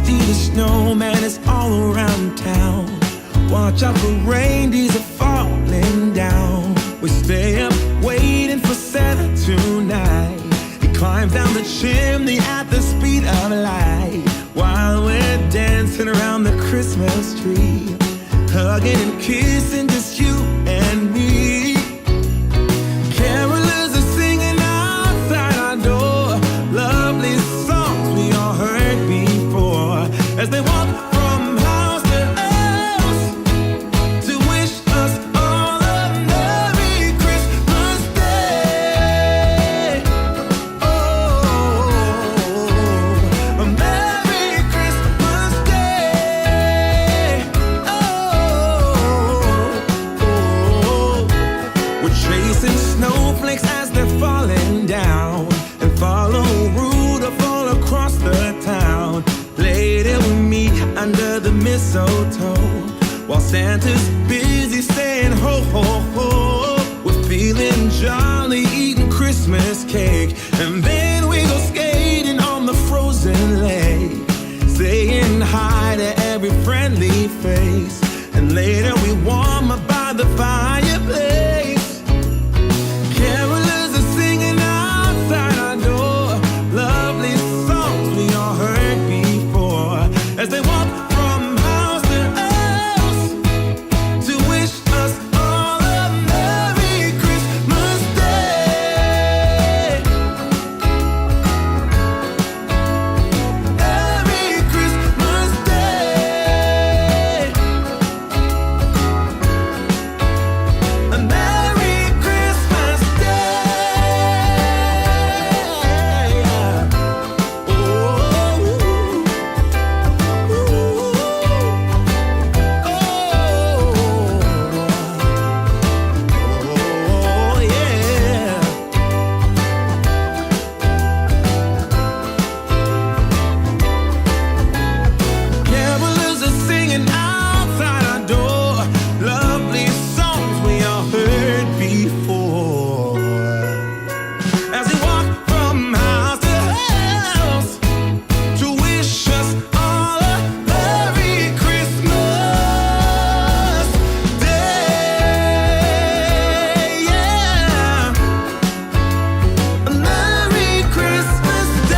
Frosty the Snowman is all around town. Watch out for reindeers are falling down. We stay up waiting for Santa tonight. He climbs down the chimney at the speed of light, while we're dancing around the Christmas tree, hugging and kissing just you and me. Carolers are singing outside our door, lovely songs we all heard before, as they walk from house to house to wish us all a Merry Christmas Day. Oh, a Merry Christmas Day. Oh, we're chasing snowflakes as they're falling down, and follow Rudolph all across the town. Later we meet under the mistletoe, while Santa's busy saying ho ho ho. We're feeling jolly, eating Christmas cake, and then we go skating on the frozen lake, saying hi to every friendly face, and later we warm up by the fireplace. Carolers are singing outside our door, lovely songs we all heard before, as they walk from house to house to wish us all a Merry Christmas Day. Merry Christmas Day. A Merry Christmas Day. Oh, yeah. Carolers are singing outside our door, lovely songs we all heard before, as we walk from house to house to wish us all a Merry Christmas Day. Yeah, a Merry Christmas Day.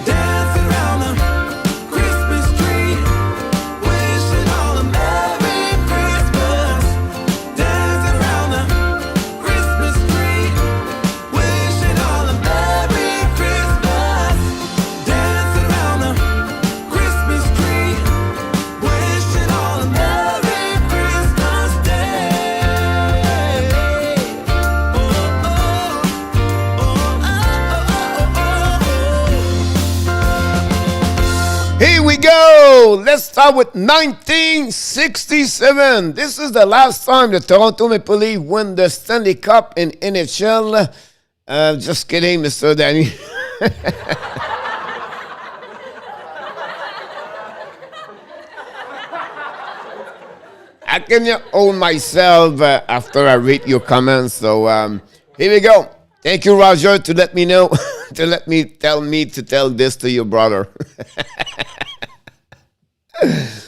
Dancing around the Christmas tree, wishing all a Merry Christmas. Dancing around the Christmas tree, wishing all a Merry Christmas. Dancing around the Christmas tree, wishing all a Merry Christmas Day. Here we go. Let's start with 1967. This is the last time the Toronto Maple Leafs win the Stanley Cup in NHL. Just kidding, Mr. Danny. I can own myself after I read your comments. So here we go. Thank you, Roger, to let me know, tell me to tell this to your brother.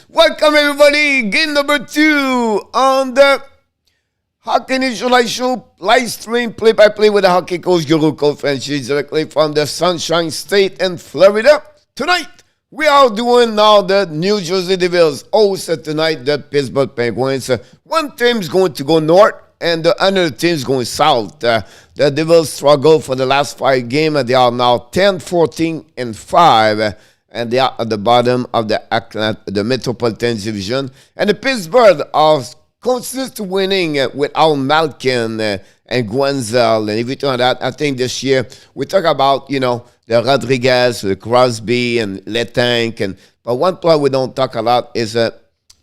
Welcome, everybody. Game number 2 on the Hockey Nation Live Show, live stream, play-by-play with the hockey coach, Guru FRENCHY, directly from the Sunshine State in Florida. Tonight, we are doing now the New Jersey Devils host tonight the Pittsburgh Penguins. One team's going to go north, and the other team's going south. The Devils struggle for the last 5 games. They are now 10-14-5. And they are at the bottom of the Metropolitan Division. And the Pittsburgh are consistently winning without Malkin and Guenzel and everything like that. I think this year we talk about, the Rodriguez, the Crosby, and Letang. But one player we don't talk a lot is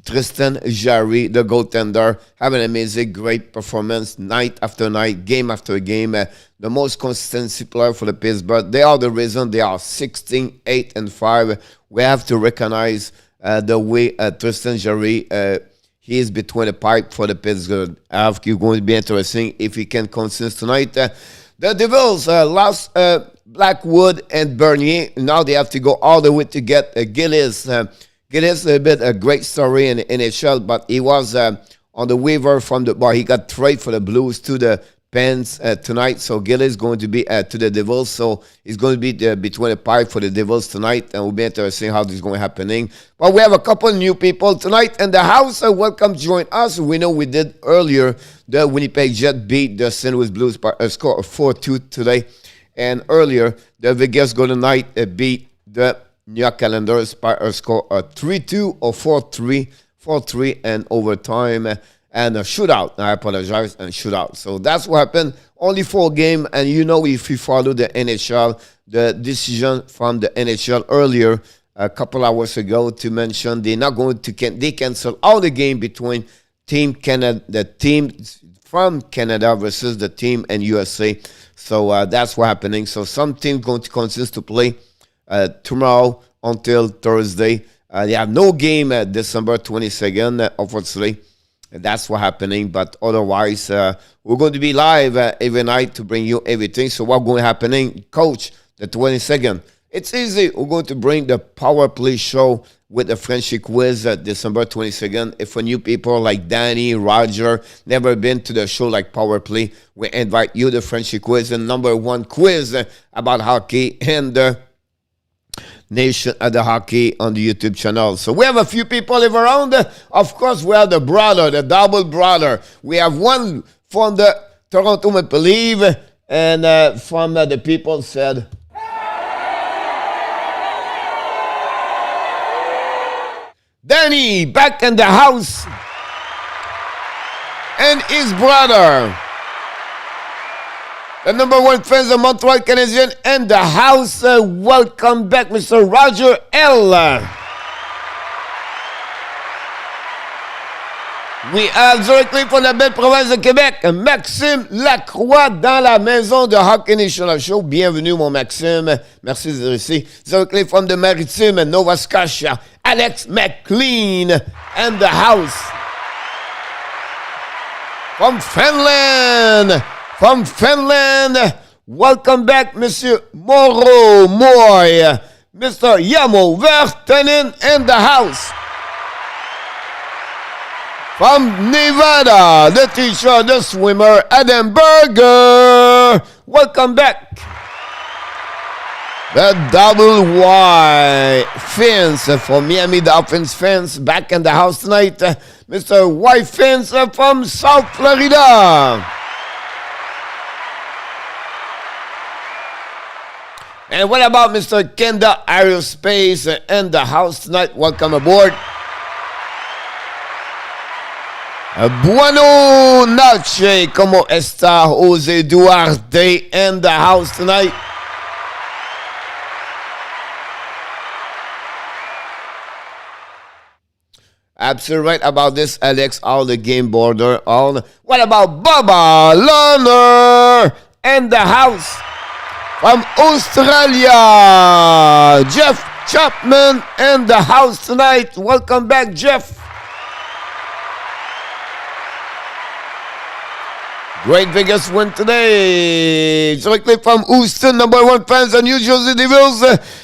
Tristan Jarry, the goaltender, having an amazing, great performance night after night, game after game. The most consistency player for the Pittsburgh. They are the reason they are 16-8-5. We have to recognize the way Tristan Jarry he is between the pipe for the Pittsburgh. I think it's going to be interesting if he can consist tonight. The Devils lost Blackwood and Bernier. Now they have to go all the way to get Gillies. Gillies a bit a great story in the NHL, but he was on the waiver from the bar. He got traded for the Blues to the Pens tonight. So Gillies is going to be to the Devils. So he's going to be between the pipe for the Devils tonight, and we'll be interesting how this is going to happening. But we have a couple new people tonight in the house. Welcome to join us. We know we did earlier. The Winnipeg Jet beat the St. Louis Blues by a score of 4-2 today. And earlier, the Vegas Golden Knights beat the New York Islanders by a score of 3-2 or 4-3 and overtime and a shootout. I apologize, and shootout. So that's what happened. Only 4 games, and you know if you follow the NHL, the decision from the NHL earlier, a couple hours ago, to mention they're not going to they cancel all the game between Team Canada, the team from Canada versus the team in USA. So that's what's happening. So some team going to consist to play tomorrow until Thursday. They have no game December 22nd, unfortunately. And that's what's happening. But otherwise, we're going to be live every night to bring you everything. So what's going to happening? Coach, the 22nd. It's easy. We're going to bring the Power Play show with the FRENCHY quiz December 22nd. If for new people like Danny, Roger, never been to the show like Power Play, we invite you to FRENCHY quiz, and number 1 quiz about hockey and the Nation of the Hockey on the YouTube channel. So we have a few people live around. Of course, we have the brother, the double brother. We have one from the Toronto Maple Leafs, and from the people said, Danny back in the house, and his brother, the number 1 fans of Montreal Canadiens in the house. Welcome back, Mr. Roger L. We have directly from la belle province de Québec, Maxime Lacroix dans la maison de Hockey National Show. Bienvenue, mon Maxime. Merci d'être ici. Directly from the Maritime, Nova Scotia, Alex McLean in the house. From Finland, welcome back, Monsieur Moro Moy, Mr. Yamo Vertanen in the house. From Nevada, the teacher, the swimmer, Adam Berger, welcome back. The double Y Fins for Miami Dolphins fans back in the house tonight. Mr. Y Fins from South Florida. And what about Mr. Kenda Aerospace in the house tonight? Welcome aboard. Buenos noches, ¿cómo está Jose Duarte in the house tonight? Absolutely right about this, Alex. All the game border. What about Bubba Lerner in the house? From Australia, Jeff Chapman in the house tonight. Welcome back, Jeff. Great Vegas win today. Directly from Houston, number 1 fans of New Jersey Devils.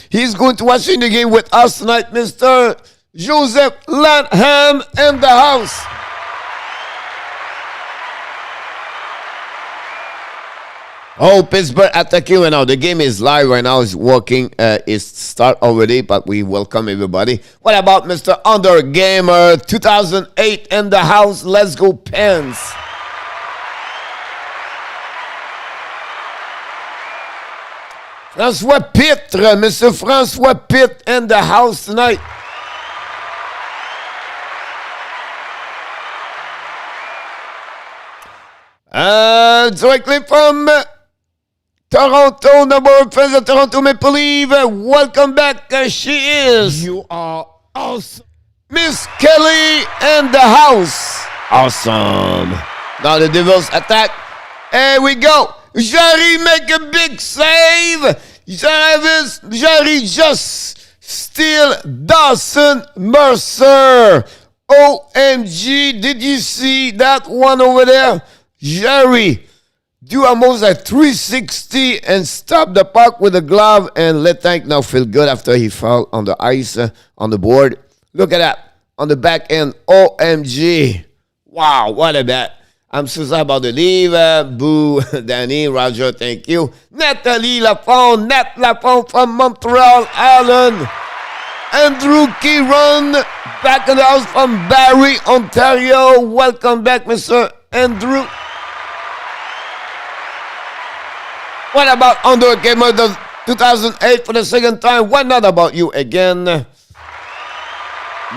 He's going to watching the game with us tonight, Mr. Joseph Lanham in the house. Oh, Pittsburgh attacking right now. The game is live right now. It's working. It's start already, but we welcome everybody. What about Mr. Undergamer 2008 in the house? Let's go, Pens. François Pitre, Mr. François Pitre in the house tonight. Directly from Toronto, number 1 fans of Toronto Maple Leafs. Welcome back. She is. You are awesome. Miss Kelly in the house. Awesome. Now the Devils attack. Here we go. Jarry make a big save. Jarry just steal Dawson Mercer. OMG, did you see that one over there? Jarry do almost a 360 and stop the puck with a glove, and let Tank now feel good after he fell on the ice on the board. Look at that. On the back end, OMG. Wow, what a bet. I'm so sorry about the leave. Boo, Danny, Roger, thank you. Nathalie Lafont, Nat Lafont from Montreal, Allen. Andrew Kieran, back in the house from Barrie, Ontario. Welcome back, Mr. Andrew. What about Under Gamer 2008 for the second time? Why not about you again?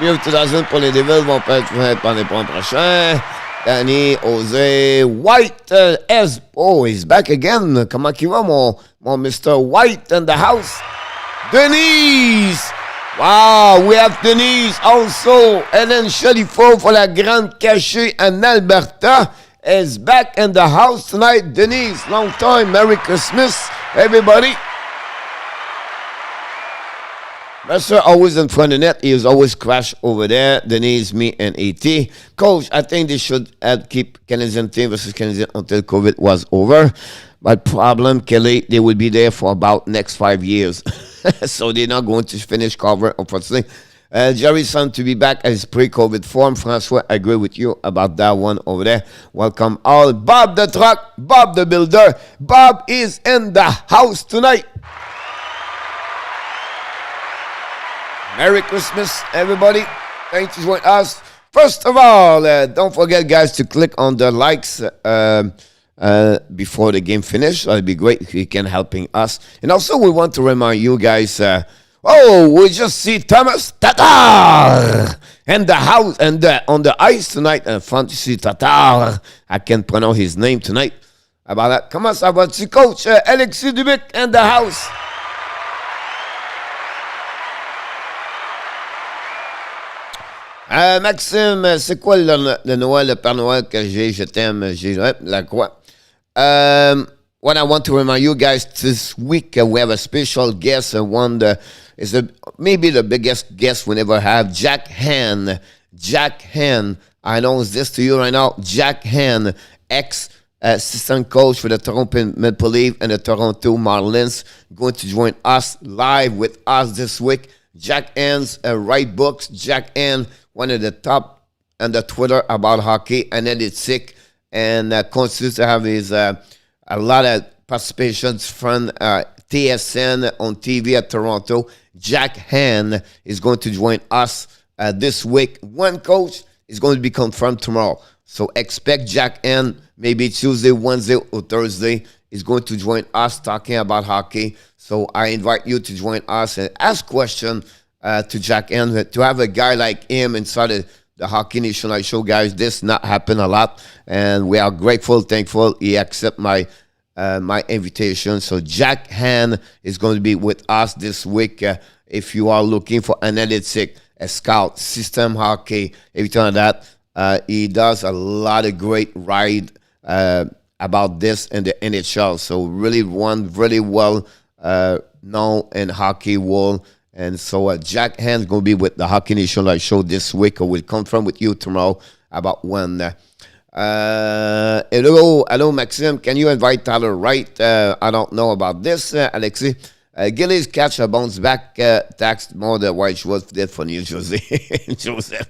2000 pour les Devils vont peut-être pendant les points prochains. Danny, Jose, White, oh, he's back again. Comment il va, mon Mr. White in the house? Denise! Wow, we have Denise also. Hélène Chalifot for la Grande Cachée en Alberta is back in the house tonight. Denise, long time. Merry Christmas, everybody. Mercer always in front of the net. He is always crash over there. Denise, me, and AT. Coach, I think they should keep Canadian team versus Canadian until COVID was over. But problem, Kelly, they will be there for about next 5 years. So they're not going to finish cover, unfortunately. Jerry's son to be back at his pre-COVID form. Francois, I agree with you about that one over there. Welcome all. Bob the truck, Bob the builder. Bob is in the house tonight. Merry Christmas, everybody. Thanks for joining us. First of all, don't forget, guys, to click on the likes before the game finishes. That'd be great if you can helping us. And also, we want to remind you guys, we just see Thomas Tatar in the house and on the ice tonight. And fun to see Tatar. I can't pronounce his name tonight. About that. Comment ça va-tu, coach? Alexis Dubic in the house. Maxime, c'est quoi le Noël, le Père Noël que j'ai? Je t'aime, j'ai la croix. What I want to remind you guys, this week we have a special guest, one that is maybe the biggest guest we ever have, Jack Heinen. Jack Heinen, I announce this to you right now. Jack Heinen, ex-assistant coach for the Toronto Maple Leafs and the Toronto Marlins, going to join us live with us this week. Jack Heinen write books. Jack Heinen, one of the top on the Twitter about hockey, and then it's sick and continues to have his a lot of participations from TSN on TV at Toronto. Jack Heinen is going to join us this week. One coach is going to be confirmed tomorrow. So expect Jack Heinen maybe Tuesday, Wednesday, or Thursday. Is going to join us talking about hockey. So I invite you to join us and ask questions to Jack Heinen. To have a guy like him inside of the Hockey Nation Live Show, guys, this not happen a lot. And we are grateful, thankful he accept my invitation. So Jack Heinen is going to be with us this week. If you are looking for analytic, a scout, system hockey, everything like that, he does a lot of great ride about this in the NHL. So really one really well known in hockey world. And so Jack Heinen is going to be with the Hockey Nation Live Show this week. I will confirm with you tomorrow about when. Hello, Maxime. Can you invite Tyler Wright? I don't know about this, Alexis. Gillies catch a bounce back tax more than White was did for New Jersey. Joseph.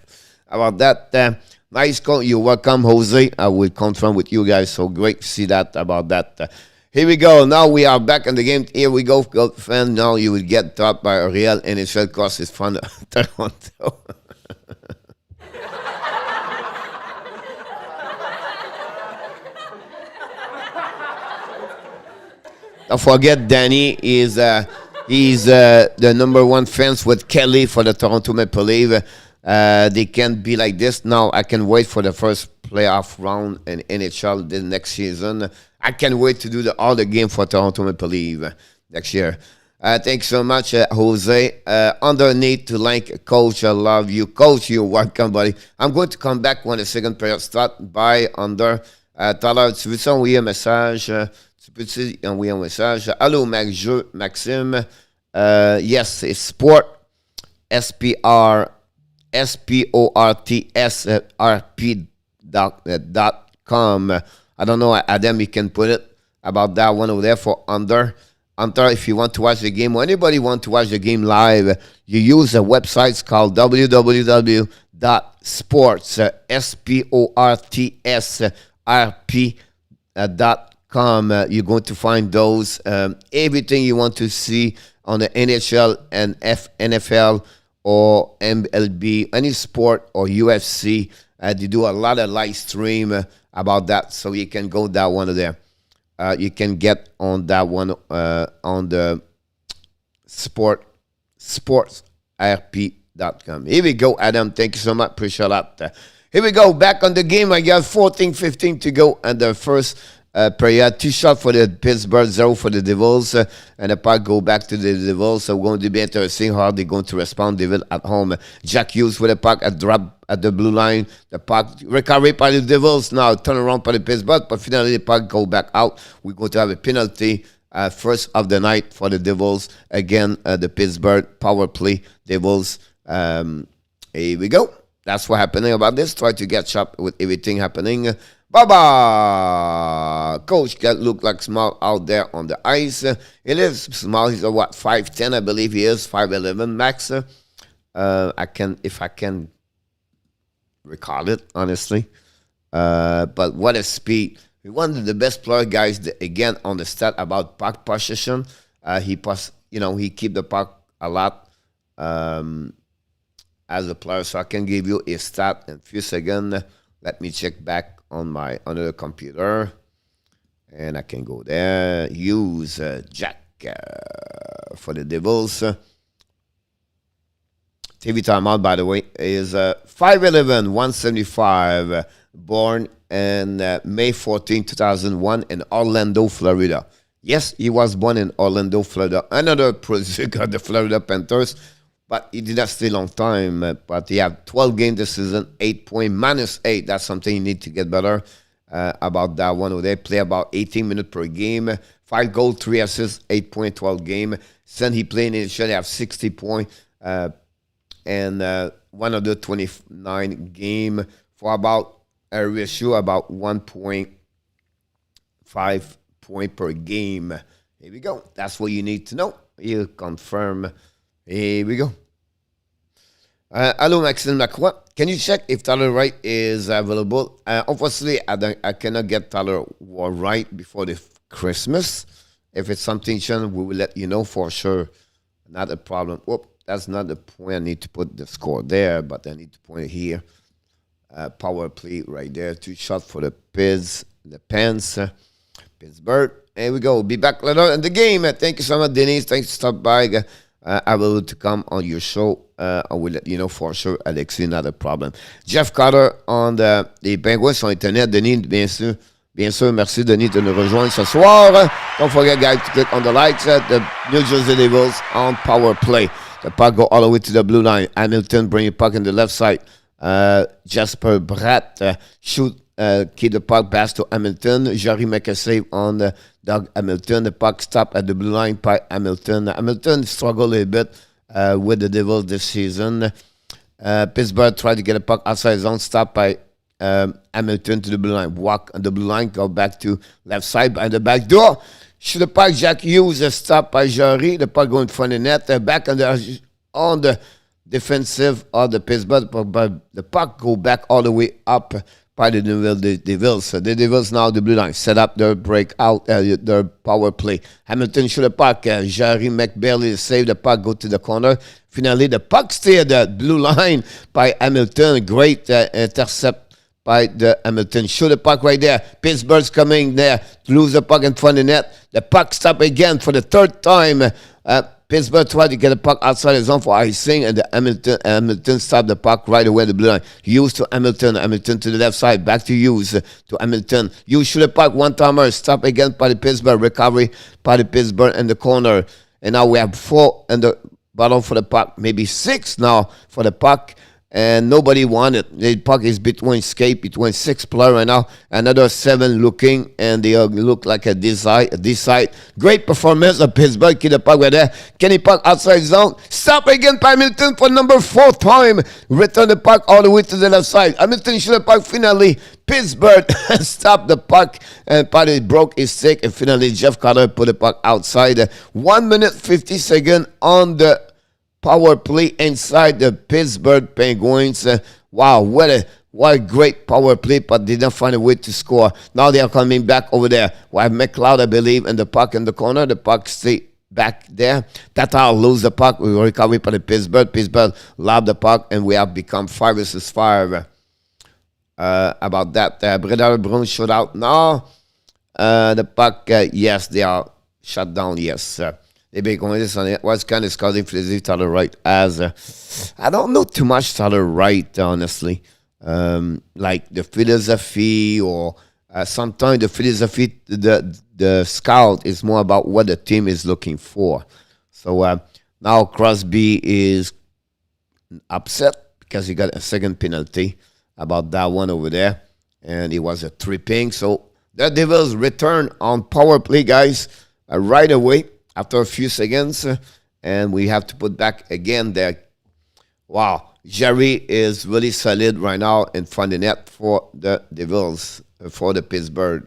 About that. Nice call. You're welcome, Jose. I will confirm with you guys. So great to see that about that. Here we go. Now we are back in the game. Here we go, fan. Now you will get taught by a real NHL course is from Toronto. Don't forget, Danny is he's the number one fans with Kelly for the Toronto Maple Leafs. They can't be like this. Now I can wait for the first playoff round in NHL the next season. I can't wait to do all the game for Toronto Maple Leafs next year. Thanks so much, Jose. Underneath to link, Coach, I love you. Coach, you're welcome, buddy. I'm going to come back when the second period start. By under. Tout à l'heure, tu veux-tu envoyer un message? Tu peux-tu envoyer un message? Allô, Maxime. Yes, it's sport. SPR sportsrp.com. I don't know, Adam, you can put it about that one over there for under. If you want to watch the game or anybody want to watch the game live, you use a website. It's called www.sportsrp.com. You're going to find those, everything you want to see on the NHL and NFL or MLB, any sport or UFC. They do a lot of live stream about that, so you can go that one there. You can get on that one on the sportsrp.com. Here we go, Adam. Thank you so much. Appreciate that. Here we go. Back on the game. I got 14-15 to go and the first period. 2 shots for the Pittsburgh, 0 for the Devils. And the puck go back to the Devils. So going to be interesting how they're going to respond. Devils at home. Jack Hughes with the puck at drop at the blue line. The puck recovered by the Devils. Now turn around by the Pittsburgh. But finally the puck go back out. We're going to have a penalty. First of the night for the Devils. Again, the Pittsburgh power play. Devils. Here we go. That's what happening about this. Try to catch up with everything happening. Baba! Coach can look like small out there on the ice. It is small. He's a 5'10", I believe he is. 5'11", max. If I can recall it, honestly. But what a speed. One of the best player guys, again, on the stat about puck possession. He keep the puck a lot as a player. So I can give you a stat in a few seconds. Let me check back on my other computer. And I can go there. Use Jack for the Devils. TV timeout, by the way, is 5'11", 175, born in May 14, 2001 in Orlando, Florida. Yes, he was born in Orlando, Florida. Another producer of the Florida Panthers, but he did not stay a long time. But he had 12 games this season, 8 points, -8. That's something you need to get better about that one. They play about 18 minutes per game, 5 goals, 3 assists, 8 point, 12 game. Since he played in, he should have 60 points. And 129 game for about a ratio about 1.5 point per game. Here we go. That's what you need to know. You confirm. Here we go. Hello, Maxime Lacroix. Can you check if Tyler Wright is available? Obviously, I cannot get Tyler Wright before the Christmas. If it's something, Sean, we will let you know for sure. Not a problem. Whoop. That's not the point. I need to put the score there, but I need to point it here. Power play right there. 2 shots for the Pens. Pittsburgh. Here we go. Be back later in the game. Thank you so much, Denise. Thanks for stopping by. I will to come on your show. I will let you know for sure, Alexis. Not a problem. Jeff Carter on the Penguins sur Internet. Denis, bien sûr, merci, Denis, de nous rejoindre ce soir. Don't forget, guys, to click on the likes. The New Jersey Devils on power play. The puck go all the way to the blue line. Hamilton bring the puck in the left side. Jasper Bratt shoot, keep the puck pass to Hamilton. Jarry make a save on Doug Hamilton. The puck stop at the blue line by Hamilton. Hamilton struggled a bit with the Devils this season. Pittsburgh tried to get a puck outside his own, stop by Hamilton to the blue line. Walk on the blue line, go back to left side by the back door. Shoot the puck, Jack Hughes, stop by Jarry. The puck go in front of the net. Back on the defensive of the Pittsburgh, but the puck go back all the way up by the Devils. So the Devils now the blue line set up their breakout, their power play. Hamilton shoot the puck. Jarry McBailey save the puck, go to the corner. Finally, the puck stay at the blue line by Hamilton. Great intercept by the Hamilton. Shoot the puck right there. Pittsburgh's coming there. Lose the puck in front of the net. The puck stop again for the third time. Pittsburgh tried to get the puck outside the zone for icing, and the Hamilton stopped the puck right away at the blue line. Hughes to Hamilton. Hamilton to the left side. Back to Hughes to Hamilton. Hughes shoot the puck. One-timer. Stop again by the Pittsburgh. Recovery by the Pittsburgh in the corner. And now we have 4 in the bottom for the puck. Maybe 6 now for the puck. and nobody won it. The puck is between 6 players right now. Another 7 looking, and they look like a this side. Great performance of Pittsburgh. Keep the puck right there. Kenny puck outside zone. Stop again by Hamilton for number 4 time. Return the puck all the way to the left side. Hamilton shoot the puck finally. Pittsburgh stopped the puck, and Paddy broke his stick, and finally Jeff Carter put the puck outside. 1 minute 50 seconds on the power play inside the Pittsburgh Penguins. Wow, what a great power play, but they didn't find a way to score. Now they are coming back over there. We have McLeod, I believe, and the puck in the corner. The puck stay back there. Tatar lose the puck. We recover by the Pittsburgh. Pittsburgh lob the puck, and we have become 5 versus 5. About that. Breda Brown shut out. Now, the puck, yes, they are shut down, yes. They be going this on it. What's kind of scouting for the Tyler Wright as I don't know too much Tyler Wright, honestly. Like the philosophy or sometimes the philosophy, the scout is more about what the team is looking for. So now Crosby is upset because he got a second penalty about that one over there, and it was a tripping. So the Devils return on power play, guys, right away after a few seconds, and we have to put back again there. Wow, Jarry is really solid right now in front of the net for the Devils, for the Pittsburgh.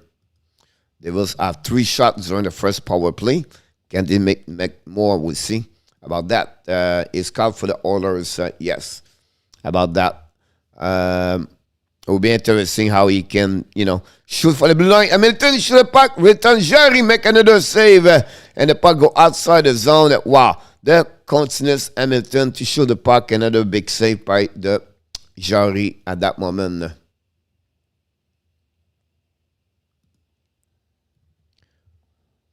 Devils have 3 shots during the first power play. Can they make more? We'll see about that. Is called for the Oilers, yes, about that. It will be interesting how he can, shoot for the blue line. Hamilton shoot the puck, return Jarry, make another save, and the puck go outside the zone. Wow, the continues Hamilton to shoot the puck, another big save by the Jarry at that moment.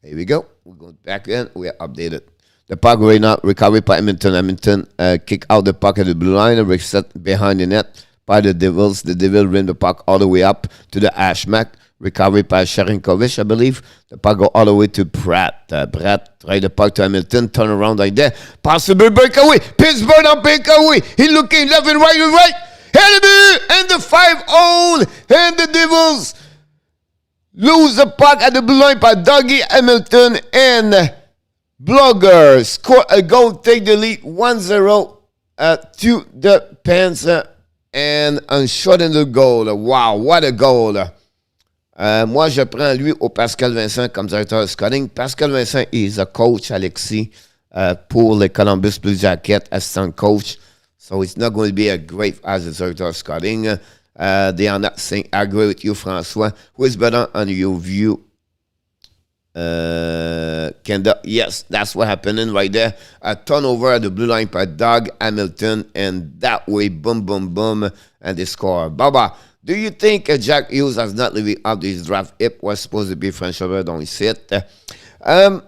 Here we go. We go back in. We are updated. The puck right now recovered by Hamilton. Hamilton kick out the puck at the blue line and reset behind the net by the Devils. The Devils ran the puck all the way up to the Ashmack. Recovery by Sharinkovich, I believe. The puck go all the way to Pratt. Pratt tried the puck to Hamilton. Turn around like that. Possible breakaway. Pittsburgh on breakaway. He looking left and right and right. And the 5-0. And the Devils lose the puck at the blue line by Dougie Hamilton and Blueger. Score a goal. Take the lead 1-0 to the Panther. And unshortened goal. Wow, what a goal. Moi, je prends lui au Pascal Vincent comme directeur de scouting. Pascal Vincent is a coach, Alexis, pour les Columbus Blue Jackets, assistant coach. So it's not going to be a great as a director of scouting. They are not saying, I agree with you, François. Who is better on your view? Yes, that's what happening right there. A turnover at the blue line by Doug Hamilton, and that way, boom, boom, boom, and they score. Baba, do you think Jack Hughes has not living up to his draft? It was supposed to be French over, don't see it. I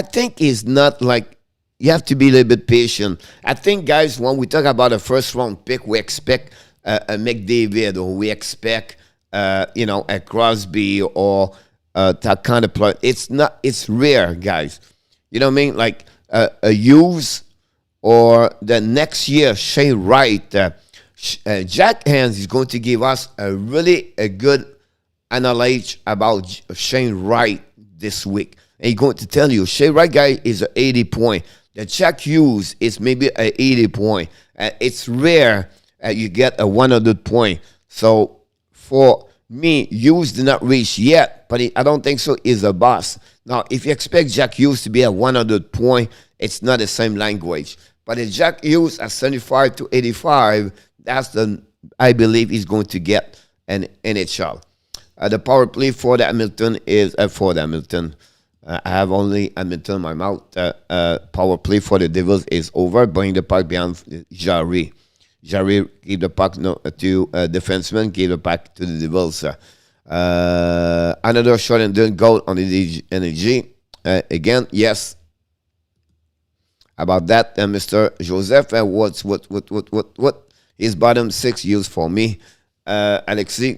think it's not like, you have to be a little bit patient. I think, guys, when we talk about a first round pick, we expect a McDavid, or we expect, a Crosby, or that kind of play. It's rare, guys. You know what I mean? Like a Hughes, or the next year, Shane Wright. Jack Hans is going to give us a good analysis about Shane Wright this week. And he's going to tell you, Shane Wright guy is an 80 point. The Jack Hughes is maybe an 80 point. It's rare you get a 100 point. So for me, Hughes did not reach yet, but I don't think so. He's a boss. Now, if you expect Jack Hughes to be at 100 point, it's not the same language. But if Jack Hughes at 75 to 85, that's I believe he's going to get an NHL. The power play for the Hamilton is for the Hamilton. I have only Hamilton in my mouth. Power play for the Devils is over. Bring the puck behind Jarry. Jarry gave the puck to defenseman, gave the puck to the Devils. Another shot and done goal on the energy. Again, yes. About that, Mr. Joseph, what his bottom 6 used for me? Alexis,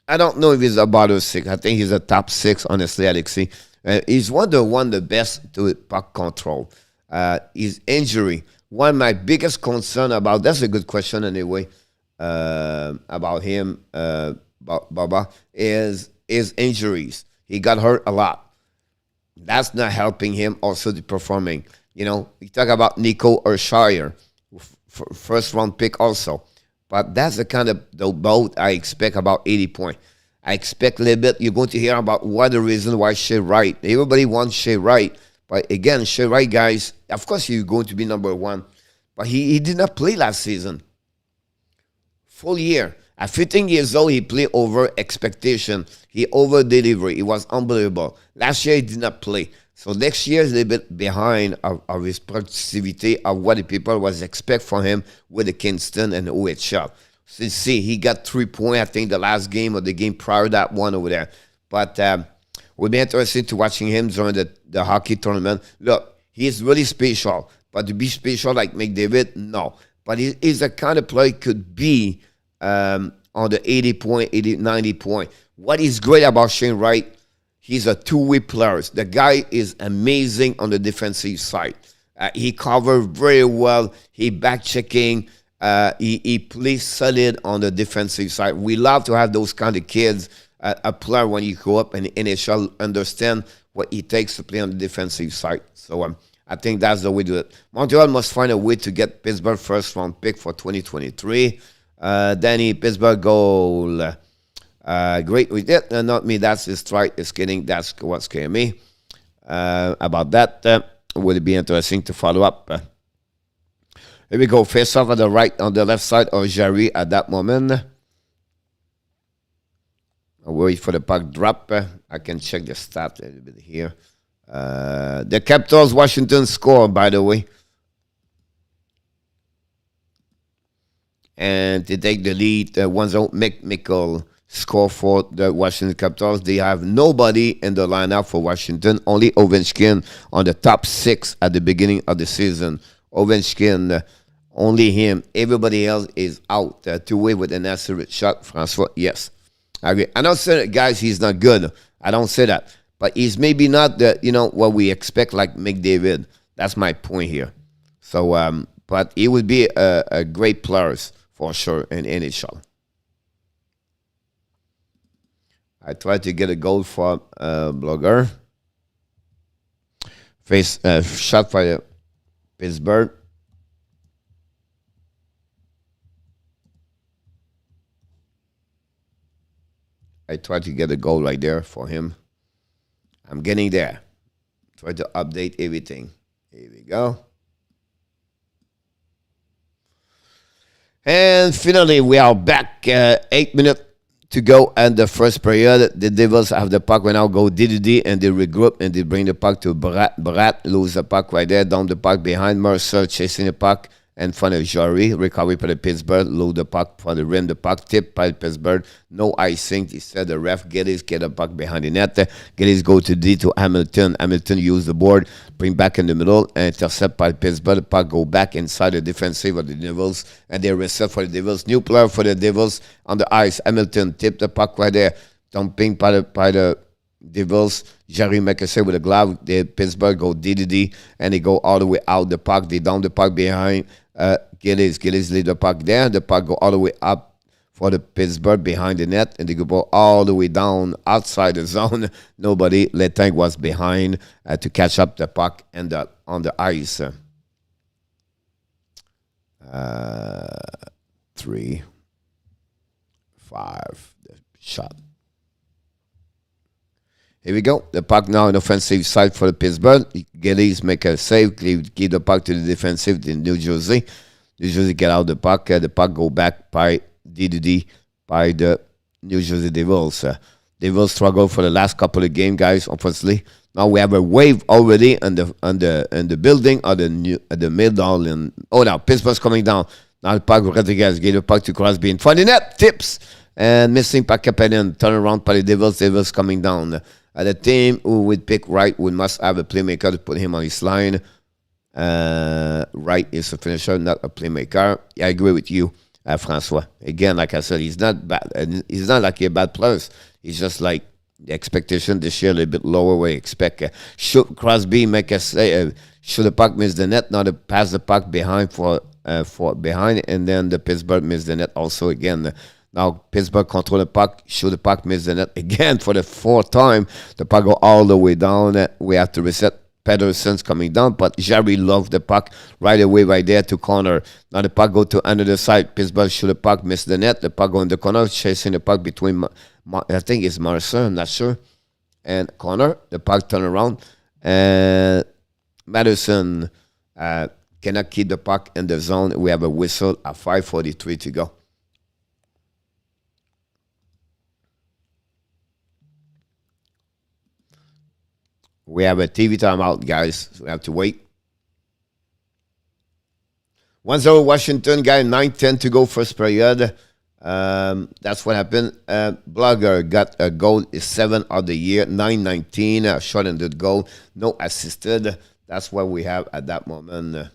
I don't know if he's a bottom 6. I think he's a top 6, honestly, Alexis. He's one of the best to puck control. His injury one of my biggest concern about, that's a good question anyway, about him, Baba, is injuries. He got hurt a lot. That's not helping him also the performing. You know, you talk about Nico Urshire, first round pick also. But that's the kind of the boat I expect about 80 points. I expect a little bit. You're going to hear about what the reason why Shea Wright. Everybody wants Shea Wright. But again, Shea Wright, guys, of course he's going to be number one. But he did not play last season. Full year. At 15 years old, he played over expectation. He over-delivered. It was unbelievable. Last year, he did not play. So next year is a little bit behind of his productivity of what the people was expect from him with the Kingston and the OHL. So you see, he got 3 points, I think, the last game or the game prior to that one over there. But we'll be interested to watching him during the hockey tournament. Look, he's really special. But to be special like McDavid, no. But he's the kind of player could be on the 80 point, 80, 90 point. What is great about Shane Wright, he's a two-way player. The guy is amazing on the defensive side. He covered very well. He back-checking. He plays solid on the defensive side. We love to have those kind of kids, a player when you go up and NHL understand what it takes to play on the defensive side. So I think that's the way to do it. Montreal must find a way to get Pittsburgh first-round pick for 2023. Danny, Pittsburgh goal. Great with it. Not me, that's his strike. It's kidding. That's what scared me. About that, would be interesting to follow up. Here we go. Face off on the left side of Jarry at that moment. I'll wait for the puck drop. I can check the stat a little bit here. The Capitals, Washington score, by the way. And to take the lead, 1-0, Michael score for the Washington Capitals. They have nobody in the lineup for Washington, only Ovechkin on the top 6 at the beginning of the season. Ovechkin, only him. Everybody else is out. Two-way with an accurate shot. Francois, yes. I agree. I don't say that, guys, he's not good. I don't say that. But he's maybe not what we expect like McDavid. That's my point here. So, but he would be a great player for sure in NHL. I tried to get a goal for Blueger. Face shot by Pittsburgh. I tried to get a goal right there for him. I'm getting there. Try to update everything. Here we go. And finally, we are back. 8 minutes to go and the first period. The Devils have the puck right now, go DDD, and they regroup, and they bring the puck to Brat lose the puck right there, down the puck behind Mercer, chasing the puck in front of Jarry, recovery by the Pittsburgh, load the puck for the rim, the puck tipped by Pittsburgh, no icing. He said the ref, Gillies, get the puck behind the net. Gillies go to D to Hamilton. Hamilton use the board, bring back in the middle, and intercept by Pittsburgh. The puck go back inside the defensive of the Devils, and they reset for the Devils. New player for the Devils on the ice. Hamilton tip the puck right there, dumping by the Devils. Jarry make a save with a glove. The Pittsburgh go DDD, and they go all the way out the puck. They down the puck behind Gillies lead the puck there. The puck go all the way up for the Pittsburgh behind the net, and they go all the way down outside the zone. Nobody. Letang was behind to catch up the puck and on the ice. 3-5. The shot. Here we go. The puck now on the offensive side for the Pittsburgh. Gillies make a save. Give the puck to the defensive in New Jersey. New Jersey get out the puck. The puck go back by DDD by the New Jersey Devils. Devils struggle for the last couple of games, guys, obviously. Now we have a wave already in the building of the middle. And now Pittsburgh's coming down. Now the puck, Rodriguez give the puck to Crosby in front of the net. Tips. And missing puck Kapanen. Turn around by the Devils. Devils coming down. The team who would pick Wright would must have a playmaker to put him on his line. Wright is a finisher, not a playmaker. I agree with you, Francois. Again, like I said, he's not bad. He's not like a bad player. He's just like the expectation this year a little bit lower. We expect Crosby make a save. should the puck miss the net. Now they pass the puck behind for behind, and then the Pittsburgh miss the net also again. Now Pittsburgh control the puck, should the puck miss the net again for the fourth time. The puck go all the way down. We have to reset. Pedersen's coming down, but Jarry loves the puck right away, right there to corner. Now the puck go to another side. Pittsburgh shoot the puck, miss the net. The puck go in the corner, chasing the puck between, I think it's Matheson, I'm not sure, and corner. The puck turn around, and Matheson cannot keep the puck in the zone. We have a whistle at 5:43 to go. We have a TV timeout, guys. So we have to wait. 1-0 Washington, guys. 9:10 to go, first period. That's what happened. Blueger got a goal, is 7 of the year. 9-19, shorthanded goal. No assisted. That's what we have at that moment.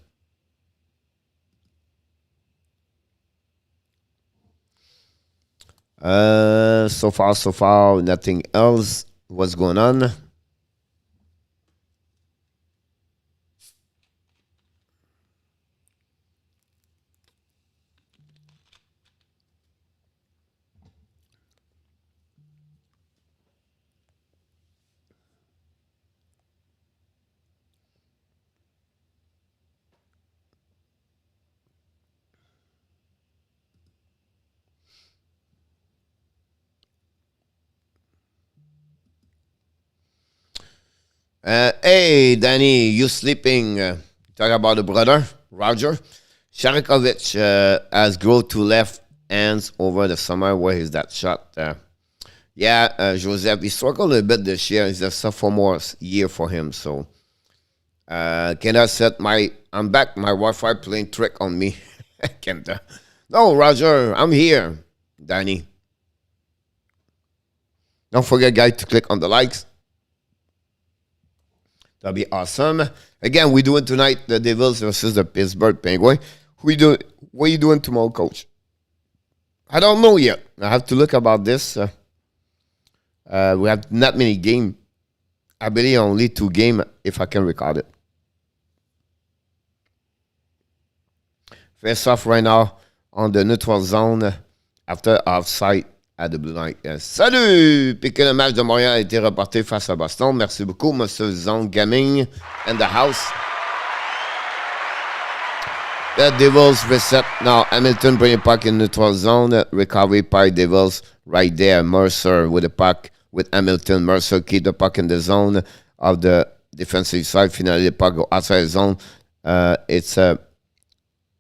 So far, nothing else. What's going on? Hey, Danny, you sleeping? Talk about the brother, Roger. Sharakovich has grown to left hands over the summer. Where is that shot? Joseph, he struggled a little bit this year. It's a sophomore year for him. So, cannot set I'm back. My Wi-Fi playing trick on me. Can't. No, Roger, I'm here. Danny. Don't forget, guys, to click on the likes. That'll be awesome. Again, we're doing tonight the Devils versus the Pittsburgh Penguins. What are you doing tomorrow, Coach? I don't know yet. I have to look about this. We have not many games. I believe only 2 games, if I can record it. Face off right now on the neutral zone after offside à the blue line. Salut! Puis que le match de Montréal a été reporté face à Boston. Merci beaucoup, Monsieur Zone Gaming in the house. The Devils reset. Now, Hamilton bring the puck in neutral zone. Recovery by Devils right there. Mercer with the puck with Hamilton. Mercer keep the puck in the zone of the defensive side. Finally, the puck go outside the zone. It's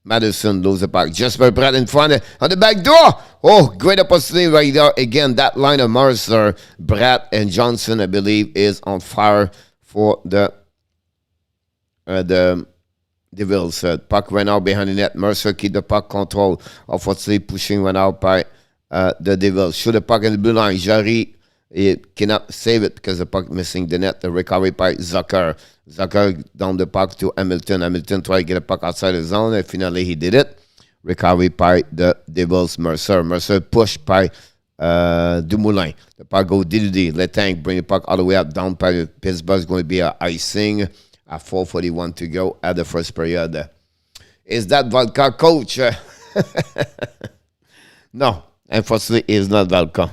Matheson lose the puck. Jesper Bratt in front on the back door. Oh, great opportunity right there. Again, that line of Mercer, Bratt, and Johnson, I believe, is on fire for the Devils. Puck ran out behind the net. Mercer keep the puck control. Unfortunately, pushing went out by the Devils. Shoot the puck in the blue line. Jarry cannot save it because the puck missing the net. The recovery by Zucker. Zucker down the puck to Hamilton. Hamilton tried to get a puck outside the zone, and finally he did it. Recovery by the Devils. Mercer. Mercer pushed by Dumoulin. The puck go DDD. Letang bring the puck all the way up down by Pittsburgh. It's going to be an icing at 4:41 to go at the first period. Is that vodka, Coach? No, unfortunately, it's not vodka.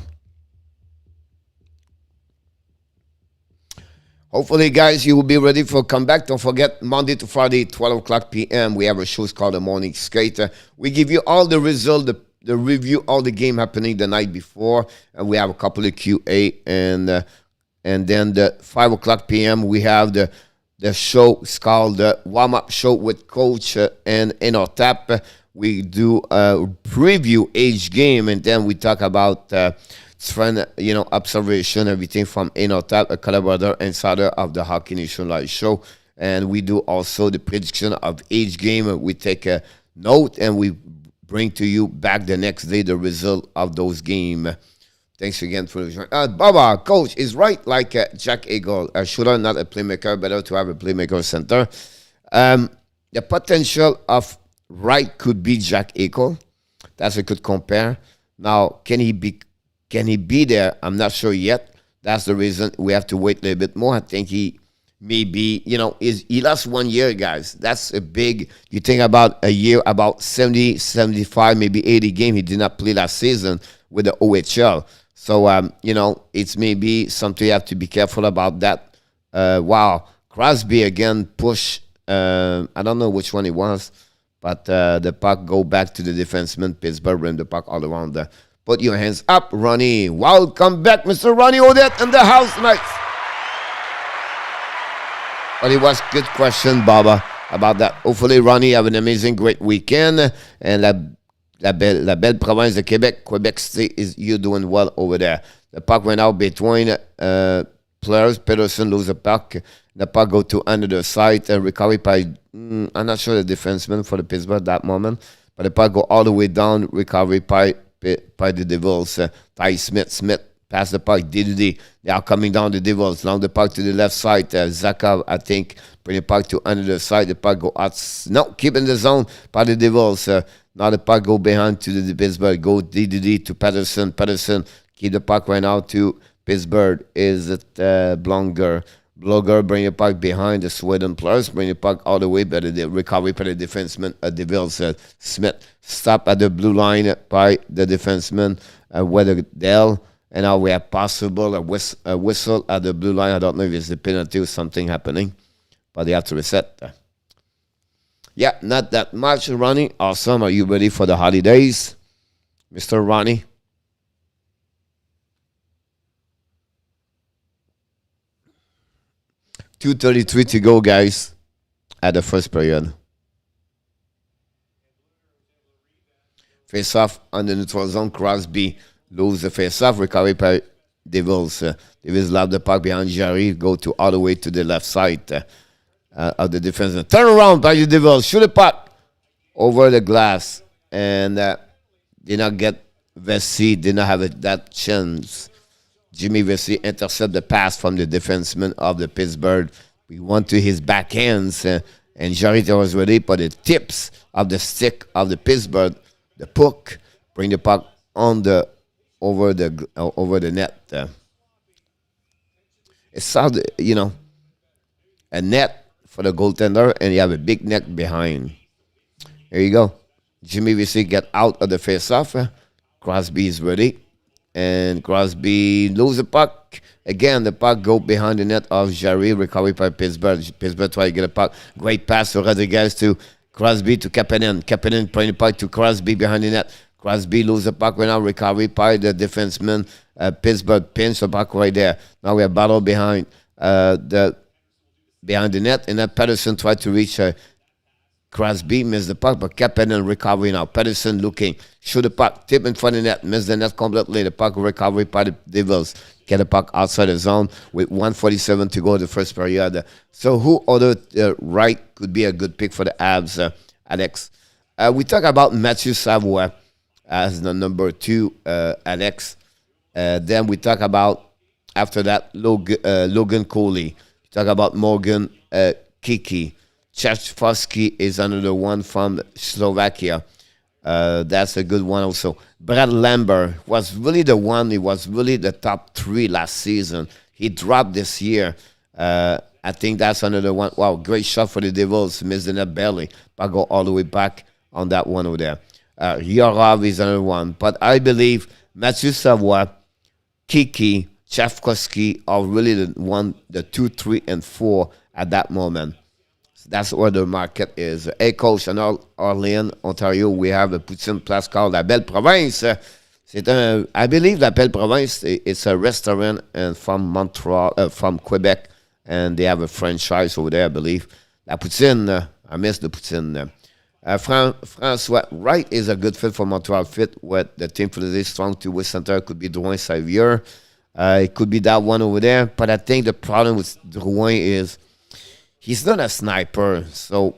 Hopefully, guys, you will be ready for comeback. Don't forget, Monday to Friday, 12 o'clock p.m., we have a show called The Morning Skate. We give you all the result, the review, all the game happening the night before. And we have a couple of QA. And then the 5 o'clock p.m., we have the show. It's called the Warm-Up Show with Coach and in our tap. We do a preview each game, and then we talk about friend, observation, everything from Inotap, a collaborator, insider of the Hockey Nation Live show. And we do also the prediction of each game. We take a note and we bring to you back the next day the result of those games. Thanks again for the join. Baba, Coach, is right like Jack Eagle. Shooter, not a playmaker. Better to have a playmaker center. The potential of Wright could be Jack Eichel. That's a good compare. Now, can he be there? I'm not sure yet. That's the reason we have to wait a little bit more. I think he maybe, he lost 1 year, guys. That's a big, you think about a year, about 70, 75, maybe 80 games he did not play last season with the OHL. So, it's maybe something you have to be careful about that. Wow. Crosby again push. I don't know which one it was, but the puck go back to the defenseman. Pittsburgh rim the puck all around there. Put your hands up, Ronnie. Welcome back, Mr. Ronnie Odette in the house tonight. But it was good question, Baba, about that. Hopefully, Ronnie have an amazing, great weekend. And la belle province de Quebec, Quebec State, you're doing well over there. The puck went out between players. Peterson lose the puck. The puck go to under the side. Recovery by, I'm not sure the defenseman for the Pittsburgh at that moment. But the puck go all the way down. Recovery by the Devils. Ty Smith. Pass the puck, Diddy. They are coming down the Devils. Long the puck to the left side. Zaka, I think, bring the puck to under the side. The puck go out. No, keep in the zone by the Devils. Now the puck go behind to the Pittsburgh. Go Diddy to Patterson. Patterson keep the puck right now to Pittsburgh. Is it Blueger? Blueger bring the puck behind the Sweden players. Bring the puck all the way. But the recovery by the defenseman. Devils. Smith stop at the blue line by the defenseman. Weatherdale. And now we have possible a whistle at the blue line. I don't know if it's a penalty or something happening, but they have to reset. Yeah, not that much, Ronnie. Awesome. Are you ready for the holidays, Mr. Ronnie? .233 to go, guys, at the first period. Face off on the neutral zone. Crosby lose the face-off, recovery by Devils. Devils lob the puck behind Jarry, go to all the way to the left side of the defense. Turn around by the Devils, shoot the puck over the glass, and did not get Vesey, did not have that chance. Jimmy Vesey intercept the pass from the defenseman of the Pittsburgh. We went to his backhands, and Jarry was ready for the tips of the stick of the Pittsburgh. The puck, bring the puck on the over the net. It's how a net for the goaltender, and you have a big net behind. Here you go. Jimmy Vesey get out of the face-off. Crosby is ready, and Crosby lose the puck. Again, the puck go behind the net of Jarry. Recovery by Pittsburgh. Pittsburgh try to get a puck. Great pass to Rodriguez to Crosby to Kapanen. Kapanen playing the puck to Crosby behind the net. Crosby lose the puck right now. Recovery by the defenseman. Pittsburgh pinch the puck right there. Now we have battle behind the net. And then Patterson tried to reach Crosby. Missed the puck. But Kapanen recovery now. Patterson looking. Shoot the puck. Tip in front of the net. Miss the net completely. The puck recovery by the Devils. Get the puck outside the zone with 1:47 to go the first period. So who other right could be a good pick for the Avs, Alex? We talk about Matthew Savoie as the number 2, Alex. Then we talk about, after that, Logan Coley. We talk about Morgan Kiki. Czechowski is another one from Slovakia. That's a good one also. Brad Lambert was really the one. He was really the top 3 last season. He dropped this year. I think that's another one. Wow, great shot for the Devils. Missed the net barely. But go all the way back on that one over there. Yorov is another one. But I believe Matthew Savoie, Kiki, Czechowski are really the 2, 3, and 4 at that moment. That's where the market is. Hey, coach, in Orléans, Ontario, we have a Poutine place called La Belle Province. I believe La Belle Province, it's a restaurant from Montreal, from Quebec, and they have a franchise over there, I believe. La Poutine, I miss the Poutine. François Wright is a good fit for Montreal fit with the team for the day strong to West Center. Could be Drouin Savier. It could be that one over there. But I think the problem with Drouin is he's not a sniper. So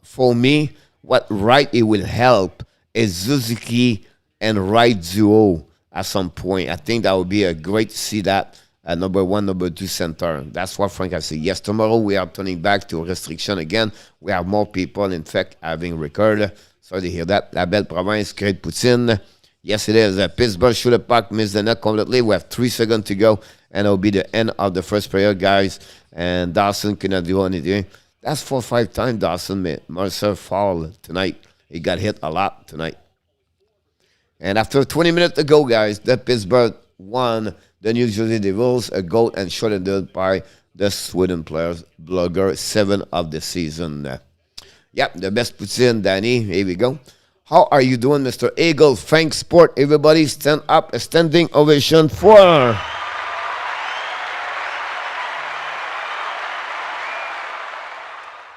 for me, what Wright it will help is Suzuki and Wright duo at some point. I think that would be a great to see that number 1, number 2 center. That's what Frank has said. Yes, tomorrow we are turning back to restriction again. We have more people, in fact, having record. Sorry to hear that. La Belle Province, great Poutine. Yes, it is. Pittsburgh shooter puck missed the net completely. We have 3 seconds to go, and it'll be the end of the first period, guys. And Dawson cannot do anything. That's 4 or 5 times Dawson made Mercer fall tonight. He got hit a lot tonight. And after 20 minutes to go, guys, the Pittsburgh won the New Jersey Devils a goal and shorthanded by the Sweden players, Blueger, 7 of the season. Yep, the best puts in, Danny. Here we go. How are you doing, Mr. Eagle? Thanks, sport. Everybody stand up. A standing ovation for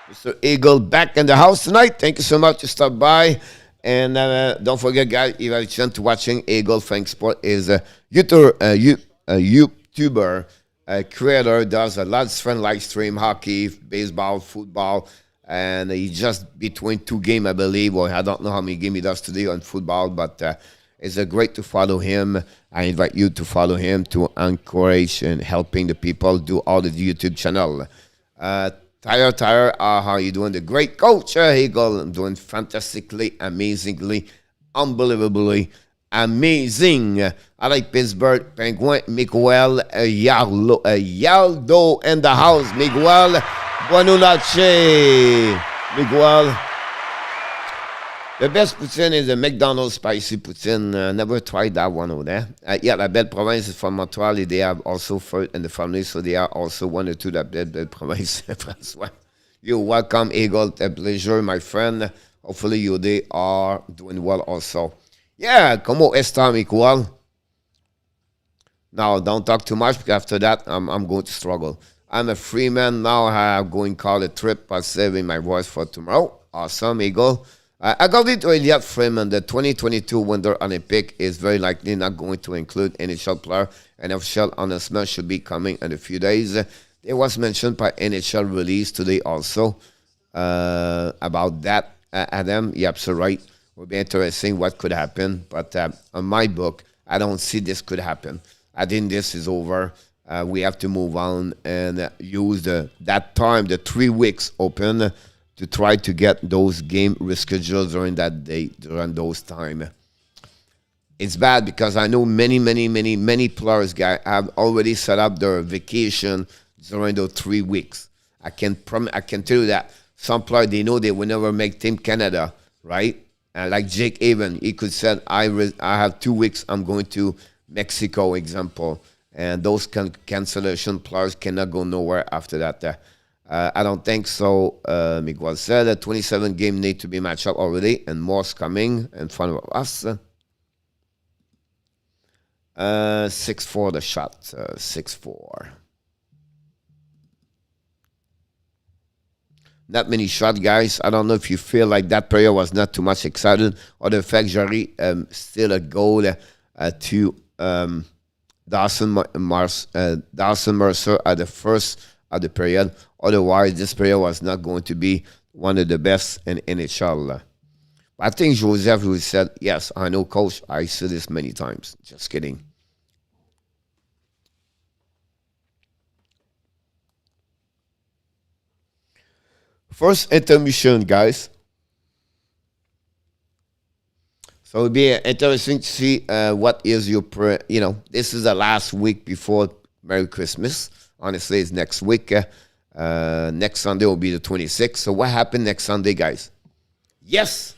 Mr. Eagle back in the house tonight. Thank you so much to stop by. And don't forget, guys, if you have a chance to watching Eagle Thanks Sport is a YouTuber, creator, does a lot of different live stream, hockey, baseball, football. And he just between 2 games, I believe, or I don't know how many games he does today on football, but it's great to follow him. I invite you to follow him to encourage and helping the people do all the YouTube channel. Tyre, how you doing? The great coach, Eagle. I'm doing fantastically, amazingly, unbelievably amazing. I like Pittsburgh Penguins. Miguel Yaldo in the house. Miguel. Buenas noches, Miguel. The best poutine is the McDonald's spicy poutine. Never tried that one over there. Yeah, La Belle Province is from Montreal. They have also fruit in the family, so they are also 1 or 2 La Belle Province. François, you're welcome, Eagle. A pleasure, my friend. Hopefully they are doing well also. Yeah, como está, Miguel? Now, don't talk too much, because after that, I'm going to struggle. I'm a free man now. I'm going to call a trip by saving my voice for tomorrow. Awesome, Eagle. According to Elliot Freeman, the 2022 Winter Olympic is very likely not going to include NHL player. An official announcement should be coming in a few days. It was mentioned by NHL release today also about that. Adam, you're absolutely right. It will be interesting what could happen. But on my book, I don't see this could happen. I think this is over. We have to move on and use that time, the 3 weeks open, to try to get those game rescheduled during that day, during those time. It's bad because I know many players guys have already set up their vacation during those 3 weeks. I can tell you that some players, they know they will never make Team Canada, right? And like Jake Haven, he could say, I have 2 weeks, I'm going to Mexico, example. And those cancellation players cannot go nowhere after that. I don't think so. Miguel said 27 games need to be matched up already, and more's coming in front of us. 6-4 the shot. 6-4. Not many shots, guys. I don't know if you feel like that player was not too much excited, or the fact Jarry still a goal to Dawson Mercer at the first of the period. Otherwise, this period was not going to be one of the best in NHL. I think Joseph who said, yes, I know, coach. I said this many times. Just kidding. First intermission, guys. So it'll be interesting to see what is your, this is the last week before Merry Christmas. Honestly, it's next week. Next Sunday will be the 26th. So what happened next Sunday, guys? Yes,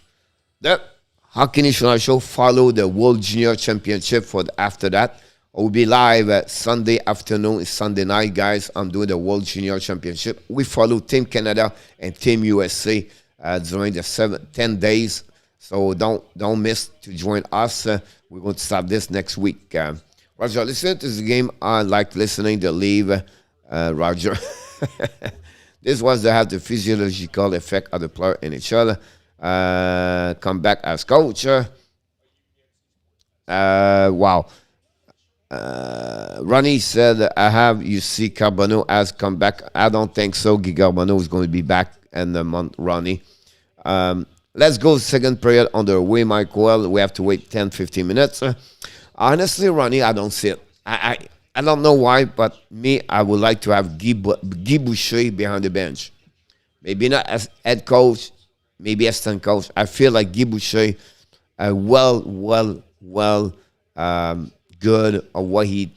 the Hockey National Show follow the World Junior Championship after that. We'll be live Sunday afternoon, Sunday night, guys. I'm doing the World Junior Championship. We follow Team Canada and Team USA during the 10 days. So don't miss to join us. We're going to start this next week. Roger, listen to the game. I like listening to leave. Roger. This was to have the physiological effect of the player in each other. Come back as coach. Wow. Ronnie said, I have you see Carbonneau has come back. I don't think so. Guy Carbonneau is going to be back in the month, Ronnie. Let's go second period underway, Michael. We have to wait 10-15 minutes. Honestly, Ronnie, I don't see it. I don't know why, but me, I would like to have Guy Boucher behind the bench. Maybe not as head coach, maybe assistant coach. I feel like Guy Boucher, well well good on what he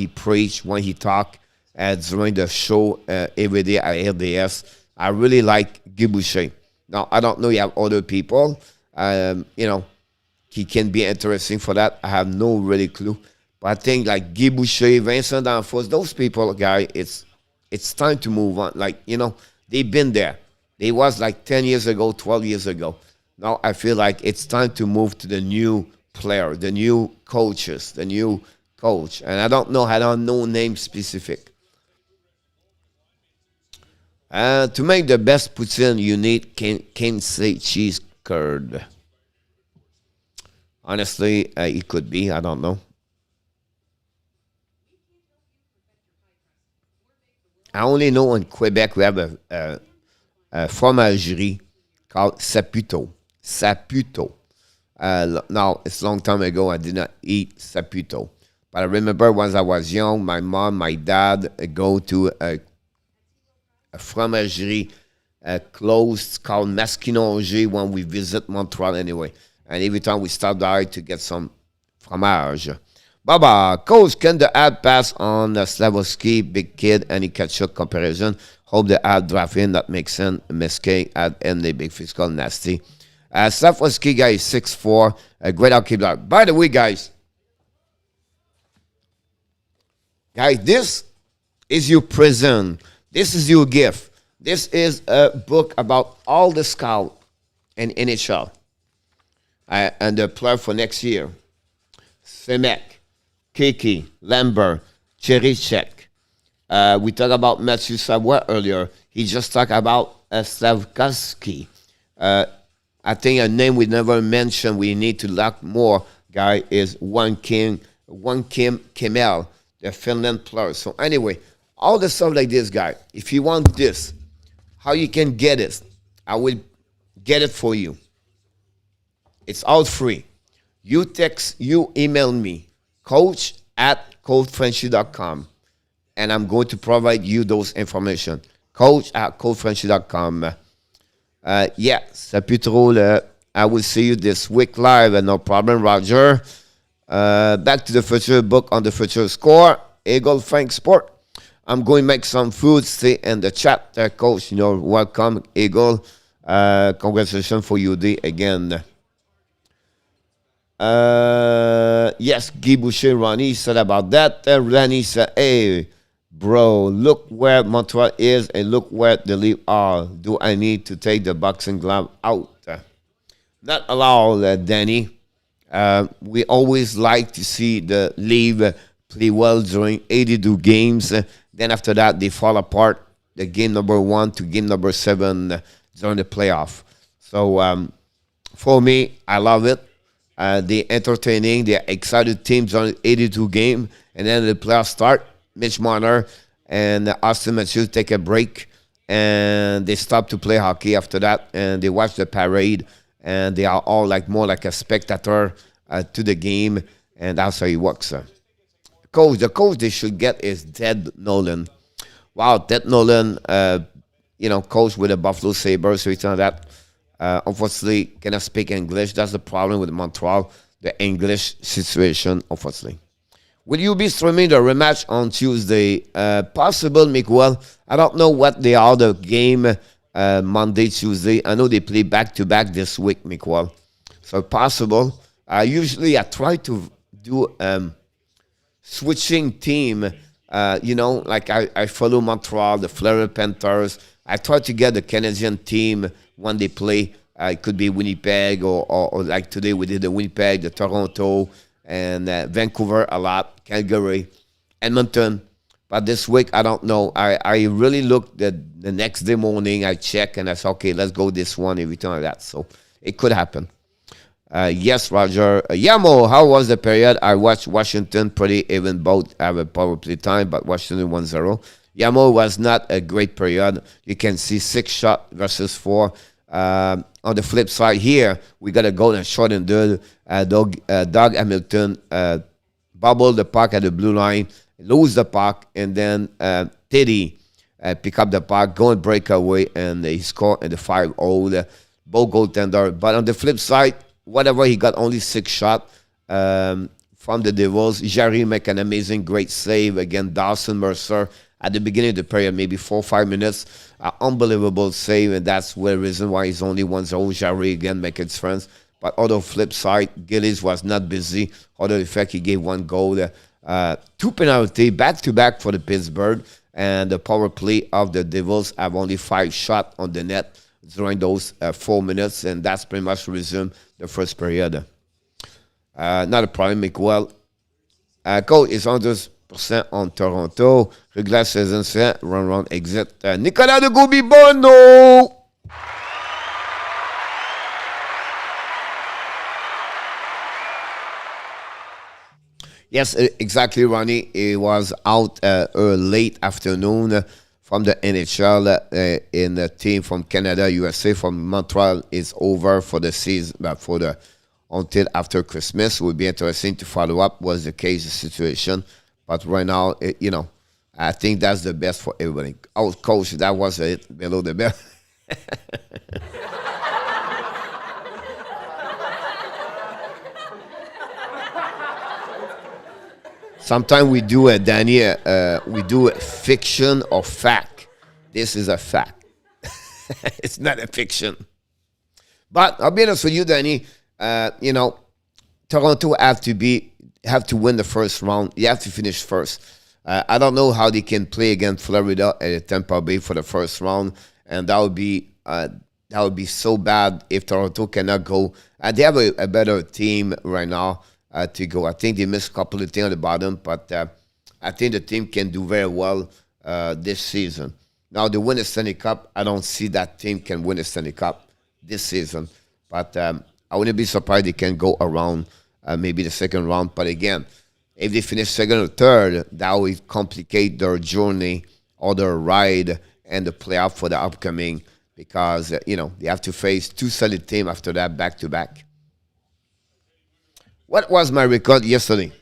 preached, when he talked during the show every day at LDS. I really like Guy Boucher. Now, I don't know you have other people. He can be interesting for that. I have no really clue. But I think like Guy Boucher, Vincent D'Anfos, those people, guy, it's time to move on. Like, they've been there. They was like 10 years ago, 12 years ago. Now I feel like it's time to move to the new player, the new coaches, the new coach. And I don't know name specific. To make the best poutine, you need Kansas cheese curd. Honestly, it could be. I don't know. I only know in Quebec we have a fromagerie called Saputo. Saputo. Now, it's a long time ago I did not eat Saputo. But I remember once I was young, my mom, my dad go to a fromagerie closed called Masquinongé when we visit Montreal anyway. And every time we stop there to get some fromage. Baba, coach, can the ad pass on Slavovsky, big kid, any Kachuk comparison? Hope the ad draft in, that makes sense. Mesquite, ad, and the big physical nasty. Slavovsky guy is 6'4", a great hockey player. By the way, guys, this is your present. This is your gift. This is a book about all the scout in NHL. And the player for next year. Semek, Kiki, Lambert, Cherichek. We talked about Matthew Savoie earlier. He just talked about Slavkovsky. I think a name we never mentioned, we need to look more, guy, is One Kim Kemel, the Finland player. So anyway, all the stuff like this, guy, if you want this, how you can get it, I will get it for you. It's all free. You email me, coach@coachfrenchy.com, and I'm going to provide you those information. Coach@coachfrenchy.com. Saputo, I will see you this week live, no problem, Roger. Back to the future book on the future score. Eagle Frank Sport. I'm going to make some food. Stay in the chat, Coach. Welcome, Eagle. Congratulations for you, D, again. Yes, Guy Boucher, Ronnie said about that. Ronnie said, hey, bro, look where Montreal is and look where the Leafs are. Do I need to take the boxing glove out? Not allowed, Danny. We always like to see the Leafs play well during 82 games. Then after that, they fall apart. The game number 1 to game number 7 during the playoff. So for me, I love it. They're entertaining. They're excited teams on 82 game. And then the playoffs start. Mitch Marner and Austin Matthews take a break. And they stop to play hockey after that. And they watch the parade. And they are all more like a spectator to the game. And that's how it works. The coach they should get is Ted Nolan. Wow, Ted Nolan, coach with the Buffalo Sabres. So it's not that. Unfortunately, cannot speak English. That's the problem with Montreal, the English situation, unfortunately. Will you be streaming the rematch on Tuesday? Possible, Miguel. I don't know what they are, the game Monday, Tuesday. I know they play back-to-back this week, Miguel. So possible. Usually I try to do switching team. I follow Montreal, the Florida Panthers. I try to get the Canadian team when they play. It could be Winnipeg or like today we did the Winnipeg, the Toronto, and Vancouver a lot, Calgary, Edmonton. But this week, I don't know. I really looked the next day morning. I check and I said, okay, let's go this one, everything like that. So it could happen. Yes, Roger. Yamo, how was the period? I watched Washington pretty even. Both have a power play time, but Washington 1-0. Yamo was not a great period. You can see 6 shots versus 4. On the flip side here, we got a goal and shorthanded. Doug Hamilton bobbled the puck at the blue line, lose the puck, and then Teddy pick up the puck, go and break away, and he scored in the 5-0. Both goaltender. But on the flip side, whatever, he got only 6 shots. from the Devils. Jarry make an amazing, great save against Dawson Mercer at the beginning of the period, maybe 4 or 5 minutes. Unbelievable save, and that's the reason why he's only 1-0. Jarry again making his friends. But on the flip side, Gillies was not busy. Other the fact he gave 1 goal. 2 penalty back-to-back for the Pittsburgh. And the power play of the Devils have only 5 shots on the net during those 4 minutes. And that's pretty much resumed the first period. Not a problem, Miguel. Coach is 100% on Toronto. Réglage saison fait, run, exit. Nicolas de Goubi-Bono! Yes, exactly, Ronnie. It was out late afternoon from the NHL in the team from Canada, USA, from Montreal is over for the season, until after Christmas. It would be interesting to follow up what's the case, the situation. But right now, I think that's the best for everybody. Oh, coach, that was it below the belt. Sometimes we do it, Danny. We do it fiction or fact. This is a fact. It's not a fiction. But I'll be honest with you, Danny. Toronto have to win the first round. You have to finish first. I don't know how they can play against Florida at Tampa Bay for the first round, and that would be so bad if Toronto cannot go. They have a better team right now to go. I think they missed a couple of things on the bottom, but I think the team can do very well this season. Now, they win the Stanley Cup. I don't see that team can win the Stanley Cup this season, but I wouldn't be surprised they can go around maybe the second round. But again, if they finish second or third, that will complicate their journey or their ride and the playoff for the upcoming because, they have to face 2 solid teams after that back-to-back. What was my record yesterday?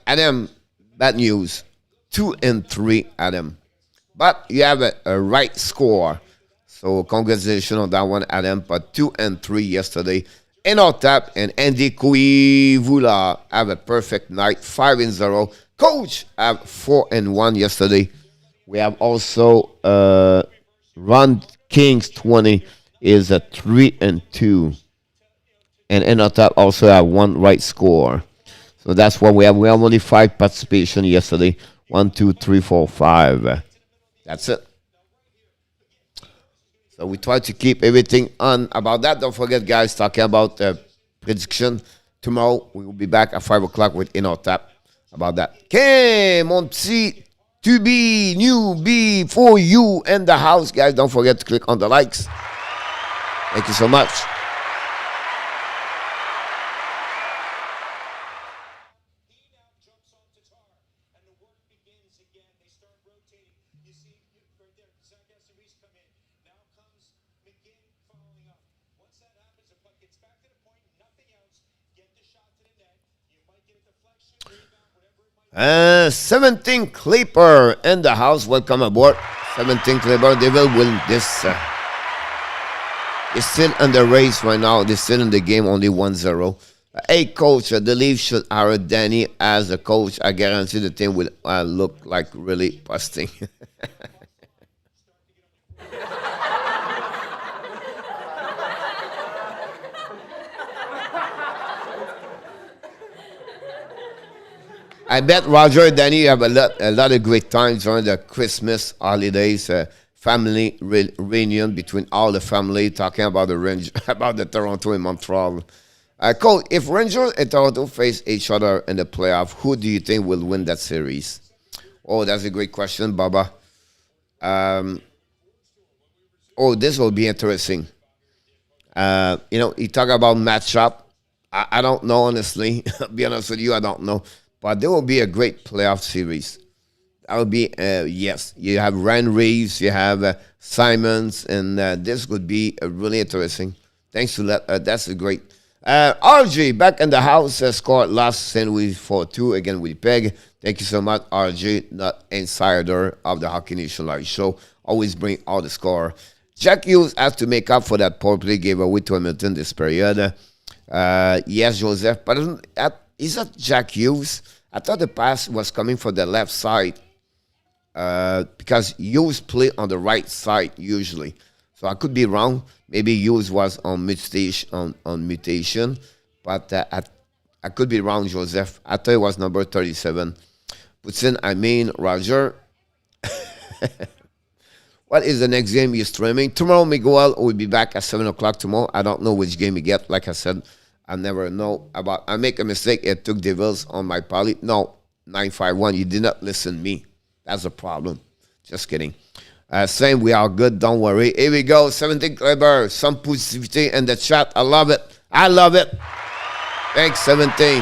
Adam, bad news. 2-3, Adam. But you have a right score. So congratulations on that one, Adam. But 2-3 yesterday. In our tap, and Andy Kuivula have a perfect night, 5-0. Coach have 4-1 yesterday. We have also Ron Kings 20 is a 3-2. And in our tap also have 1 right score. So that's what we have. We have only 5 participation yesterday. 1, 2, 3, 4, 5. That's it. So we try to keep everything on about that. Don't forget, guys, talking about prediction. Tomorrow, we will be back at 5 o'clock with In Our Tap about that. Okay, mon petit to be newbie for you in the house. Guys, don't forget to click on the likes. Thank you so much. Uh, 17 Clipper in the house. Welcome aboard. 17 Clipper. They will win this. They're still in the race right now. They're still in the game, only 1-0. Hey, coach, the Leafs should hire Danny as a coach. I guarantee the team will look like really busting. I bet Roger and Danny have a lot of great times during the Christmas holidays, family reunion between all the family, talking about about the Toronto and Montreal. Cole, if Rangers and Toronto face each other in the playoff, who do you think will win that series? Oh, that's a great question, Baba. This will be interesting. You talk about matchup. I don't know, honestly. Be honest with you, I don't know. But there will be a great playoff series. That will be, yes. You have Ryan Reeves, you have Simons, and this would be really interesting. Thanks to that. That's a great. RG back in the house, scored last St. Louis 4-2 again with Peg. Thank you so much, RG, not insider of the Hockey Nation Live show. Always bring all the score. Jack Hughes has to make up for that poor play gave away to Hamilton this period. Yes, Joseph, but is that Jack Hughes? I thought the pass was coming from the left side because Hughes play on the right side usually. So I could be wrong. Maybe Hughes was on mutation, but I could be wrong, Joseph. I thought it was number 37. Puts in, Roger. What is the next game you're streaming? Tomorrow, Miguel will be back at 7 o'clock tomorrow. I don't know which game you get. Like I said, I never know about. I make a mistake. It took Devils on my poly. No, 951. You did not listen to me. That's a problem. Just kidding. Same, we are good. Don't worry. Here we go. 17 Kleber. Some positivity in the chat. I love it. I love it. Thanks, 17.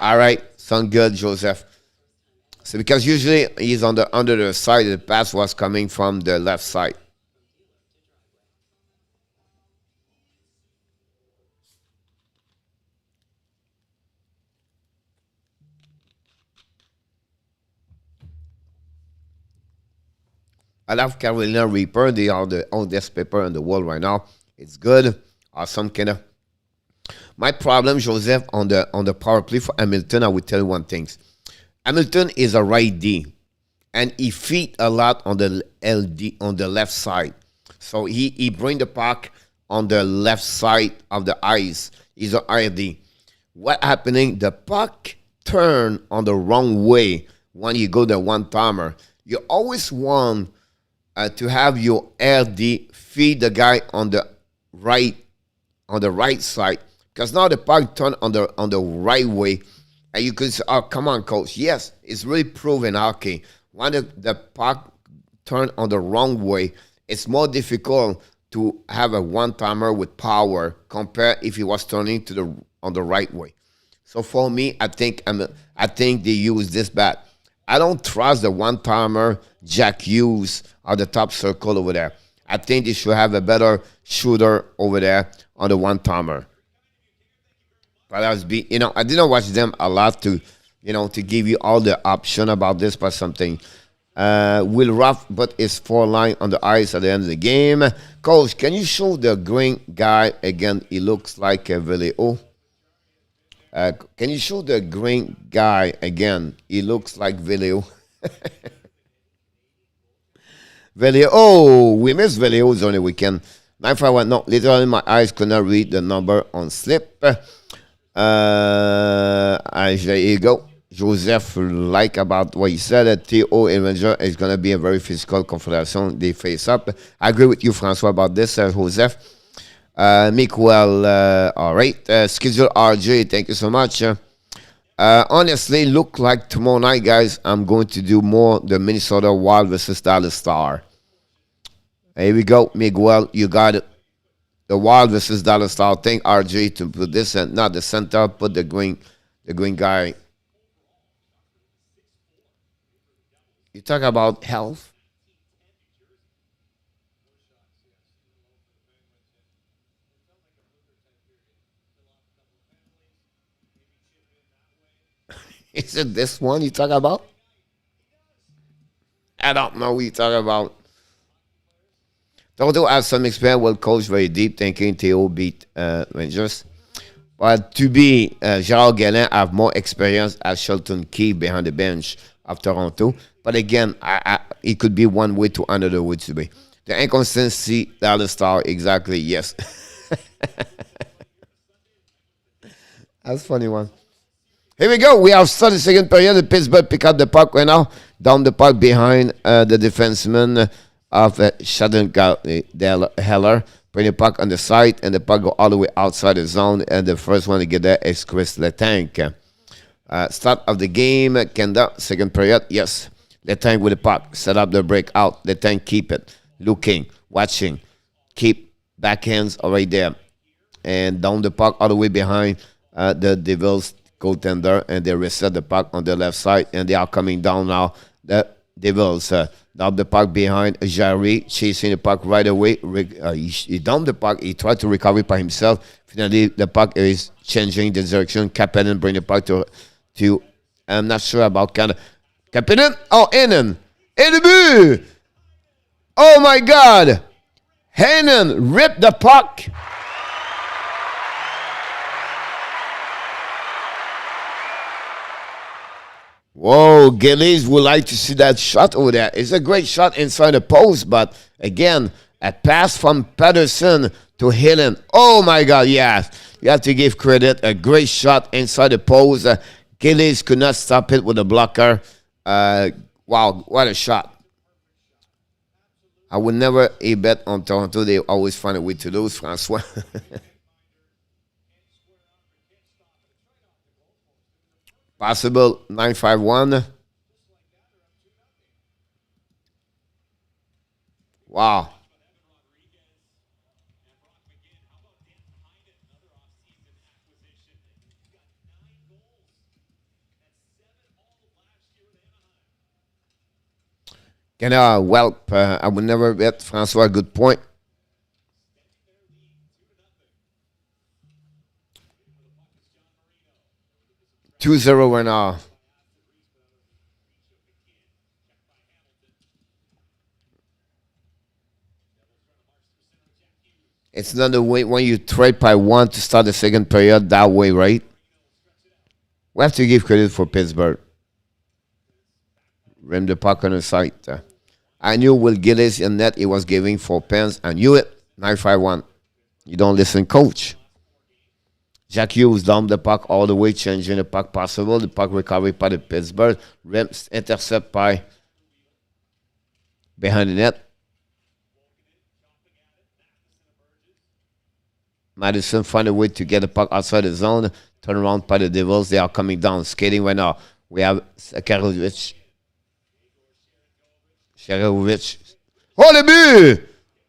All right. Sound good, Joseph. So because usually he's on the under the side, the pass was coming from the left side. I love Carolina Reaper. They are the oldest paper in the world right now. It's good. Awesome, kind of. My problem, Joseph, on the power play for Hamilton, I will tell you one thing. Hamilton is a right D, and he feed a lot on the LD on the left side. So he bring the puck on the left side of the ice. He's a RD. What happening? The puck turn on the wrong way when you go the one timer. You always want to have your LD feed the guy on the right side, because now the puck turn on the right way. And you could say, oh, come on, coach. Yes, it's really proven hockey. When the puck turn on the wrong way, it's more difficult to have a one-timer with power compared if he was turning on the right way. So for me, I think they use this bat. I don't trust the one-timer Jack Hughes on the top circle over there. I think they should have a better shooter over there on the one-timer. But I didn't watch them a lot to give you all the option about this, but something. Will Ruff, but it's 4 line on the ice at the end of the game. Coach, can you show the green guy again? He looks like a Velio. Can you show the green guy again? He looks like Velio. Velio. Oh, we missed Velio's on the weekend. 951. No, literally my eyes could not read the number on slip. There you go. Joseph like about what he said. T.O. Avenger is going to be a very physical confrontation. They face up. I agree with you, Francois, about this, Joseph. Miguel, all right. Schedule RJ, thank you so much. Honestly, look like tomorrow night, guys, I'm going to do more the Minnesota Wild versus Dallas Star. Here we go, Miguel, you got it. The Wild versus Dallas Star. Thank RJ to put this and not the center. Put the green guy. You talk about health. Is it this one you talk about? I don't know what you talk about. Toto has some experience, well coached, very deep thinking. Theo beat Rangers. But to be Gerald Gallin have more experience as Shelton Key behind the bench of Toronto. But again, it could be one way to another way to be. The inconsistency, Dallas Star, exactly, yes. That's a funny one. Here we go. We have started the second period. The Pittsburgh pick up the puck right now. Down the puck behind the defenseman of Sheldon Heller. Bring the puck on the side, and the puck go all the way outside the zone. And the first one to get there is Chris Letang. Start of the game, Kenda, second period. Yes, Letang with the puck. Set up the breakout. Letang keep it. Looking, watching. Keep backhands right there. And down the puck all the way behind the Devils goaltender. And they reset the puck on the left side. And they are coming down now. The Devils Dumped the puck behind Jarry, chasing the puck right away. He dumped the puck. He tried to recover it by himself. Finally, the puck is changing the direction. Kuokkanen bring the puck to I'm not sure about Canada. Kuokkanen? Oh, Heinen. Et le but! Oh my God! Heinen ripped the puck. Whoa, Gillies would like to see that shot over there. It's a great shot inside the post, but again, a pass from Matheson to Heinen. Oh my God, yes. You have to give credit. A great shot inside the post. Gillies could not stop it with a blocker. Wow, what a shot. I would never bet on Toronto. They always find a way to lose, Francois. Possible 9-5-1. Wow. I would never bet Francois. Good point. 2-0 right now. It's not the way when you trade by one to start the second period that way, right? We have to give credit for Pittsburgh. Rim the puck on the side. I knew Will Gillies in net he was giving 4 pens. I knew it. 9-5-1. You don't listen, coach. Jack Hughes dumped the puck all the way, changing the puck possible. The puck recovered by the Pittsburgh. Rim intercept by behind the net. Matheson find a way to get the puck outside the zone. Turn around by the Devils. They are coming down, skating right now. We have Karovic. Oh, le but!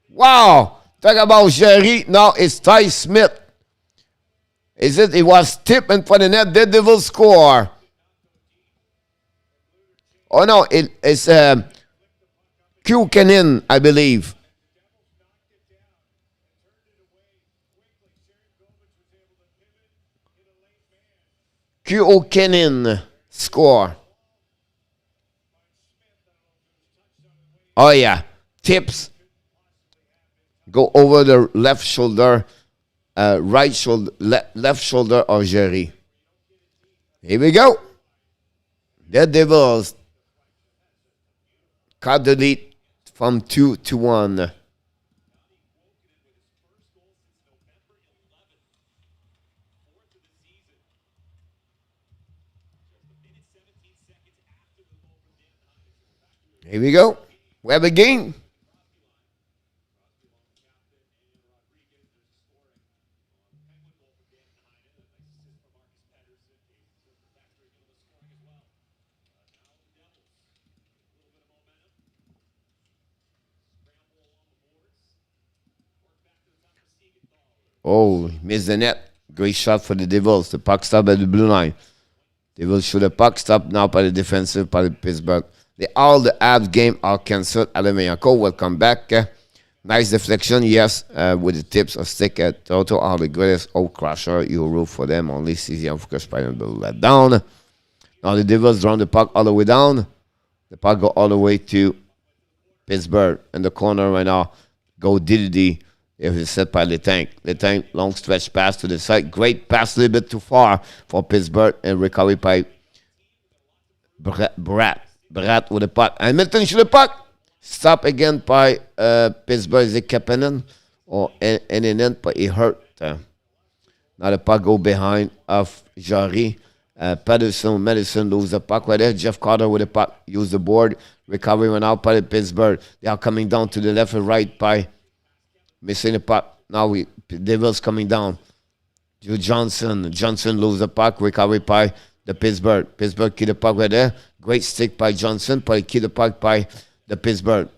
Wow! Talk about Jarry. Now it's Ty Smith. Is it? It was tipped in front of the net. The Devils score. Oh, no. It's Kuokkanen, I believe. Kuokkanen score. Oh, yeah. Tips. Go over the left shoulder. Right shoulder, left shoulder of Jarry. Here we go. The Devils cut the lead from 2-1. Here we go. We have a game. Oh, missed the net. Great shot for the Devils. The puck stopped at the blue line. Devils shoot the puck stop now by the defensive by the Pittsburgh. All the abs game are cancelled. Alemanyaco will come back. Nice deflection, yes, with the tips of stick at Toto are the greatest old crusher. You root for them. Only CZ and Focus Spider will let down. Now the Devils draw the puck all the way down. The puck go all the way to Pittsburgh. In the corner right now, go Diddy. It was set by Letank. Letank, long stretch pass to the side. Great pass, a little bit too far for Pittsburgh. And recovery by Brat with the puck. And Milton shoot the puck. Stop again by Pittsburgh. Is it Kuokkanen or Heinen? But he hurt. Now the puck go behind of Jarry. Matheson lose the puck right there. Jeff Carter with the puck. Use the board. Recovery went out by the Pittsburgh. They are coming down to the left and right by missing the puck. Now Devils coming down. To Johnson. Johnson lose the puck. Recovery by the Pittsburgh. Pittsburgh keep the puck right there. Great stick by Johnson. But keep the puck by the Pittsburgh.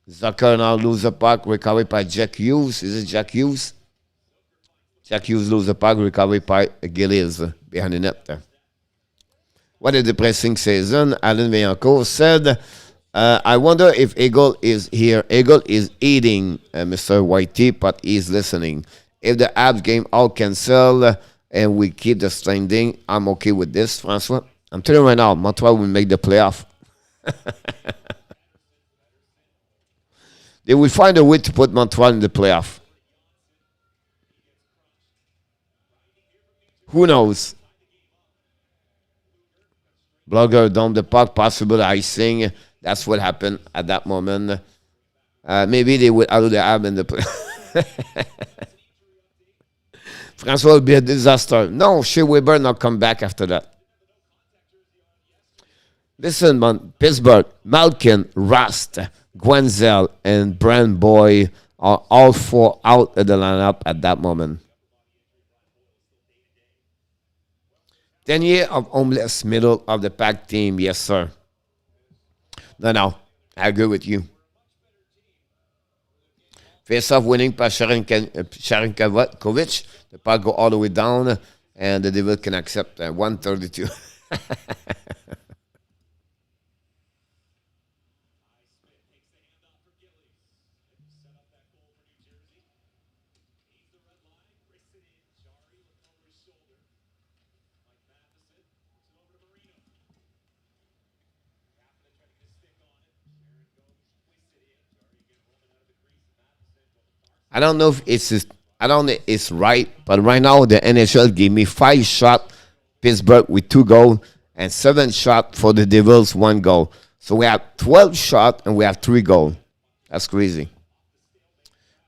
Zucker now lose the puck. Recovery by Jack Hughes. Is it Jack Hughes? Jack Hughes lose the puck. Recovery by Gillies behind the net there. What a depressing season. Alan Vaillancourt said, I wonder if Eagle is here. Eagle is eating Mr. Whitey, but he's listening. If the Abs game all cancel and we keep the standing, I'm okay with this, Francois. I'm telling you right now, Montreal will make the playoff. They will find a way to put Montreal in the playoff. Who knows? Blueger down the puck, possible icing. That's what happened at that moment. Maybe they would allow the Ab in the play. Francois will be a disaster. No, Shea Weber not come back after that. Listen, man, Pittsburgh, Malkin, Rust, Gwenzel, and Brand Boy are all four out of the lineup at that moment. 10 years of homeless middle of the pack team, yes, sir. No, I agree with you. Face-off winning by Sharinkovic. The puck go all the way down, and the Devil can accept 132. I don't know if I don't know if it's right, but right now the NHL gave me 5 shots, Pittsburgh with 2 goals, and 7 shots for the Devils, 1 goal. So we have 12 shots and we have 3 goals. That's crazy.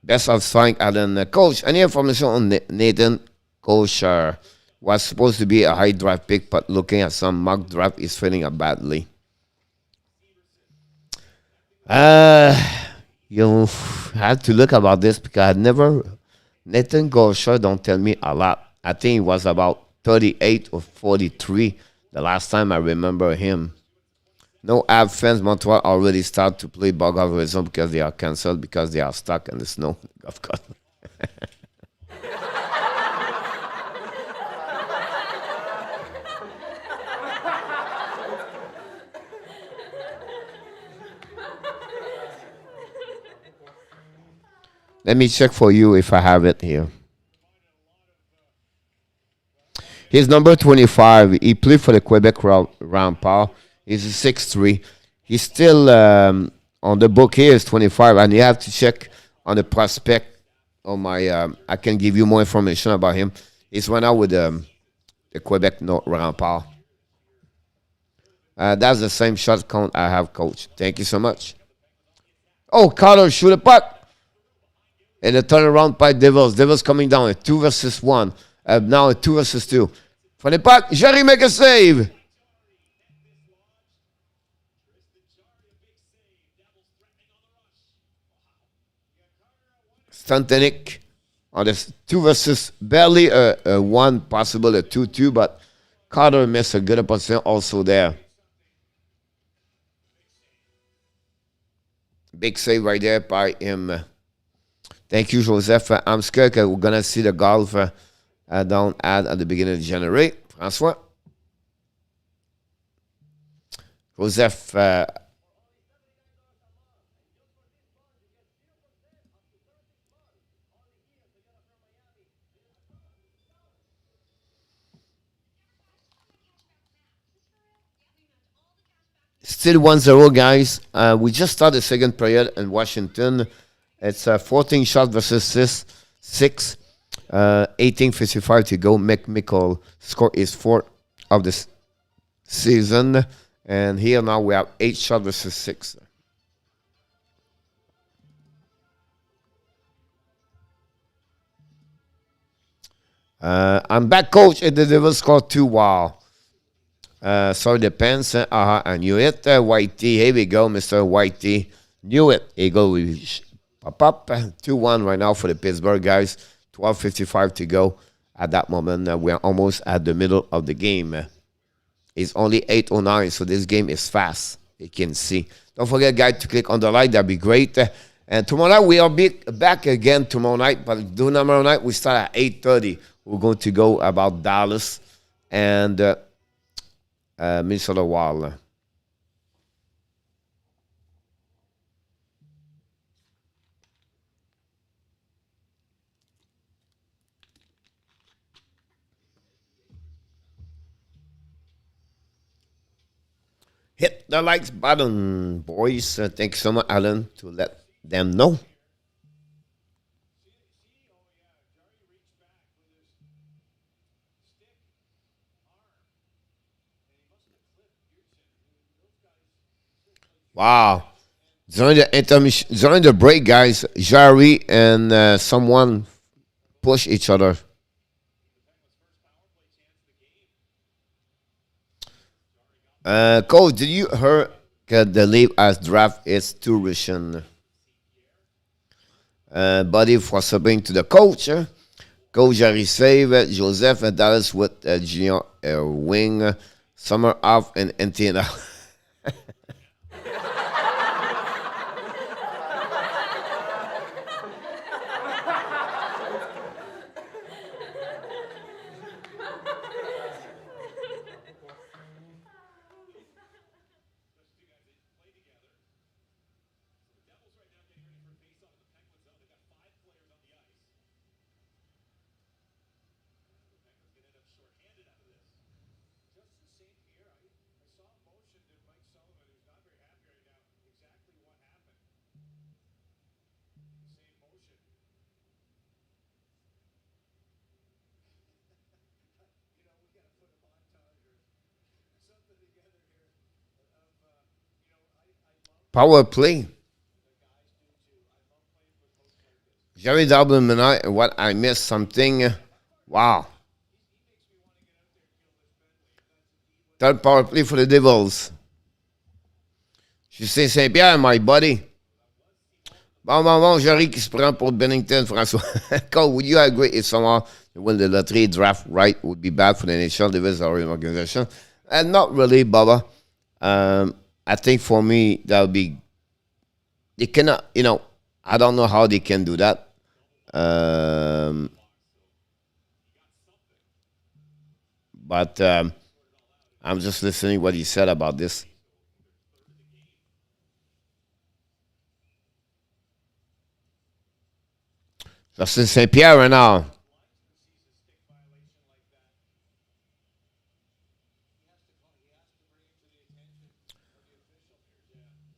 Best of Frank Allen. Coach, any information on Nathan Kosher? Was supposed to be a high draft pick, but looking at some mock draft, is feeling up badly. You have to look about this because I never. Nathan Kosher don't tell me a lot. I think it was about 38 or 43 the last time I remember him. No Ab fans, Montreal already start to play bug horizon because they are cancelled because they are stuck in the snow. Of course. Let me check for you if I have it here. He's number 25. He played for the Quebec Remparts. He's a 6'3". He's still on the book here is 25, and you have to check on the prospect. On my, I can give you more information about him. He's went out with the Quebec Remparts. That's the same shot count I have, Coach. Thank you so much. Oh, Carter shoot a puck. And a turnaround by Devils. Devils coming down. A 2 versus 1. Now a 2 versus 2. For the puck, Jarry make a save. Stantenik on the 2 versus barely a 1, possible a 2-2, but Carter missed a good opportunity also there. Big save right there by him. Thank you, Joseph. I'm scared we're going to see the golf down at the beginning of January. Francois. Joseph. Still 1-0, guys. We just started the second period in Washington. It's 14 shots versus 6. 18:55 to go. McMichael score is 4 of the season. And here now we have 8 shots versus 6. I'm back, Coach. And the Devils scored 2. Wow. Sorry, the pants. I knew it. Whitey. Here we go, Mr. Whitey. Knew it. Eagle will pop up. 2-1 right now for the Pittsburgh guys. 12:55 to go at that moment. We are almost at the middle of the game. It's only 8:09, so this game is fast. You can see. Don't forget, guys, to click on the like. That'd be great. And tomorrow night, we are back again tomorrow night. But tomorrow night, we start at 8:30. We're going to go about Dallas. And Minnesota Wild. Hit the likes button, boys. Thanks so much, Alan, to let them know. Wow. During the break, guys, Jarry and someone push each other. Coach, did you hear that the league as draft is too Russian? Buddy for subbing to the coach. Coach Jarry save Joseph and Dallas with junior wing. Summer off and Antina. Power play. Jerry Dublin and what I missed something. Wow. Third power play for the Devils. Justin Saint-Pierre, my buddy. Bon, Jerry qui se prend pour Bennington, François. Cole, would you agree if someone win the lottery draft right would be bad for the NHL Devils or organization? And not really, Bubba. I think for me, that would be, they cannot, I don't know how they can do that. But I'm just listening what he said about this. Justin Saint-Pierre right now.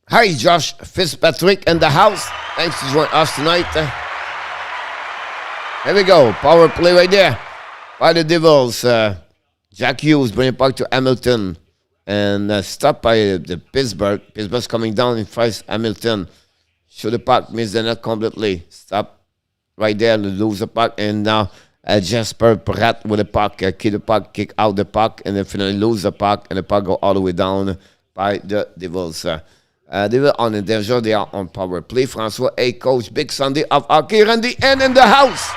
Hi, Josh Fitzpatrick in the house. Thanks for joining us tonight. Here we go. Power play right there by the Devils. Jack Hughes bringing puck to Hamilton. And stopped by the Pittsburgh. Pittsburgh's coming down in face Hamilton. Shoot the puck. Miss the net completely. Stop right there. Lose the puck. And now Jasper Pratt with the puck. Keep the puck. Kick out the puck. And then finally lose the puck. And the puck go all the way down by the Devils. They were on the danger. They are on power play. François, A. Coach, Big Sunday of hockey. Randy N in the house.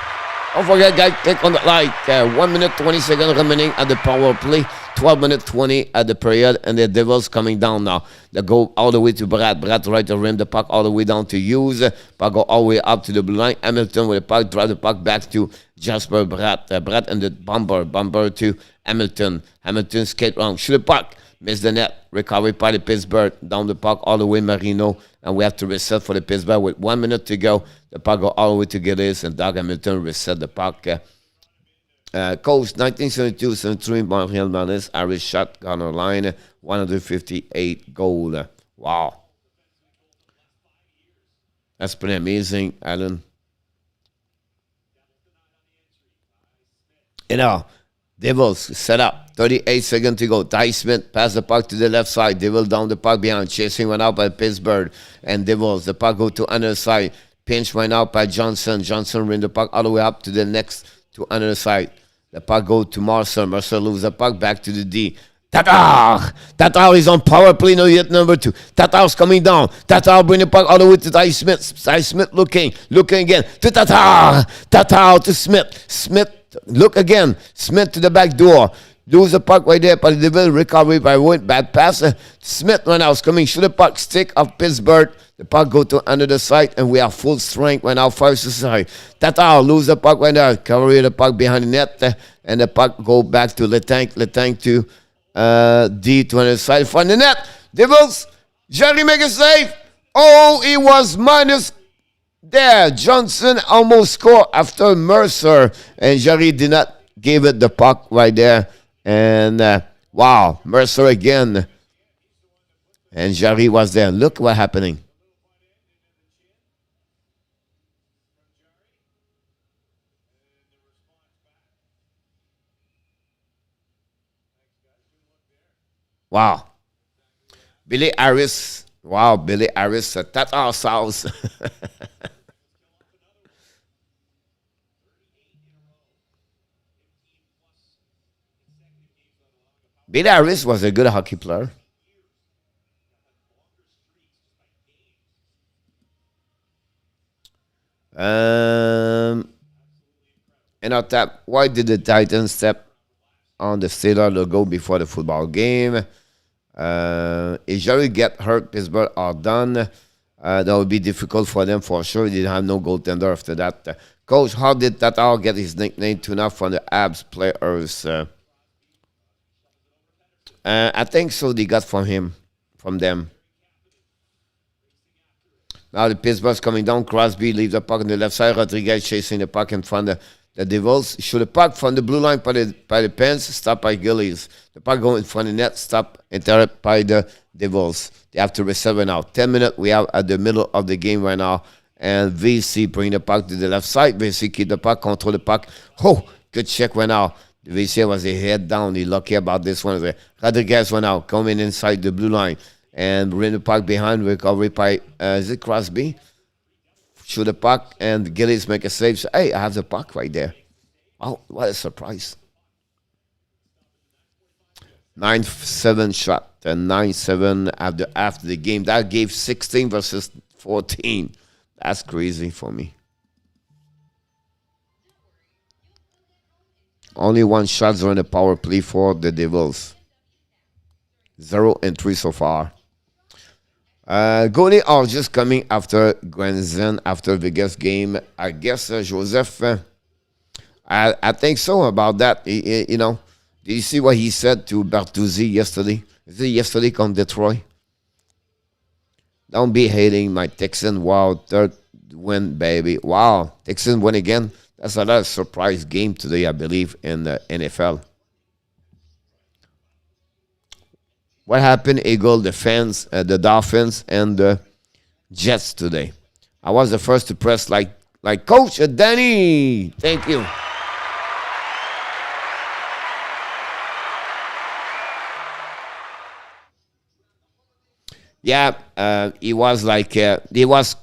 Don't forget, guys, click on the like. 1 minute, 20 seconds remaining at the power play. 12 minutes, 20 at the period. And the Devils coming down now. They go all the way to Brad. Brad right to rim. The puck all the way down to Hughes. Puck go all the way up to the blue line. Hamilton with the puck. Drive the puck back to Jasper Brad. Brad and the bomber. Bomber to Hamilton. Hamilton skate round. Shoot the puck. Miss the net. Recovery by the Pittsburgh. Down the puck all the way Marino. And we have to reset for the Pittsburgh with 1 minute to go. The puck go all the way to Gillies. And Doug Hamilton reset the puck. Coach, 1972-73, Montreal Marlies. Irish shot corner line. 158 goal. Wow. That's pretty amazing, Alan. Devils set up. 38 seconds to go. Ty Smith pass the puck to the left side. Devils down the puck behind. Chasing one out by Pittsburgh. And Devils, the puck go to other side. Pinch went out by Johnson. Johnson ran the puck all the way up to the next to another side. The puck go to Marcel. Marcel lose the puck back to the D. Tatar is on power play now yet number 2. Tatar's coming down. Tatar bring the puck all the way to Ty Smith. Ty Smith looking again to Tatar. Tatar to Smith. Smith look again. Smith to the back door. Lose the puck right there, but the Devil recovery by Wood. Bad pass. Smith right now is coming. Shoot the puck. Stick of Pittsburgh. The puck go to under the side, and we are full strength right now. First side. Tatar lose the puck right there. Cover the puck behind the net, and the puck go back to Letang. Letang to D to the side from the net. Devils, Jarry make a save. Oh, he was minus there. Johnson almost scored after Mercer, and Jarry did not give it the puck right there. And wow, Mercer again. And Jarry was there. Look what happening. Wow. Billy Harris. Wow, Billy Harris. That's our house. Billy Harris was a good hockey player. And on top, why did the Titans step on the Steelers logo before the football game? If Jarry get hurt, Pittsburgh are done. That would be difficult for them for sure. They didn't have no goaltender after that. Coach, how did Tatar get his nickname tune up from the Abs players? I think so. They got from them. Now the Pittsburgh's coming down. Crosby leaves the puck on the left side. Rodriguez chasing the puck in front of the Devils. Shoot the puck from the blue line by the Pens. Stopped by Gillies. The puck going in front of the net. Stopped, interrupted by the Devils. They have to reserve it now. 10 minutes we have at the middle of the game right now. And VC bring the puck to the left side. VC keep the puck, control the puck. Oh, good check right now. The VC was a head down. He lucky about this one. Rodriguez went out, coming inside the blue line. And bring the puck behind, recovery by, is it Crosby? Shoot the puck, and Gillies make a save. So, hey, I have the puck right there. Oh, what a surprise. 9-7 shot, and 9-7 after the game. That gave 16 versus 14. That's crazy for me. Only one shot on the power play for the Devils. 0-3 so far. Goalie are just coming after Granson after Vegas game. I guess Joseph. I think so about that. You know, did you see what he said to Bertuzzi yesterday? Is it yesterday on Detroit? Don't be hating my Texan. Wow, third win, baby. Wow, Texan win again. That's another surprise game today, I believe, in the NFL. What happened, Eagle, the fans, the Dolphins, and the Jets today? I was the first to press like Coach Danny. Thank you. Yeah, he was he was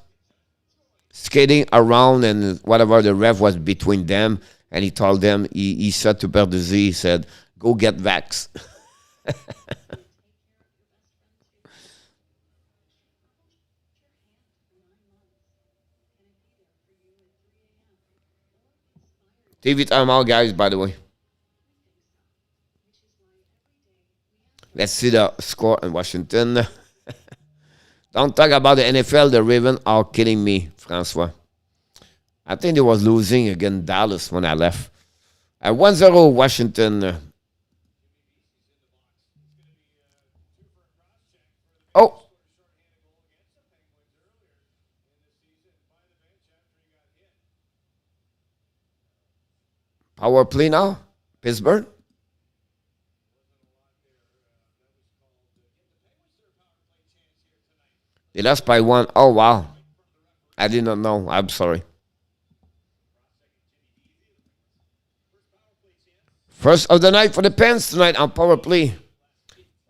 skating around and whatever the ref was between them, and he told them, he said to Bertuzzi, he said, go get vax. TV time out, guys, by the way. Let's see the score in Washington. Don't talk about the NFL. The Ravens are killing me, Francois. I think they was losing against Dallas when I left. At 1-0 Washington. Oh. Power play now, Pittsburgh. They lost by 1. Oh, wow. I did not know. I'm sorry. First of the night for the Pens tonight on power play.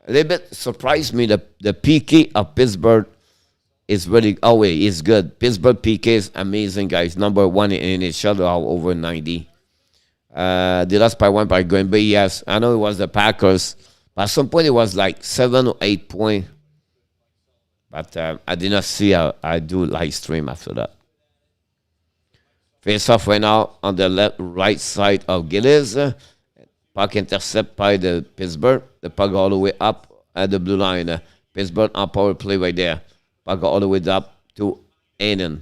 A little bit surprised me. The PK of Pittsburgh is really, it's good. Pittsburgh PK is amazing, guys. Number 1 in NHL, over 90. They lost by 1 by Green Bay. Yes, I know it was the Packers. But at some point, it was like 7 or 8 points. But I did not see how I do live stream after that. Face off right now on the right side of Gillies. Puck intercept by the Pittsburgh. The puck all the way up at the blue line. Pittsburgh on power play right there. Puck all the way up to Heinen.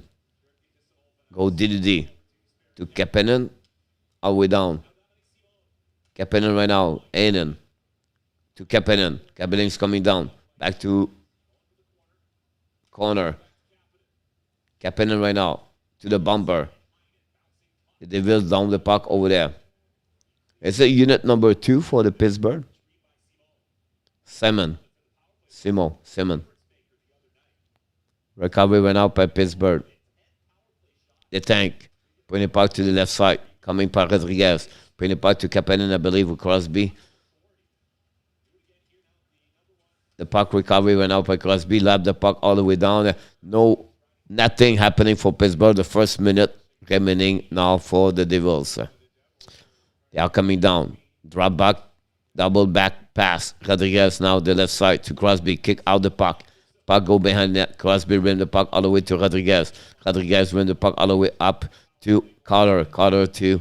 Go DDD to Kapanen. All the way down. Kapanen right now. Heinen to Kapanen. Kapanen's coming down. Back to corner. Kapanen right now to the bomber. The Devils down the puck over there. It's a unit number 2 for the Pittsburgh. Simon. Recovery went out by Pittsburgh. The tank. Bring it back to the left side. Coming by Rodriguez. Bring it back to Kapanen, I believe, with Crosby. The puck recovery went out by Crosby. Lapped the puck all the way down. Nothing happening for Pittsburgh. The first minute remaining now for the Devils. They are coming down. Drop back. Double back pass. Rodriguez now the left side to Crosby. Kick out the puck. Puck go behind net. Crosby rim the puck all the way to Rodriguez. Rodriguez rim the puck all the way up to Carter. Carter to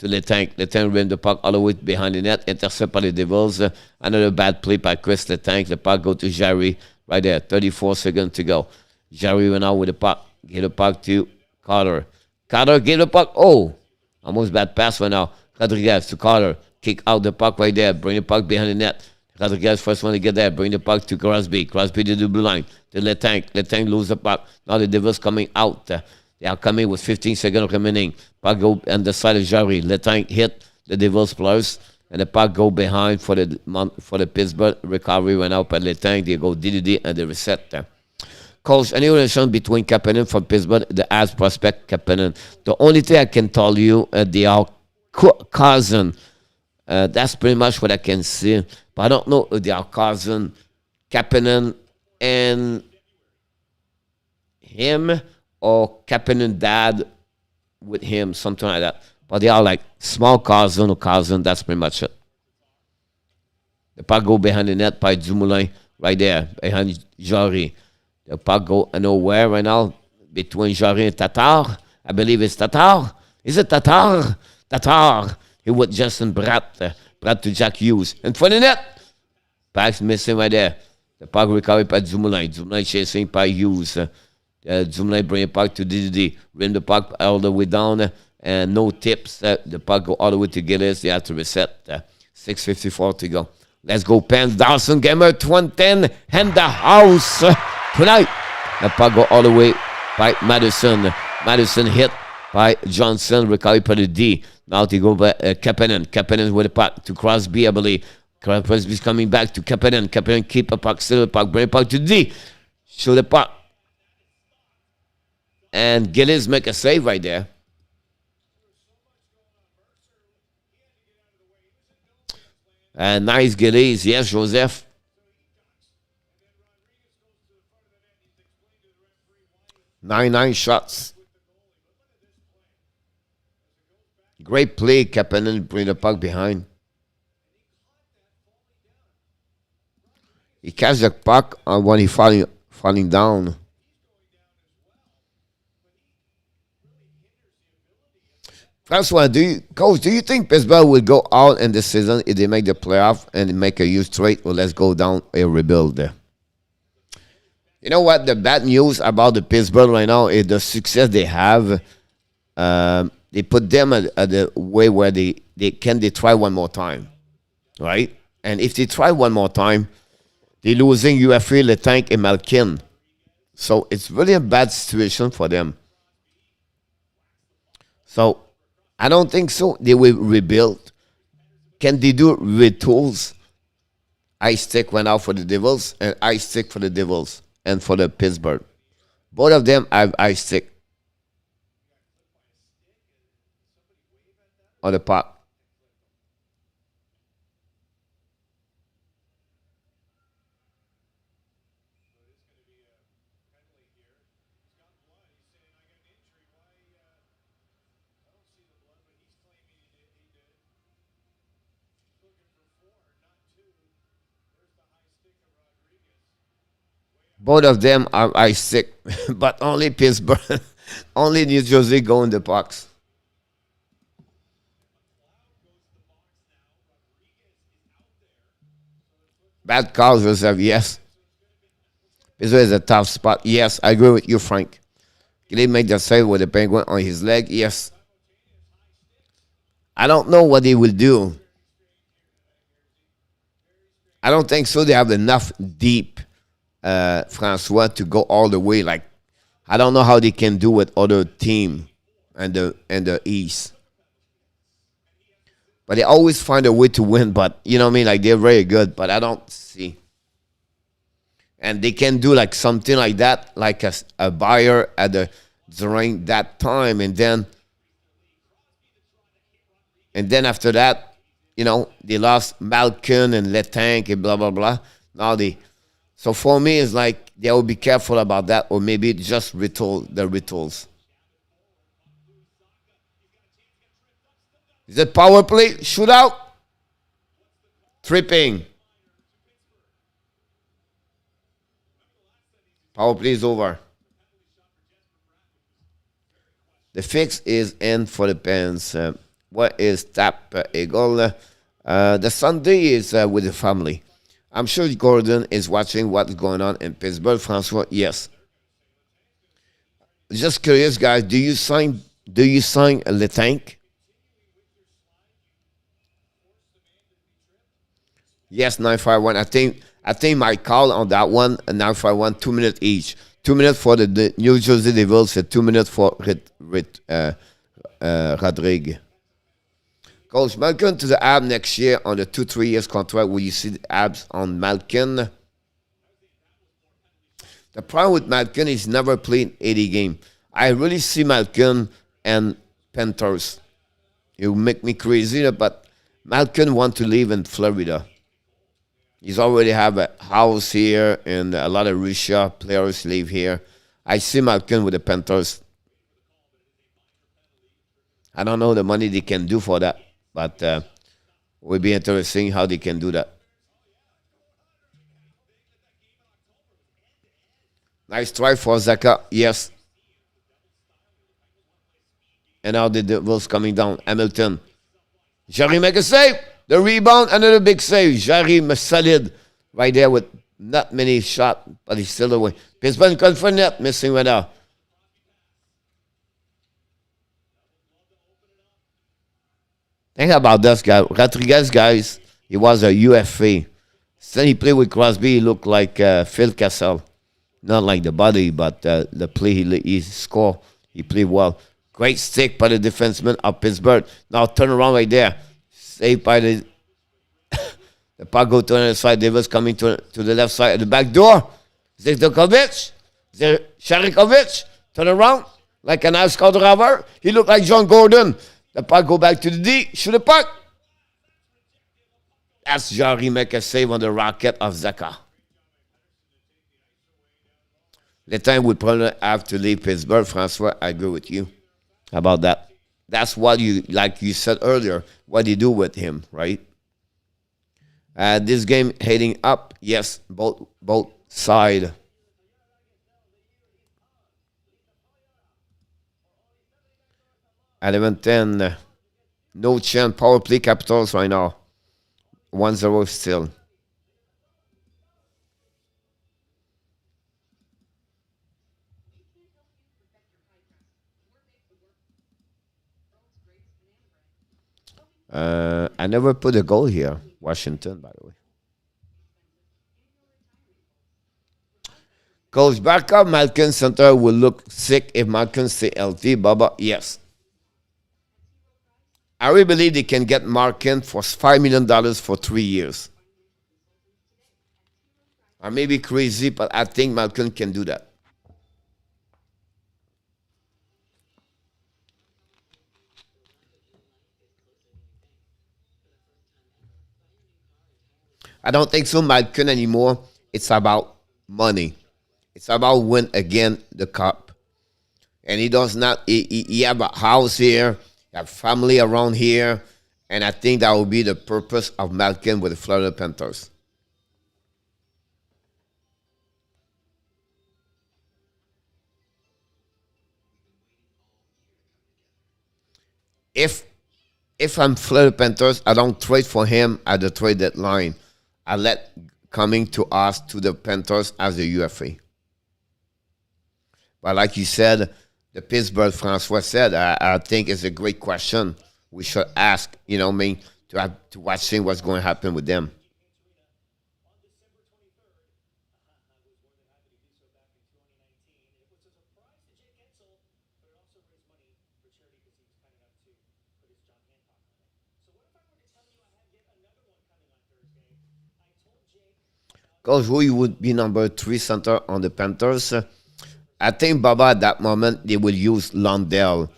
Letang. Letang rim the puck all the way behind the net. Intercept by the Devils. Another bad play by Chris Letang. The puck go to Jarry. Right there. 34 seconds to go. Jarry went out with the puck. Give the puck to Carter. Carter gave the puck. Oh! Almost bad pass right now. Rodriguez to Carter. Kick out the puck right there. Bring the puck behind the net. Rodriguez first one to get there. Bring the puck to Crosby. Crosby to the blue line. To Letang. Letang lose the puck. Now the Devils coming out. They are coming with 15 seconds remaining. Puck go on the side of Jarry. Letang hit the Devils players. And the puck go behind for the Pittsburgh. Recovery went out by Letang. They go DDD and they reset there. Coach, any relation between Kapanen from Pittsburgh, the as prospect Kapanen? The only thing I can tell you, they are cousin. That's pretty much what I can see. But I don't know if they are cousin, Kapanen and him, or Kapanen dad with him, something like that. But they are like small cousin or cousin. That's pretty much it. The puck go behind the net by Dumoulin, right there, behind Jarry. The puck go nowhere right now between Jarry and Tatar. I believe it's Tatar. Is it Tatar? Tatar. He with Justin Bratt. Bratt to Jack Hughes. And for the net. Puck's missing right there. The puck recovered by Dumoulin. Dumoulin chasing by Hughes. Dumoulin bring it back to DDD. Rim the puck all the way down. And no tips. The puck go all the way to Gillies. They have to reset. 6:54 to go. Let's go, Pens. Dawson, gamer 110. And the house. Tonight, the puck go all the way by Matheson. Matheson hit by Johnson. Recovered by the D. Now they go by Kapanen. Kapanen with the puck to Crosby, I believe. Crosby's coming back to Kapanen. Kapanen keep a puck, still the puck, bring the puck to D. Show the puck. And Gillies make a save right there. And nice Gillies. Yes, Joseph. Nine shots. Great play, Kapanen, bring the puck behind. He catch the puck when he falling down. Francois, Coach, do you think Pittsburgh will go out in this season if they make the playoff and make a huge trade, or let's go down a rebuild there? You know what? The bad news about the Pittsburgh right now is the success they have. They put them at the way where they try one more time, right? And if they try one more time, they're losing UFA, Letang, and Malkin. So it's really a bad situation for them. So I don't think so. They will rebuild. Can they do it with tools? Ice stick went out for the Devils, and ice stick for the Devils. And for the Pittsburgh. Both of them have ice stick on the puck. Both of them are ice sick, but only Pittsburgh, only New Jersey go in the pucks. Bad calls, Joseph, yes. Pittsburgh is a tough spot. Yes, I agree with you, Frank. Can he make the save with the Penguin on his leg? Yes. I don't know what they will do. I don't think so. They have enough deep, Francois, to go all the way. Like, I don't know how they can do with other team and the East. But they always find a way to win. But you know what I mean? Like, they're very good. But I don't see. And they can do like something like that, like a buyer at the during that time, and then after that, they lost Malkin and Letang and blah blah blah. Now so for me it's like they will be careful about that, or maybe just the rituals. Is it power play? Shootout? Tripping. Power play is over. The fix is in for the Pens. What is tap Eagle? The Sunday is with the family. I'm sure Gordon is watching what's going on in Pittsburgh. Francois, yes. Just curious, guys. Do you sign Le Tank? Yes, 951. I think my call on that one, 951, 2 minutes each. 2 minutes for the New Jersey Devils and 2 minutes for Rodrigue. Coach, Malkin to the AB next year on the 2-3 years contract. Will you see the abs on Malkin? The problem with Malkin is never played 80 games. I really see Malkin and Panthers. It will make me crazy, but Malkin want to live in Florida. He's already have a house here, and a lot of Russia players live here. I see Malkin with the Panthers. I don't know the money they can do for that, but it will be interesting how they can do that. Nice try for Zaka, yes. And now the Devils coming down. Hamilton. Jarry make a save. The rebound, another big save. Jarry solid right there with not many shots, but he's still away. Pittsburgh for net, missing right now. Think about this guy. Rodriguez, guys, he was a UFA. Then he played with Crosby. He looked like Phil Kessel. Not like the body, but the play he scored. He played well. Great stick by the defenseman of Pittsburgh. Now turn around right there. Saved by the puck go to the other side. Davis coming to the left side at the back door. Zizkovic. Sharikovic. Turn around like an ice cold driver. He looked like John Gordon. The puck go back to the D. Shoot the puck. That's Jarry make a save on the rocket of Zaka. The time would probably have to leave Pittsburgh. Francois, I agree with you about that. That's what like you said earlier, what you do with him, right? This game heading up, yes, both side. At 11-10, no chance, power play Capitals right now. 1-0 still. I never put a goal here. Washington, by the way. Coach, backup Malkin Center will look sick if Malkin stay healthy. Baba, yes. I really believe they can get Malkin for $5 million for 3 years. I may be crazy, but I think Malkin can do that. I don't think so, Malkin, anymore. It's about money. It's about win again the cup. And he does not, he have a house here, he have family around here, and I think that will be the purpose of Malkin with the Florida Panthers. If I'm Florida Panthers, I don't trade for him at the trade deadline. I let coming to us to the Panthers as a UFA. But like you said, the Pittsburgh Francois said, I think it's a great question. we should ask, to watch seeing what's going to happen with them. Coach, who would be number 3 center on the Panthers? I think, Baba, at that moment, they will use Lundell.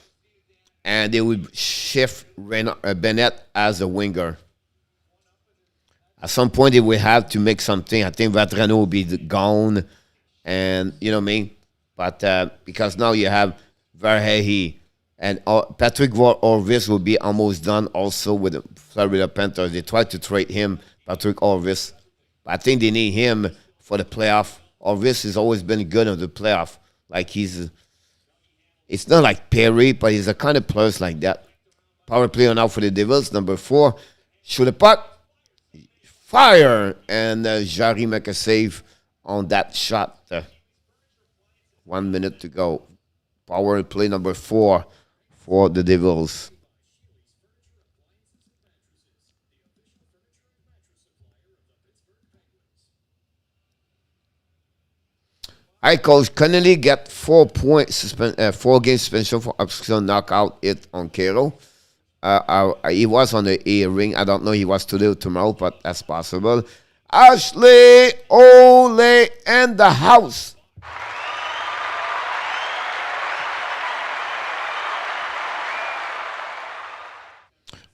And they will shift Bennett as a winger. At some point, they will have to make something. I think Vatrano will be gone. And, you know what I mean? But because now you have Verhey and Patrick Orvis will be almost done also with the Florida Panthers. They tried to trade him, Patrick Orvis. But I think they need him for the playoff. Orvis has always been good in the playoff. Like it's not like Perry, but he's a kind of player like that. Power play now for the Devils, number 4. Shoot the puck. Fire. And Jarry make a save on that shot. 1 minute to go. Power play number 4 for the Devils. All right, Coach. Connolly got 4 points, 4 game suspension for obstruction knockout hit on Cairo. He was on the A ring. I don't know he was today or tomorrow, but that's possible. Ashley Ole and the house.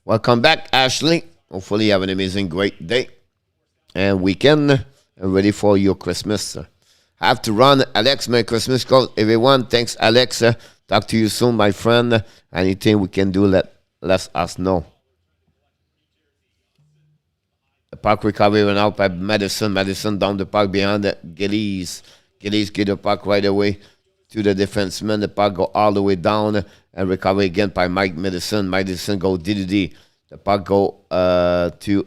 Welcome back, Ashley. Hopefully you have an amazing, great day and weekend and ready for your Christmas. Have to run. Alex, Merry Christmas, call everyone. Thanks, Alex. Talk to you soon, my friend. Anything we can do, let us know. The puck recovery went out by Matheson. Matheson down the puck behind the Gillies. Gillies get the puck right away to the defenseman. The puck go all the way down and recover again by Mike Matheson. Matheson go DDD. The puck go to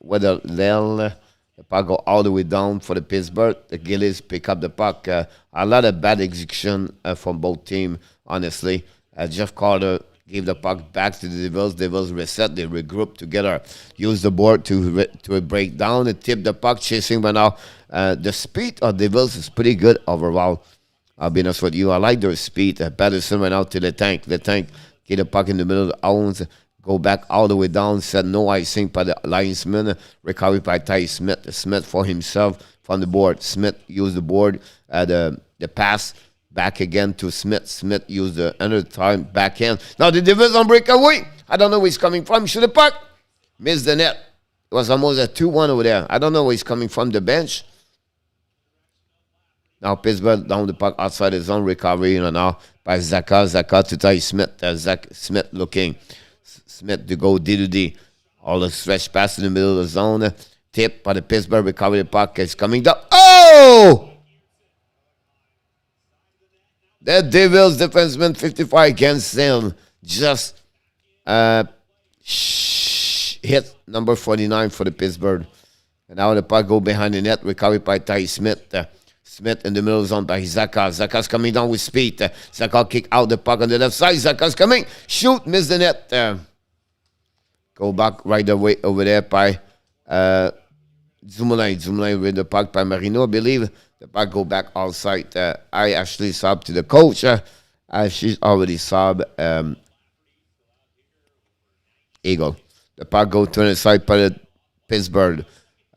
Weatherlell. The puck go all the way down for the Pittsburgh. The Gillies pick up the puck. A lot of bad execution from both teams, honestly. Jeff Carter gave the puck back to the Devils. Devils reset. They regroup together. Use the board to break down and tip the puck. Chasing by now. The speed of Devils is pretty good overall. I'll be honest with you. I like their speed. Patterson went out to the tank. The tank get the puck in the middle of the owns. Go back all the way down. Said no icing by the linesman. Recovery by Ty Smith. Smith for himself from the board. Smith used the board. The pass back again to Smith. Smith used the another time backhand. Now the Devils on breakaway. I don't know where he's coming from. Shoot the puck. Missed the net. It was almost a 2-1 over there. I don't know where he's coming from the bench. Now Pittsburgh down the puck outside the zone. Recovery now by Zaka. Zaka to Ty Smith. Zach Smith looking. Smith to go D2D. All the stretch pass in the middle of the zone. Tip by the Pittsburgh. Recovery the puck is coming down. Oh! The Devils defenseman 55 against them. Just hit number 49 for the Pittsburgh. And now the puck go behind the net. Recovery by Ty Smith. Smith in the middle of the zone by Zaka. Zaka's coming down with speed. Zaka kick out the puck on the left side. Zaka's coming. Shoot. Miss the net. Go back right away over there by Dumoulin. Dumoulin with the puck by Marino, I believe. The puck go back outside. I actually sub to the coach. She's already sub Eagle. The puck go to the side by the Pittsburgh.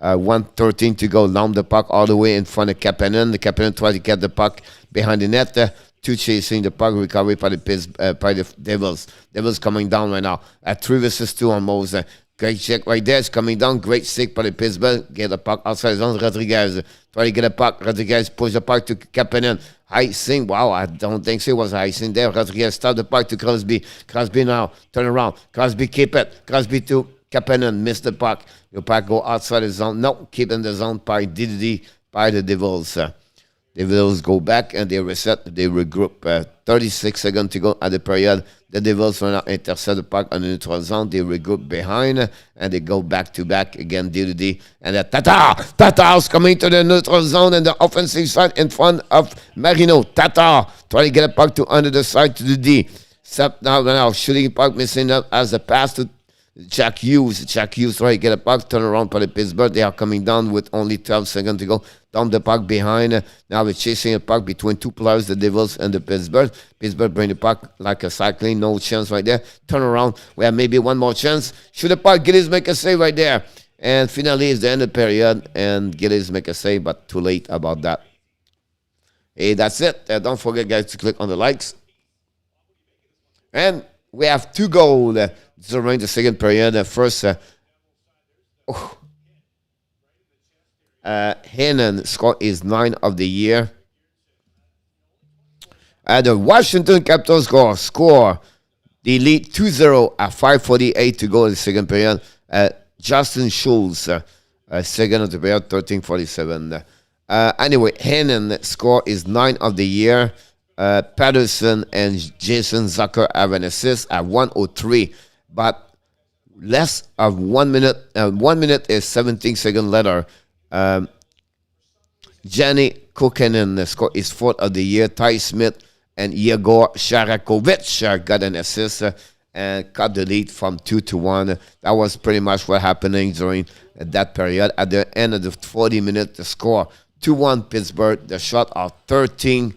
1:13 to go. Down the puck all the way in front of Kapanen. The Kapanen tried to get the puck behind the net. Two chasing the puck. Recovery by the Devils. Devils coming down right now. 3 versus 2 almost. Great check right there. It's coming down. Great stick by the Pittsburgh. Get the puck outside zone. Rodriguez. Try to get a puck. Rodriguez push the puck to Kapanen. Icing. Wow, I don't think so. It was icing there. Rodriguez stop the puck to Crosby. Crosby now. Turn around. Crosby keep it. Crosby to Kapanen. Miss the puck. The puck go outside the zone. No, keep in the zone by DDD by the Devils. The Devils go back and they reset. They regroup. 36 seconds to go at the period. The Devils will now intercept the puck on the neutral zone. They regroup behind and they go back to back again. DDD and Tatar's coming to the neutral zone and the offensive side in front of Marino. Tatar trying to get a puck to under the side to the D. Except now shooting puck missing up as a pass to Jack Hughes. Jack Hughes try to get a puck, turn around for the Pittsburgh. They are coming down with only 12 seconds to go. Dump the puck behind. Now we're chasing a puck between two players, the Devils and the Pittsburgh. Pittsburgh bring the puck like a cycling. No chance right there. Turn around. We have maybe one more chance. Shoot the puck. Gillies make a save right there. And finally, it's the end of the period. And Gillies make a save, but too late about that. Hey, that's it. Don't forget, guys, to click on the likes. And we have 2 goals during the second period. First, Heinen score is 9 of the year. The Washington Capitals score the lead 2-0 at 5:48 to go in the second period. Justin Schultz, second of the period, 13:47. Anyway, Heinen score is 9 of the year. Patterson and Jason Zucker have an assist at 1:03, but less of 1 minute. 1 minute is 17 seconds later. Janne Kuokkanen score is 4th of the year. Ty Smith and Yegor Sharakovich got an assist and cut the lead from 2-1. That was pretty much what happening during that period. At the end of the 40 minutes, the score 2-1 Pittsburgh. The shot of 13-12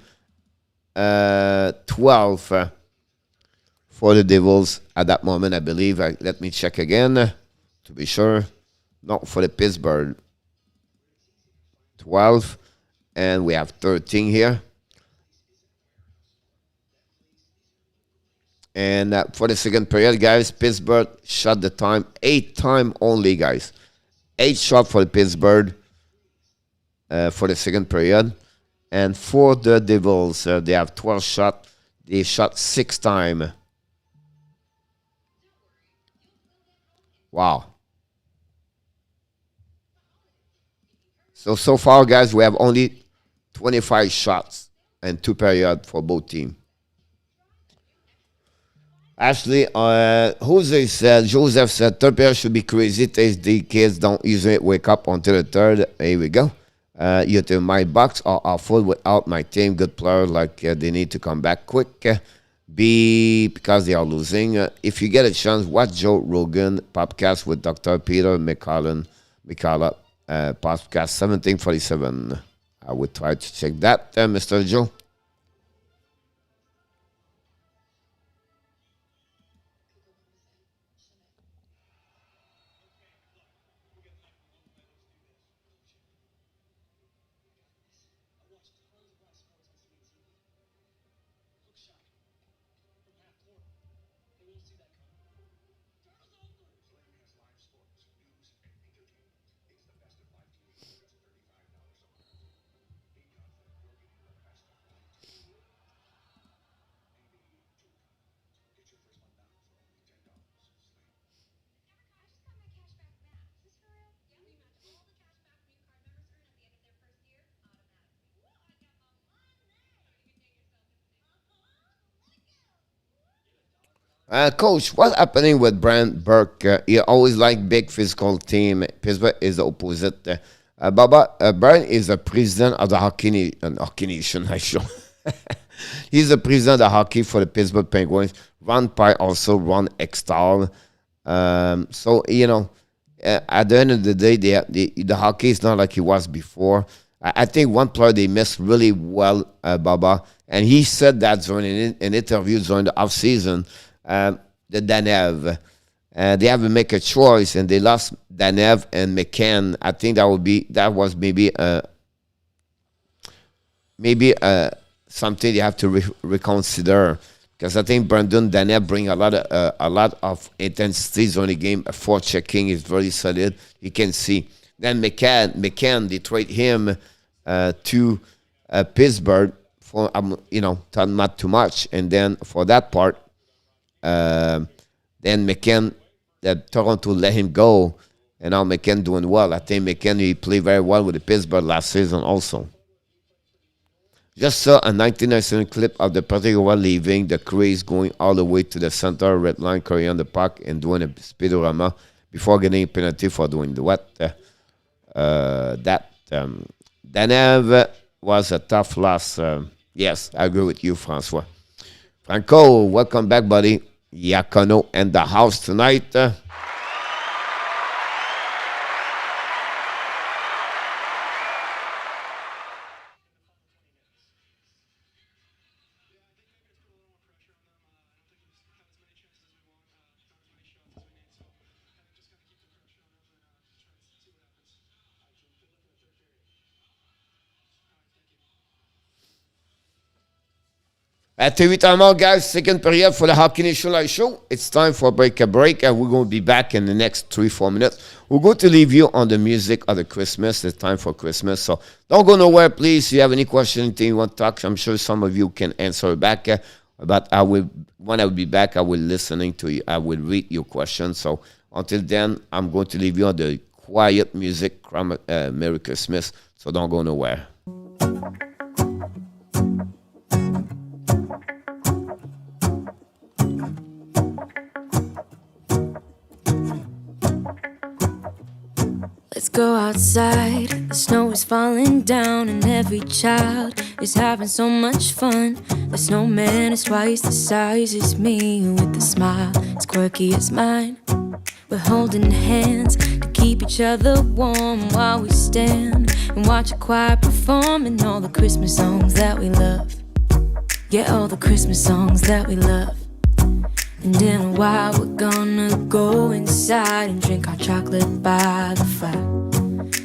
for the Devils at that moment, I believe. Let me check again to be sure. Not for the Pittsburgh. 12, and we have 13 here. And for the second period, guys, Pittsburgh shot the time 8 times only, guys. 8 shots for the Pittsburgh for the second period. And for the Devils, they have 12 shots. They shot 6 times. Wow. So far, guys, we have only 25 shots and 2 periods for both teams. Actually, Joseph said, third period should be crazy. The kids don't usually wake up until the third. Here we go. My bucks are full without my team. Good players, they need to come back quick. Because they are losing. If you get a chance, watch Joe Rogan podcast with Dr. Peter McCullough, podcast 1747. I would try to check that, Mr. Joe. Coach, what's happening with Brent Burke? He always like big physical team. Pittsburgh is the opposite. Brian is the president of the hockey nation. He's the president of the hockey for the Pittsburgh Penguins. Ron Pye also run Extal. At the end of the day, the hockey is not like it was before. I think one player they missed really well, Baba, and he said that during an interview during the offseason. The Danev. They have to make a choice, and they lost Danev and McCann. I think that was maybe something they have to reconsider, because I think Brandon Danev bring a lot of intensity on the game. For checking is very solid. You can see. Then McCann they trade him to Pittsburgh for not too much, and then for that part. Then McCann, Toronto let him go, and now McCann doing well. I think McCann, he played very well with the Pittsburgh last season also. Just saw a 1997 clip of the particular leaving the crease, going all the way to the center red line, carrying the puck and doing a speedorama before getting a penalty for doing the what. Danev was a tough loss. Yes, I agree with you, Francois. Franco, welcome back, buddy. Yakono in the house tonight. At 8 time out, guys, second period for the Hockey Nation Live Show. It's time for a break, and we're going to be back in the next 3-4 minutes. We're going to leave you on the music of the Christmas. It's time for Christmas, so don't go nowhere, please. If you have any question, anything you want to talk, I'm sure some of you can answer back. But when I will be back, I will listening to you. I will read your questions. So until then, I'm going to leave you on the quiet music, Merry Christmas. So don't go nowhere. Let's go outside, the snow is falling down and every child is having so much fun. The snowman is twice the size as me with a smile as quirky as mine. We're holding hands to keep each other warm while we stand and watch a choir performing all the Christmas songs that we love. Yeah, all the Christmas songs that we love. And in a while we're gonna go inside and drink our chocolate by the fire.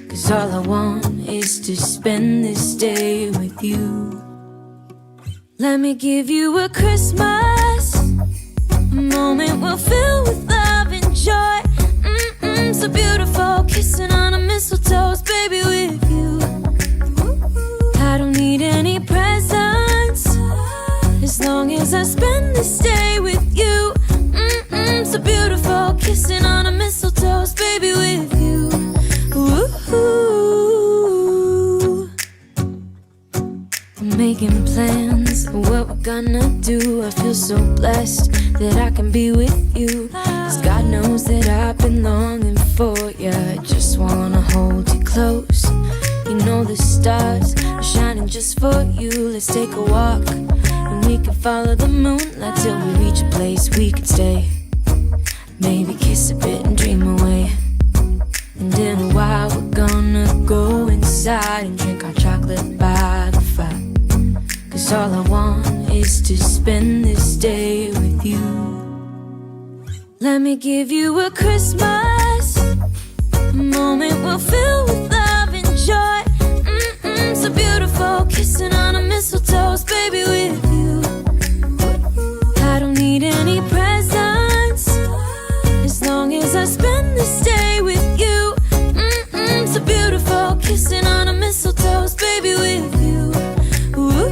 'Cause all I want is to spend this day with you. Let me give you a Christmas, a moment we'll fill with love and joy. So beautiful, kissing on a mistletoe, baby, with you. I don't need any presents, as long as I spend this day with you. So beautiful, kissing on a mistletoe, baby, with you. Ooh. I'm making plans of what we're gonna do. I feel so blessed that I can be with you. 'Cause God knows that I've been longing for you. I just wanna hold you close. You know the stars are shining just for you. Let's take a walk and we can follow the moonlight till we reach a place we can stay. Maybe kiss a bit and dream away. And in a while we're gonna go inside and drink our chocolate by the fire. 'Cause all I want is to spend this day with you. Let me give you a Christmas, a moment we'll fill with love and joy. So beautiful, kissing on a mistletoe, baby, with you. I don't need any presents, as long as I spend this day with you. So beautiful, kissing on a mistletoe, baby, with you. Ooh.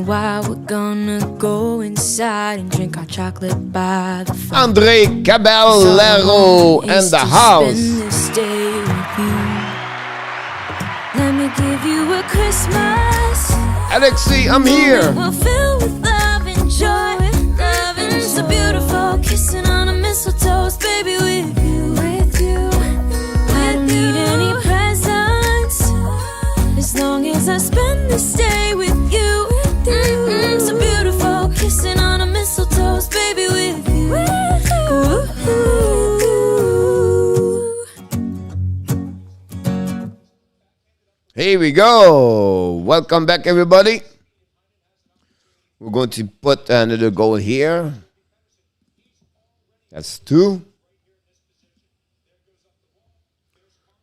While we're gonna go inside and drink our chocolate by the fire. Andre Caballero in the house. Let me give you a Christmas, Alexi, I'm here. we'll fill with love and joy. Love and so beautiful, kissing on a mistletoe, baby, with you. I don't need any presents, as long as I spend this day with you. So beautiful, kissing on a mistletoe, baby, with you. Here we go. Welcome back, everybody. We're going to put another goal here. That's 2.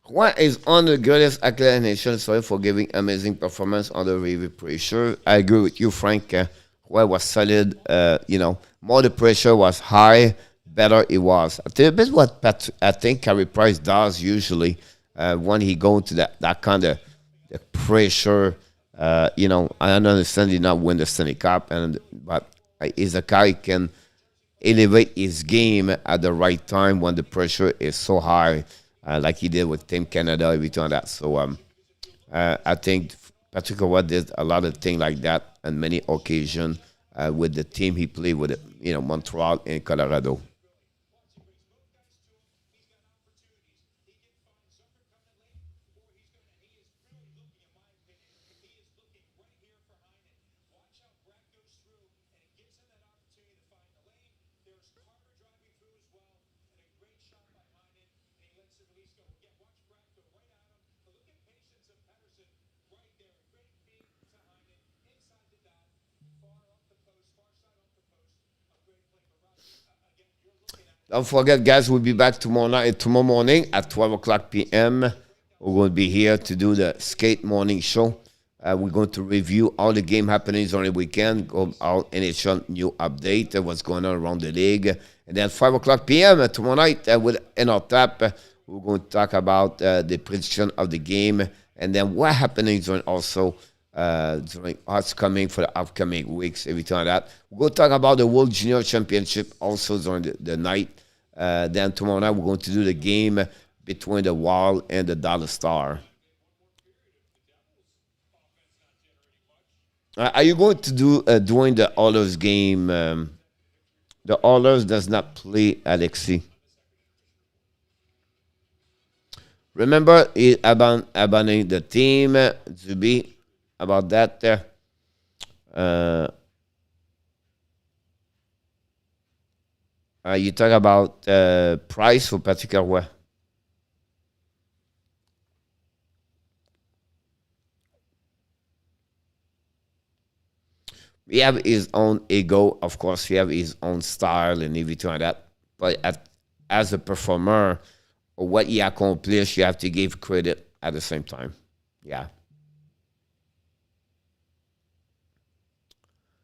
Juan is on the greatest accolade nation. Sorry for giving amazing performance under heavy pressure. I agree with you, Frank. Juan was solid. More the pressure was high, better it was. I think this is what I think Carey Price does usually when he go into that kind of pressure. I understand he not win the Stanley Cup, but he's a guy who can elevate his game at the right time when the pressure is so high. Like he did with Team Canada, everything like that. So I think Patrick Roy did a lot of things like that on many occasions with the team he played with, Montreal and Colorado. Don't forget, guys, we'll be back tomorrow morning at 12 o'clock p.m. We're going to be here to do the skate morning show. We're going to review all the game happenings on the weekend, go out NHL new update, what's going on around the league. And then 5 o'clock p.m. Tomorrow night in our tap, we're going to talk about the prediction of the game and then what happenings on also during what's coming for the upcoming weeks, everything like that. We're going to talk about the World Junior Championship also during the night. Then tomorrow night, we're going to do the game between the Wild and the Dallas Star. Are you going to do during the Oilers game? The Oilers does not play Alexi. Remember, he abandoned the team. Zubi, about that. You talk about price for particular way. He have his own ego, of course. He have his own style and everything like that. But as a performer, or what he accomplished, you have to give credit at the same time. Yeah.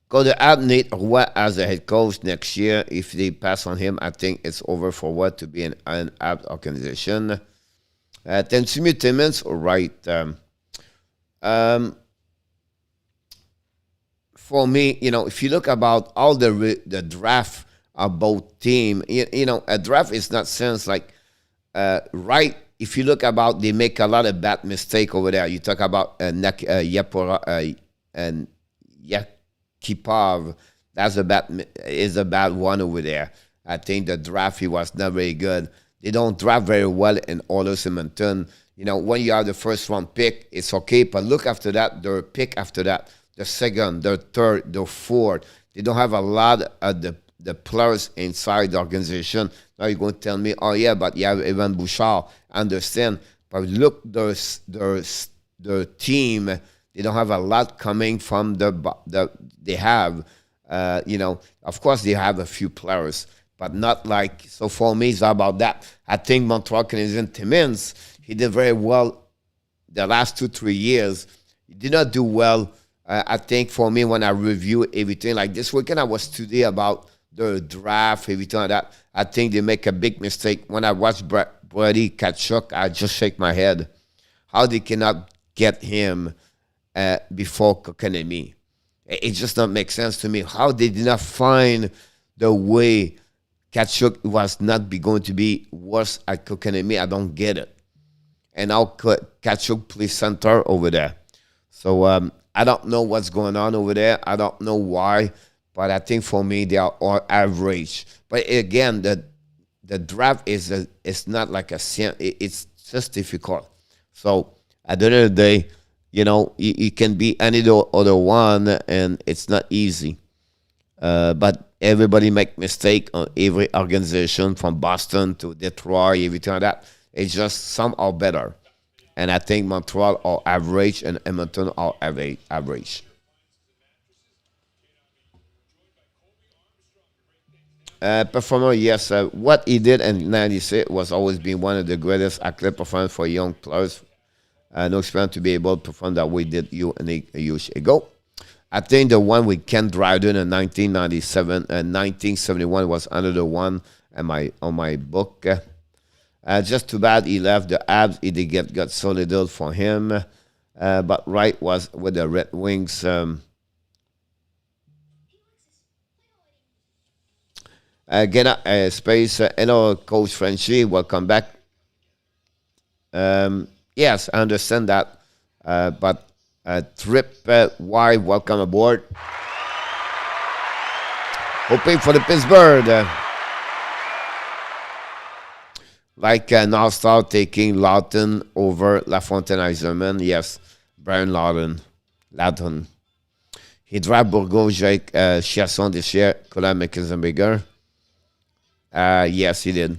Go to add Nate Roy as a head coach next year. If they pass on him, I think it's over for what to be an apt organization. Then Timmy Timmons, all right. For me, if you look about all the draft of both team, a draft is not sense like right. If you look about, they make a lot of bad mistake over there. You talk about Yapora and Kipov, that's a bad one over there. I think the draft, he was not very good. They don't draft very well in Oilers Edmonton. When you have the first round pick, it's okay. But look after that, their pick after that, the second, the third, the fourth. They don't have a lot of the players inside the organization. Now you're going to tell me, oh yeah, but you have Evan Bouchard. I understand. But look, their team, they don't have a lot coming from they have, of course they have a few players, but not like, so for me it's about that. I think Montreal Canadiens, Timmins, he did very well the last 2-3 years. He did not do well. I think for me, when I review everything, like this weekend I was today about the draft, everything like that, I think they make a big mistake. When I watch Brady Tkachuk, I just shake my head. How they cannot get him before Kuokkanen. It just don't make sense to me. How they did not find the way Tkachuk was not going to be worse at Kuokkanen, I don't get it. And now Tkachuk plays center over there. So I don't know what's going on over there. I don't know why. But I think for me, they are all average. But again, the draft is not like it's just difficult. So at the end of the day, you can be any other one, and it's not easy. But everybody make mistake on every organization, from Boston to Detroit, everything like that. It's just some are better. And I think Montreal are average and Edmonton are average. Performer, yes. What he did in '96 was always being one of the greatest athletic performers for young players. No experience to be able to perform that way did you a years ago. I think the one with Ken Dryden in 1997 and 1971 was another one on my book. Just too bad he left the Abs. He did got so little for him. But Wright was with the Red Wings. Again, space. Coach FRENCHY, welcome back. Yes, I understand that. But Trip Y, welcome aboard. Hoping for the Pittsburgh. Like now start taking Lawton over LaFontaine Eiserman. Yes, Brian Lawton. He draft Bourgogne avec Chiasson this year. Could I make him bigger? Yes, he did.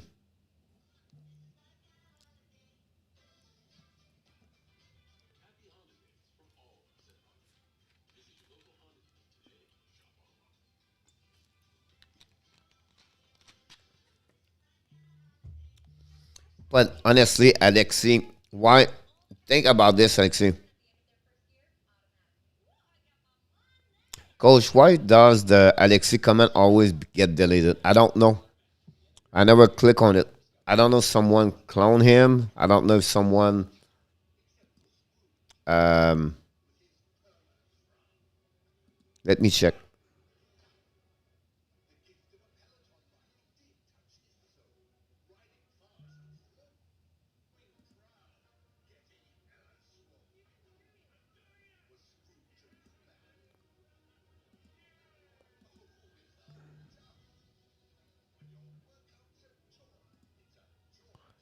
But honestly, Alexi, why? Think about this, Alexi. Coach, why does the Alexi comment always get deleted? I don't know. I never click on it. I don't know if someone cloned him. I don't know if someone let me check.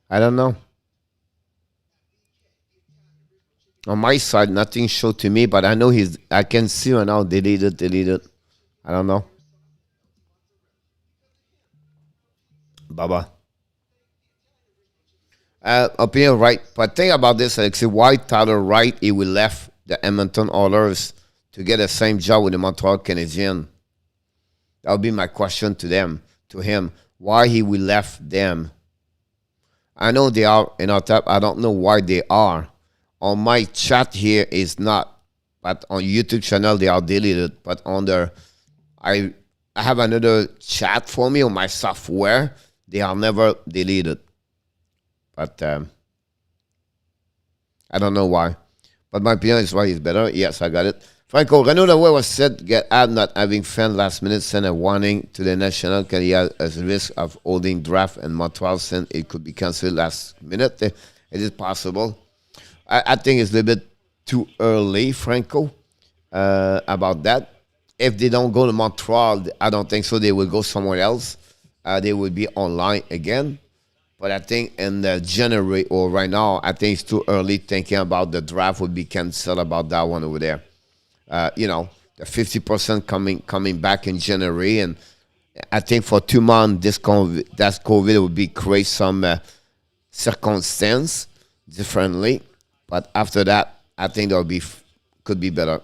I don't know. On my side, nothing showed to me, but I know I can see right now, deleted. I don't know. Baba. Opinion right. But think about this, Alexi. Why Tyler Wright, he will left the Edmonton Oilers to get the same job with the Montreal Canadiens? That would be my question to him. Why he will left them? I know they are in our top. I don't know why they are. On my chat here is not, but on YouTube channel they are deleted. But on the, I have another chat for me on my software. They are never deleted. But I don't know why. But my opinion is why he's better. Yes, I got it. Franco, Renaud Lavoie was said get ad not having fan last minute send a warning to the national because he has a risk of holding draft and Montreal sent it could be cancelled last minute. It is possible. I think it's a little bit too early, Franco, about that. If they don't go to Montreal, I don't think so. They will go somewhere else. They will be online again. But I think in January or right now, I think it's too early thinking about the draft would be canceled about that one over there. The 50% coming back in January, and I think for 2 months that COVID would be create some circumstance differently, but after that I think could be better.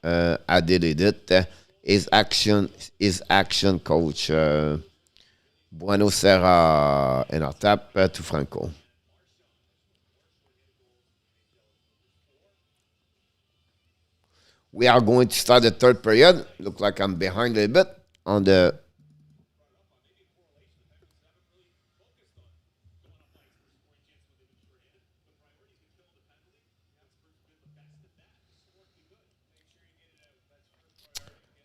I did it. Is action coach Bueno Serra in our tap to Franco. We are going to start the third period. Look like I'm behind a little bit on the.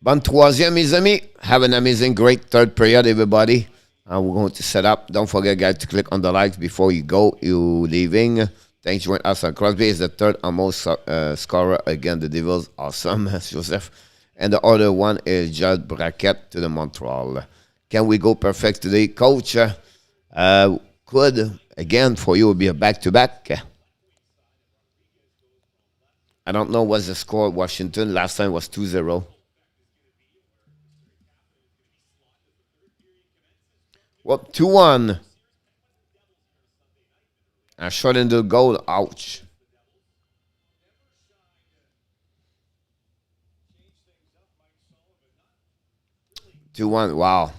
Bon troisième, mes amis. Have an amazing, great third period, everybody. We're going to set up. Don't forget, guys, to click on the likes before you go. You leaving. Thanks for joining us. Crosby is the third most scorer against the Devils. Awesome, Joseph. And the other one is Judd Brackett to the Montreal. Can we go perfect today, Coach? Could, again, for you, would be a back-to-back. I don't know what's the score. Washington last time was 2-0. Well, 2-1. I shot in the goal. Ouch. 2-1. Wow.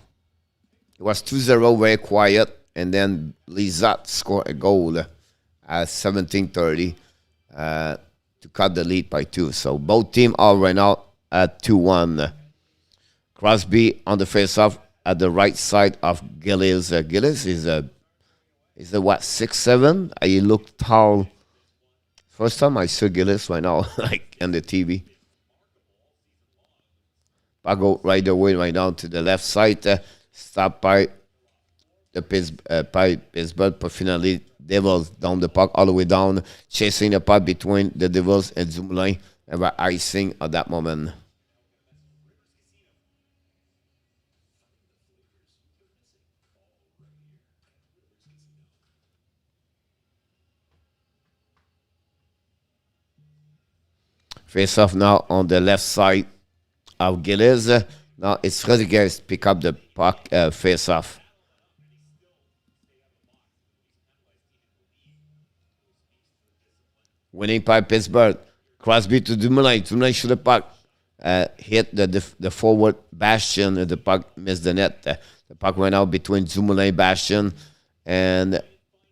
It was 2-0, very quiet. And then Lizotte scored a goal at 17:30 to cut the lead by 2. So both teams are right now at 2-1. Crosby on the face-off at the right side of Gillies. Gillies is a 6'7"? He looked tall. First time I saw Gillies right now, like on the TV. I go right away, right down to the left side. Stop by the Pittsburgh, but finally Devils down the puck all the way down, chasing the puck between the Devils and Dumoulin, and we're icing at that moment. Face off now on the left side of Gillies. Now it's Rodriguez pick up the puck face off. Winning by Pittsburgh. Crosby to Dumoulin. Dumoulin shoot the puck. Hit the forward Bastian. The puck missed the net. The puck went out between Dumoulin, Bastian, and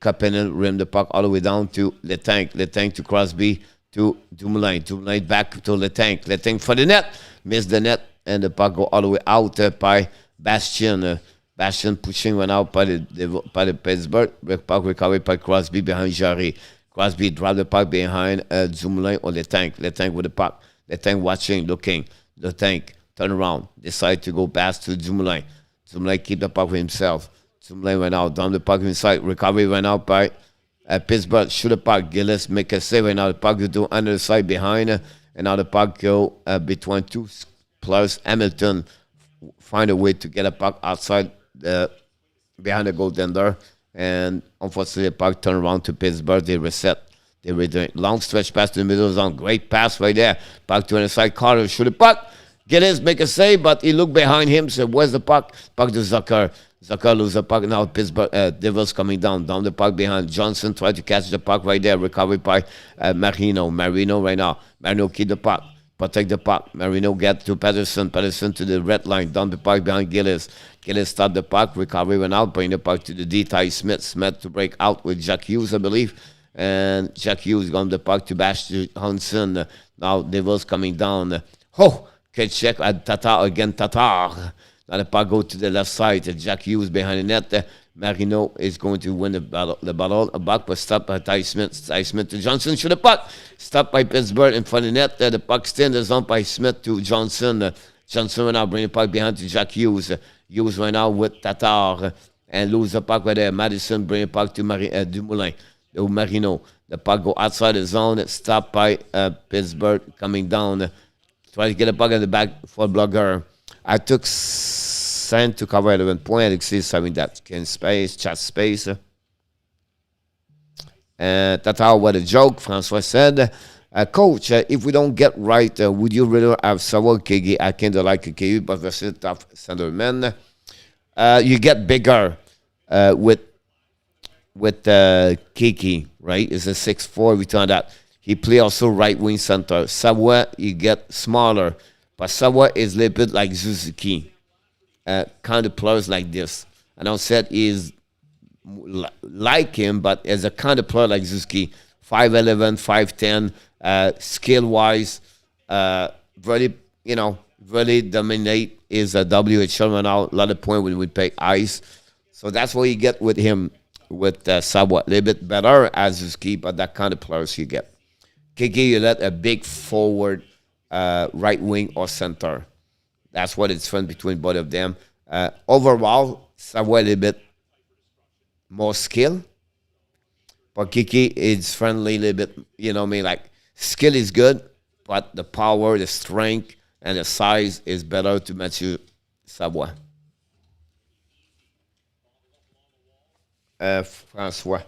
Kuokkanen rimmed the puck all the way down to Letang. Letang to Crosby to Dumoulin. Dumoulin back to Letang. Letang for the net. Missed the net. And the puck go all the way out by Bastian. Bastian pushing went out by the Pittsburgh. The puck recovered by Crosby behind Jarry. Crosby dropped the puck behind Dumoulin or Letang. Letang with the puck. Letang watching, looking. Letang turn around. Decide to go pass to Dumoulin. Dumoulin keep the puck for himself. Dumoulin went out. Down the puck inside. Recovery went out by Pittsburgh. Shoot the puck. Gillies make a save. And now the puck go to under the side behind. And now the puck go between two plus Hamilton. Find a way to get a puck outside behind the goaltender. And unfortunately, the puck turned around to Pittsburgh. They reset. They return. Long stretch pass to the middle zone. Great pass right there. Puck to the side. Carter shoot the puck. Gillies make a save, but he looked behind him. So where's the puck? Puck to Zucker. Zucker lose the puck. Now Pittsburgh Devils coming down. Down the puck behind. Johnson tried to catch the puck right there. Recovered by Marino. Marino right now. Marino keep the puck. Protect the puck. Marino get to Patterson. Patterson to the red line. Down the puck behind Gillies. Gillies stop the puck. Recovery went out. Bring the puck to the D. Ty Smith. Smith to break out with Jack Hughes, I believe. And Jack Hughes got the puck to Bastian Hansen. Now Devils coming down. Good check at Tatar again. Tatar. Now the puck go to the left side. Jack Hughes behind the net. Marino is going to win the battle. A buck was stopped by Ty Smith. Ty Smith to Johnson. Shoot the puck. Stopped by Pittsburgh in front of the net. The puck stands on by Smith to Johnson. Johnson went out, bring the puck behind to Jack Hughes. Hughes went out with Tatar and lose the puck right there. Matheson bring the puck to Dumoulin. Marino. The puck go outside the zone. Stopped by Pittsburgh coming down. Try to get a puck in the back for Blueger. I took Saint to cover 11 points. Alexis having that chat space. Tata, what a joke, Francois said. Coach, if we don't get right, would you rather have Sawa Kegi? I kind of like Kegi, but versus tough centerman. You get bigger with Kiki, right? It's a 6'4". We found that he play also right wing center. Sawa, you get smaller, but Sawa is a little bit like Suzuki, kind of players like this. I don't say he's like him, but as a kind of player like Suzuki, 5'11", 5'10", skill wise, really dominate is a WHL right now. A lot of point when we play ice, so that's what you get with him. With Sawa, a little bit better as Suzuki, but that kind of players you get. Kiki, you let a big forward, right wing or center. That's what it's fun between both of them. Overall, Sawa a little bit more skill, but Kiki is friendly a little bit. Like skill is good, but the power, the strength, and the size is better to match you Sawa. Francois.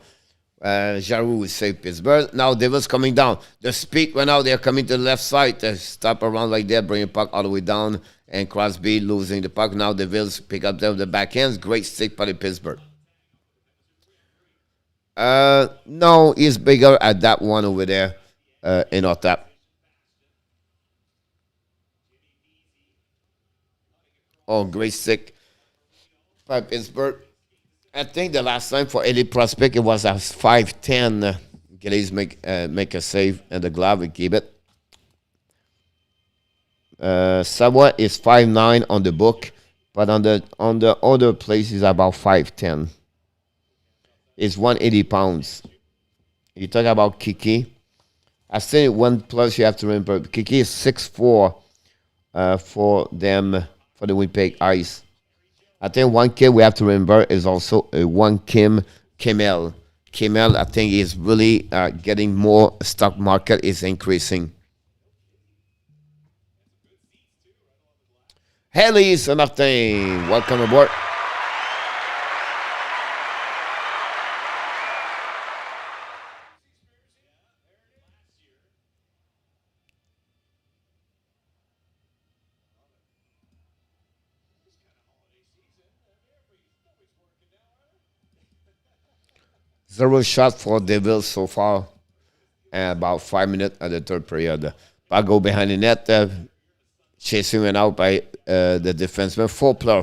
Jarry will save Pittsburgh. Now Devils coming down. The speed went out. They're coming to the left side. Stop around like that. Bring the puck all the way down. And Crosby losing the puck. Now Devils pick up the backhands. Great stick by the Pittsburgh. No, he's bigger at that one over there in our tap. Oh, great stick by Pittsburgh. I think the last time for elite prospect it was a 5'10". Gillies make a save and the glove and keep it. Sawa is 5'9" on the book, but on the other place is about 5'10". It's 180 pounds. You talk about Kiki. I say one plus you have to remember. Kiki is 6'4" for them for the Winnipeg Ice. I think one kid we have to remember is also one Kimmel. Kimmel, I think, is really getting more. Stock market is increasing. Hey, Lisa Martin, welcome aboard. 0 shot for Devils so far. And about 5 minutes at the third period. Puck go behind the net. Chasing went out by the defenseman.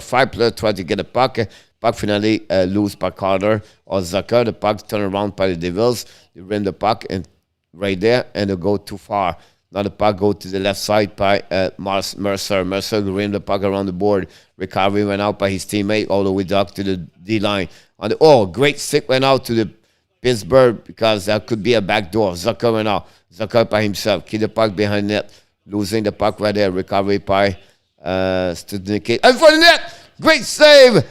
5 players try to get the puck. Puck finally loose by Carter or Zucker. The puck turn around by the Devils. They rim the puck and right there, and they go too far. Now the puck go to the left side by Mercer. Mercer rim the puck around the board. Recovery went out by his teammate all the way up to the D line. Great stick went out to the Pittsburgh because that could be a backdoor. Zucker went out. Zucker by himself. Keep the puck behind net. Losing the puck right there. Recovery by Studnicki. And for the net! Great save!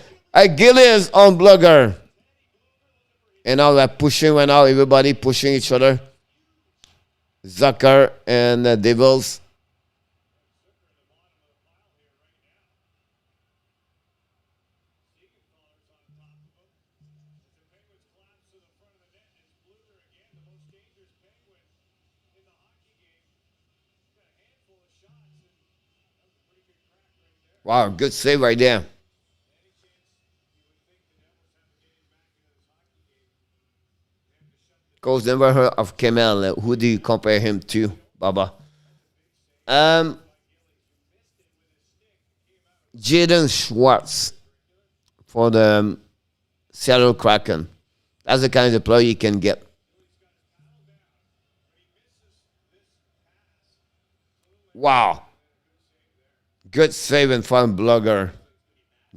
Gillies on Blueger. And now that pushing went out. Everybody pushing each other. Zucker and Devils. Wow, good save right there. Coach, never heard of Kemel. Who do you compare him to, Baba? Jaden Schwartz for the Seattle Kraken. That's the kind of player you can get. Wow. Good save in front of Blueger.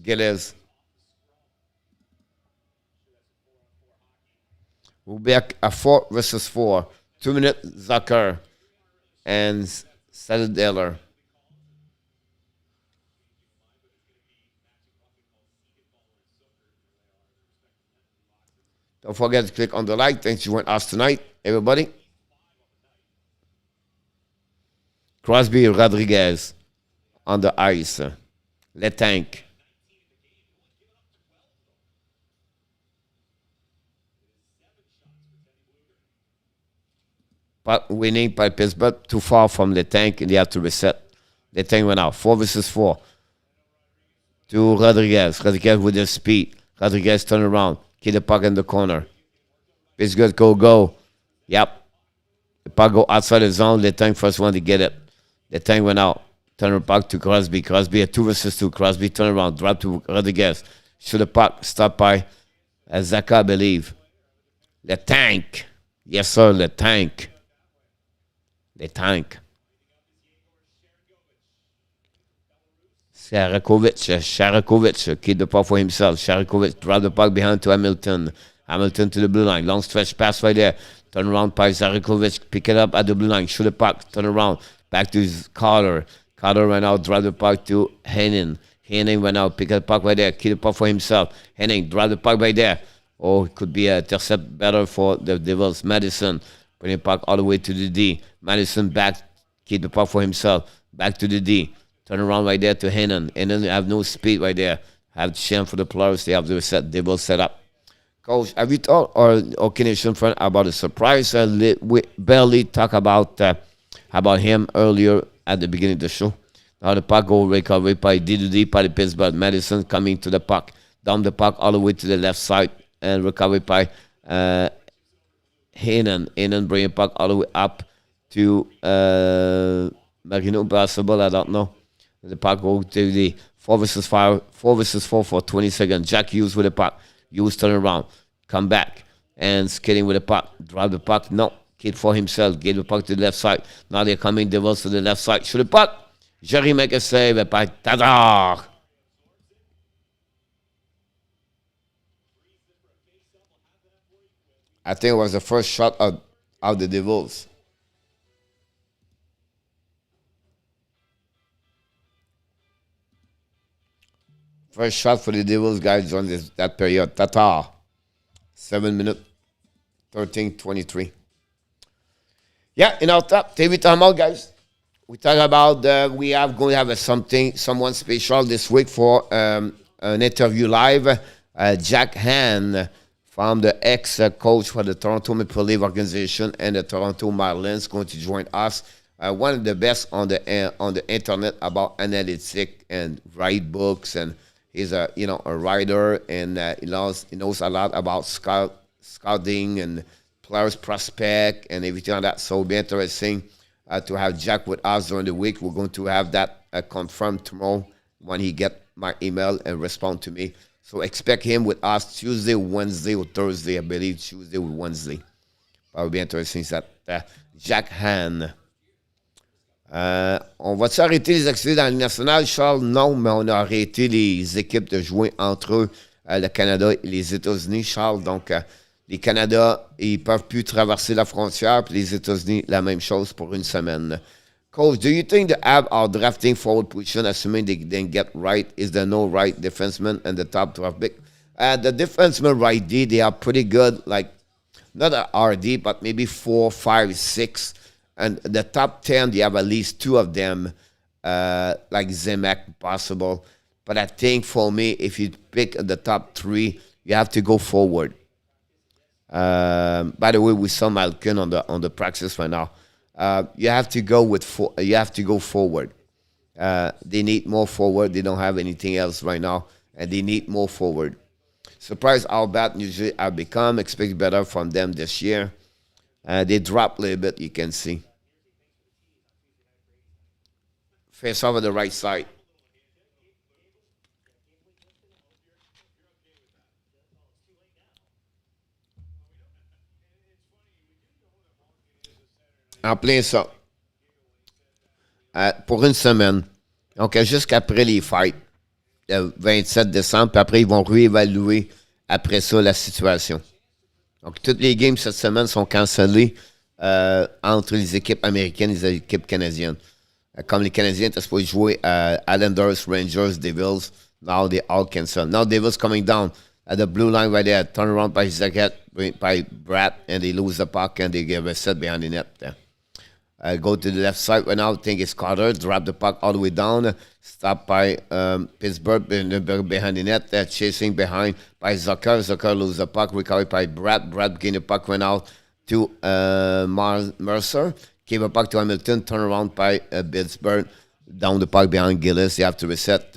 Gillies. We'll be a 4 versus 4. 2 minutes, Zucker and Sadadeller. Don't forget to click on the like. Thanks for joining us tonight, everybody. Crosby Rodriguez on the ice. Le Tank. But winning by Pittsburgh, too far from the Tank, and they have to reset. The Tank went out. 4 versus 4. To Rodriguez. Rodriguez with the speed. Rodriguez turn around. Keep the puck in the corner. Pittsburgh go. Yep. The puck go outside the zone. The Tank first one to get it. The Tank went out. Turn the puck to Crosby. Crosby at 2 versus 2. Crosby turn around. Drop to Rodriguez. Shoot the puck. Stop by Zaka, I believe. The Tank. Yes, sir. The Tank. The Tank. Sharakovic. Keep the puck for himself. Sharakovic drop the puck behind to Hamilton. Hamilton to the blue line. Long stretch pass right there. Turn around by Sharakovic. Pick it up at the blue line. Shoot the puck. Turn around. Back to his Carter. Carter went out. Drop the puck to Heinen. Heinen went out. Pick up the puck right there. Keep the puck for himself. Heinen drop the puck right there. It could be a intercept better for the Devils. Matheson. Putting the puck all the way to the D. Matheson back. Keep the puck for himself. Back to the D. Turn around right there to Heinen. And then have no speed right there. Have shame for the players. They have to set. They will set up. Coach, have you thought or can you show front about a surprise? We barely talk about him earlier at the beginning of the show. Now the puck go recovery by D by the Pittsburgh. Matheson coming to the puck. Down the puck all the way to the left side. And recovery by Heinen. Heinen bring the puck all the way up to Marino possible. I don't know. The puck go to the 4 versus 4 for 20 seconds. Jack Hughes with the puck. Hughes turn around. Come back. And skating with the puck. Drop the puck. No. Kid for himself. Get the puck to the left side. Now they're coming. Devils to the left side. Shoot the puck. Jarry make a save by Tadar. I think it was the first shot of the Devils. First shot for the Devils guys on that period. Tatar. 7 minutes. 13:23. Yeah, in our top TV timeout, guys. We talk about we are going to have someone special this week for an interview live. Jack Heinen from the ex-coach for the Toronto Maple Leaf organization and the Toronto Marlins going to join us. One of the best on the internet about analytics and write books, and he's a writer, and he knows a lot about scouting and players prospect and everything like that. So it'll be interesting to have Jack with us during the week. We're going to have that confirmed tomorrow when he get my email and respond to me. So expect him with us Tuesday, Wednesday, or Thursday. I believe Tuesday or Wednesday. That will be interesting. That Jack Han. On va-tu arrêter les activités dans la Ligue nationale, Charles? Non, mais on a arrêté les équipes de jouer entre eux, le Canada et les États-Unis, Charles. Donc, les Canada, ils ne peuvent plus traverser la frontière, puis les États-Unis, la même chose pour une semaine. Coach, do you think the Avs are drafting forward position, assuming they didn't get right? Is there no right defenseman and the top draft pick? The defenseman right D, they are pretty good, like, not an RD, but maybe 4, 5, 6. And the top 10, they have at least 2 of them, like Zemek, possible. But I think for me, if you pick the top 3, you have to go forward. By the way, we saw Malkin on the practice right now. You have to go you have to go forward. They need more forward. They don't have anything else right now, and they need more forward. Surprised how bad usually I've become. Expect better from them this year. They dropped a little bit, you can see. Face over the right side. En plein ça. Pour une semaine. Donc, jusqu'après les fêtes, le 27 décembre, puis après, ils vont réévaluer après ça la situation. Donc, toutes les games cette semaine sont cancellées entre les équipes américaines et les équipes canadiennes. Comme les Canadiens étaient supposés jouer Islanders, Rangers, Devils, now they all cancelled. Now Devils coming down at the blue line right there, turn around by Zagat, by Brad, and they lose the puck and they get reset behind the net there. Go to the left side right now, think it's Carter, drop the puck all the way down, stop by Pittsburgh behind the net, chasing behind by Zucker. Zucker lose the puck, recovered by Brad. Brad gain the puck, went out to Mercer. Gave a puck to Hamilton, turn around by Pittsburgh, down the puck behind Gillies. You have to reset.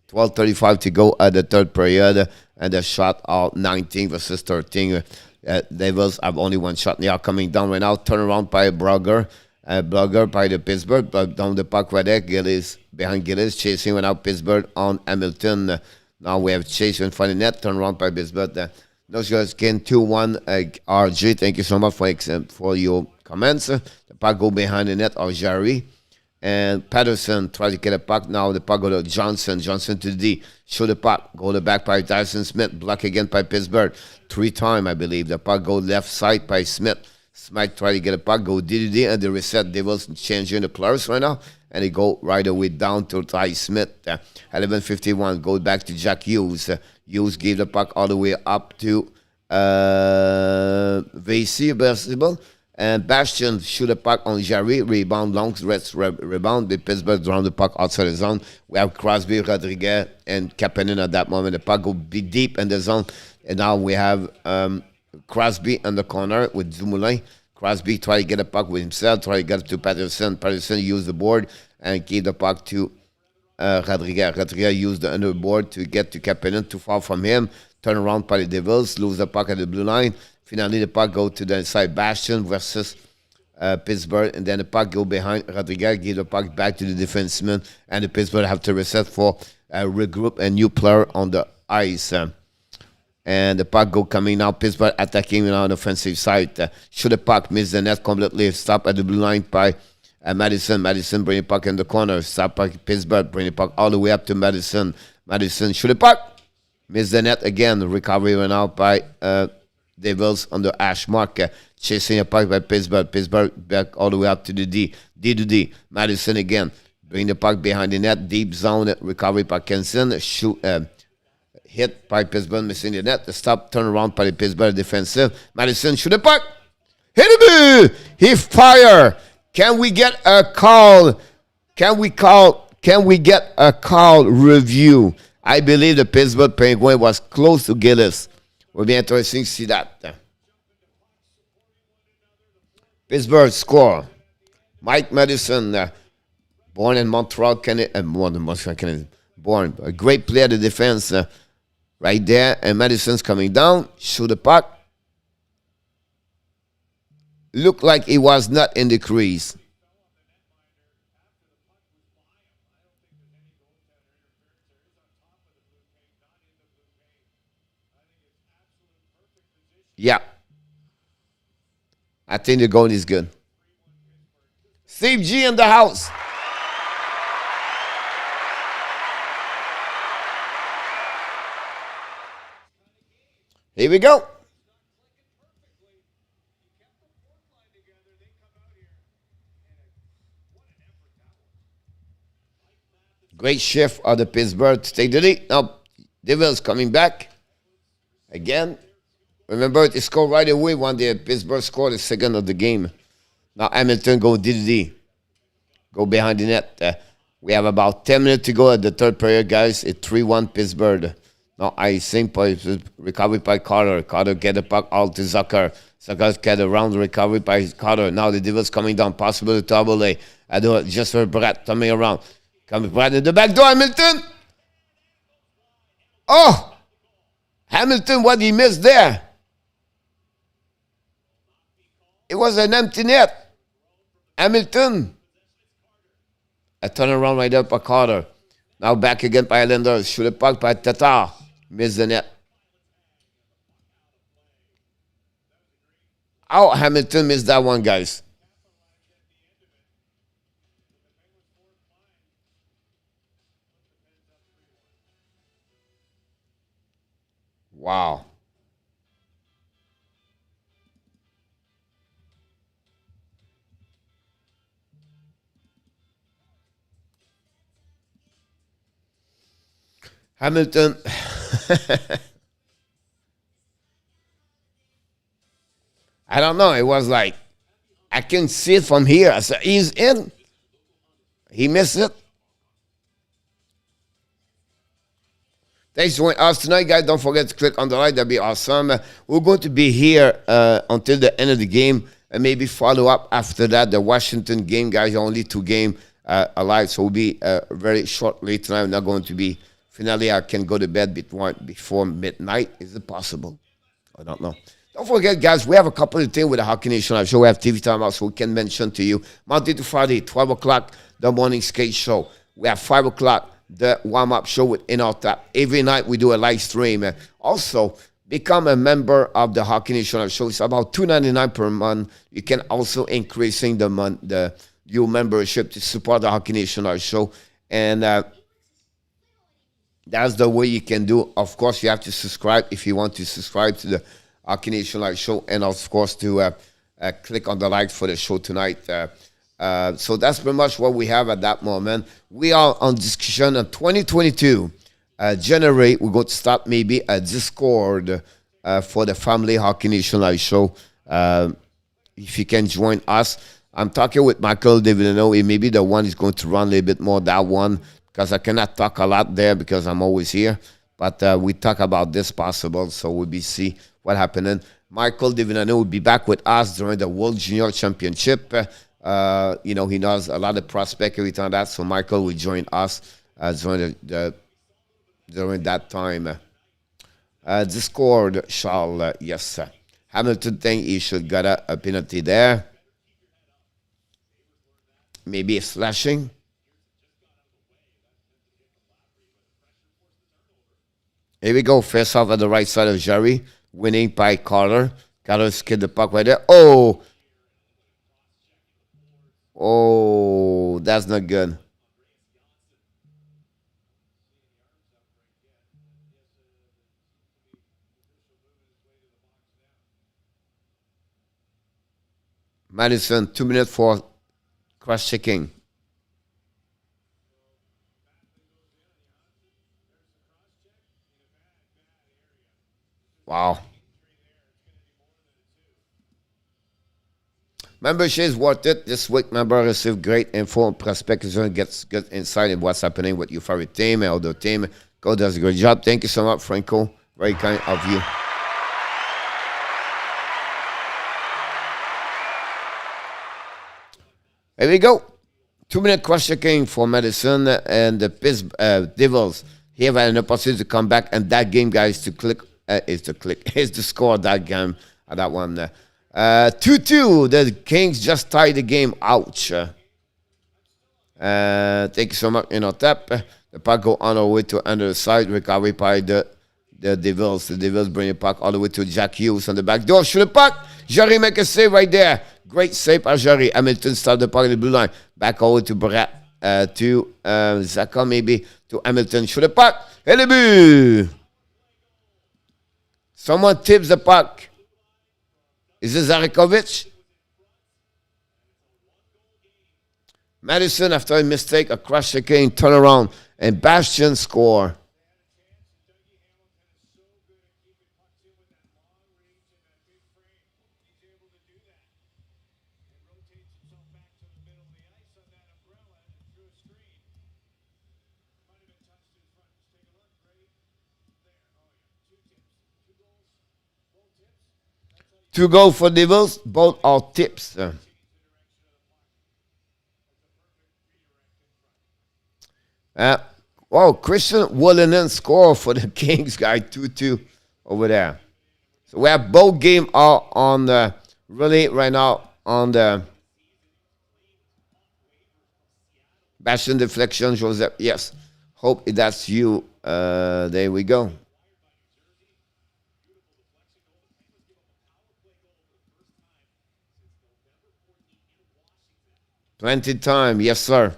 12:35 to go at the third period, and the shot out 19 versus 13. Devils have only one shot. They are coming down right now. Turn around by Blueger. Blueger by the Pittsburgh, but down the puck right there. Gillies behind Gillies, chasing right now Pittsburgh on Hamilton. Now we have Chase in front of the net. Turn around by Pittsburgh. Those guys gain 2-1. RG, thank you so much for your comments. The puck go behind the net of Jarry. And Patterson try to get a puck. Now the puck go to Johnson. Johnson to the D. Show the puck. Go the back by Dyson Smith. Block again by Pittsburgh. 3 times, I believe. The puck go left side by Smith. Smith try to get a puck. Go D and the reset. Devils changing the players right now. And they go right away down to Ty Smith. 11:51. Go back to Jack Hughes. Hughes gave the puck all the way up to VC. And Bastian shoot a puck on Jarry. Rebound, long rebound. The Pittsburgh drawn the puck outside the zone. We have Crosby, Rodriguez, and Kapanen at that moment. The puck go be deep in the zone. And now we have Crosby in the corner with Dumoulin. Crosby try to get a puck with himself. Try to get it to Patterson. Patterson used the board and gave the puck to Rodriguez. Rodriguez used the underboard to get to Kapanen. Too far from him. Turn around by the Devils. Lose the puck at the blue line. Finally, the puck go to the inside Bastian versus Pittsburgh. And then the puck go behind Rodriguez. Give the puck back to the defenseman. And the Pittsburgh have to reset for regroup a new player on the ice. And the puck go coming now. Pittsburgh attacking now on the offensive side. Shoot the puck. Miss the net completely. Stop at the blue line by Matheson. Matheson bring the puck in the corner. Stop by Pittsburgh. Bring the puck all the way up to Matheson. Matheson shoot the puck. Miss the net again. Recovery went out by Devils on the hash mark. Chasing a puck by Pittsburgh. Pittsburgh back all the way up to the D. D to D. Matheson again. Bring the puck behind the net. Deep zone. Recovery by Kenson. Shoot. Hit by Pittsburgh, missing the net. The stop, turn around by the Pittsburgh defensive. Matheson shoot the puck. Hit it! He fire. Can we get a call? Can we get a call review? I believe the Pittsburgh Penguins was close to Gillies. Will be interesting to see that. Pittsburgh score. Mike Matheson, born in Montreal, Canada. Born a great player, the defense. Right there, and Madison's coming down. Shoot the puck. looked like he was not in the crease. Yeah. I think the goal is good. Steve G in the house. Here we go. Great shift of the Pittsburgh to take the lead. Now, Devils coming back again. Remember, they scored right away when the Pittsburgh scored the second of the game. Now, Hamilton go DDD. Go behind the net. We have about 10 minutes to go at the third period, guys. It's 3-1 Pittsburgh. Now, I think recovery by Carter. Carter get the puck out to Zucker. Zucker get around the recovery by Carter. Now the Devils coming down. Possible double A. Just for Brett coming around. Coming right in the back door, Hamilton. Oh! Hamilton, what he missed there? It was an empty net. Hamilton. A turnaround right up by Carter. Now back again by Islanders. Shoot a puck by Tatar. Miss the net. Oh, Hamilton missed that one, guys. Wow. Hamilton. I don't know. It was like, I can see it from here. I said, he's in. He missed it. Thanks for joining us tonight, guys. Don't forget to click on the like. That'd be awesome. We're going to be here until the end of the game and maybe follow up after that. The Washington game, guys, only 2 games alive. So we'll be very shortly tonight. I'm not going to be. Finally, I can go to bed before midnight. Is it possible? I don't know. Don't forget, guys, we have a couple of things with the Hockey Nation Live show. We have TV time also. We can mention to you Monday to Friday, 12 o'clock, the morning skate show. We have 5 o'clock, the warm-up show with In Our Tap. Every night we do a live stream. Also, become a member of the Hockey Nation Live show. It's about $2.99 per month. You can also increasing your membership to support the Hockey Nation Live show. And that's the way you can do. Of course, you have to subscribe if you want to subscribe to the Hockey Nation Live show. And, of course, to click on the like for the show tonight. So that's pretty much what we have at that moment. We are on discussion on 2022. January, we're going to start maybe a Discord for the Family Hockey Nation Live show. If you can join us. I'm talking with Michael Davidino. He may be the one who's going to run a little bit more that one because I cannot talk a lot there because I'm always here. But we talk about this possible, so we'll be see what happening. Michael Davidino will be back with us during the World Junior Championship. He knows a lot of prospect, everything like that. So Michael will join us during that time. Discord shall, yes, sir. Hamilton think he should get a penalty there. Maybe a slashing. Here we go. Face off at the right side of Jarry. Winning by Carter. Carter skid the puck right there. Oh, that's not good. Matheson, 2 minutes for cross-checking. Wow. Membership is worth it. This week, member receive great info and prospects gets good insight in what's happening with your favorite team and other team. Go does a great job. Thank you so much, Franco. Very kind of you. Here we go. 2 minute cross-checking for Matheson and the Pittsburgh Devils. Here have an opportunity to come back, and that game, guys, is to score that game. That one. 2-2. The Kings just tied the game. Ouch. Thank you so much. Tap. The puck go on the way to under the side. Recovery by the Devils. The Devils bring the puck all the way to Jack Hughes on the back door. Shoot the puck. Jarry make a save right there. Great save by Jarry. Hamilton start the puck in the blue line. Back over to Brat. To Zaka maybe. To Hamilton. Shoot the puck. And the but. Someone tips the puck. Is it Zarikovic? Matheson, after a mistake, a crush again, turn around, and Bastian score. Two goals for Devils, both are tips. Christian Wallinen score for the Kings guy, 2-2 over there. So we have both games are on the, really right now on the Bastian deflection, Joseph. Yes, hope that's you. There we go. Plenty time, yes sir.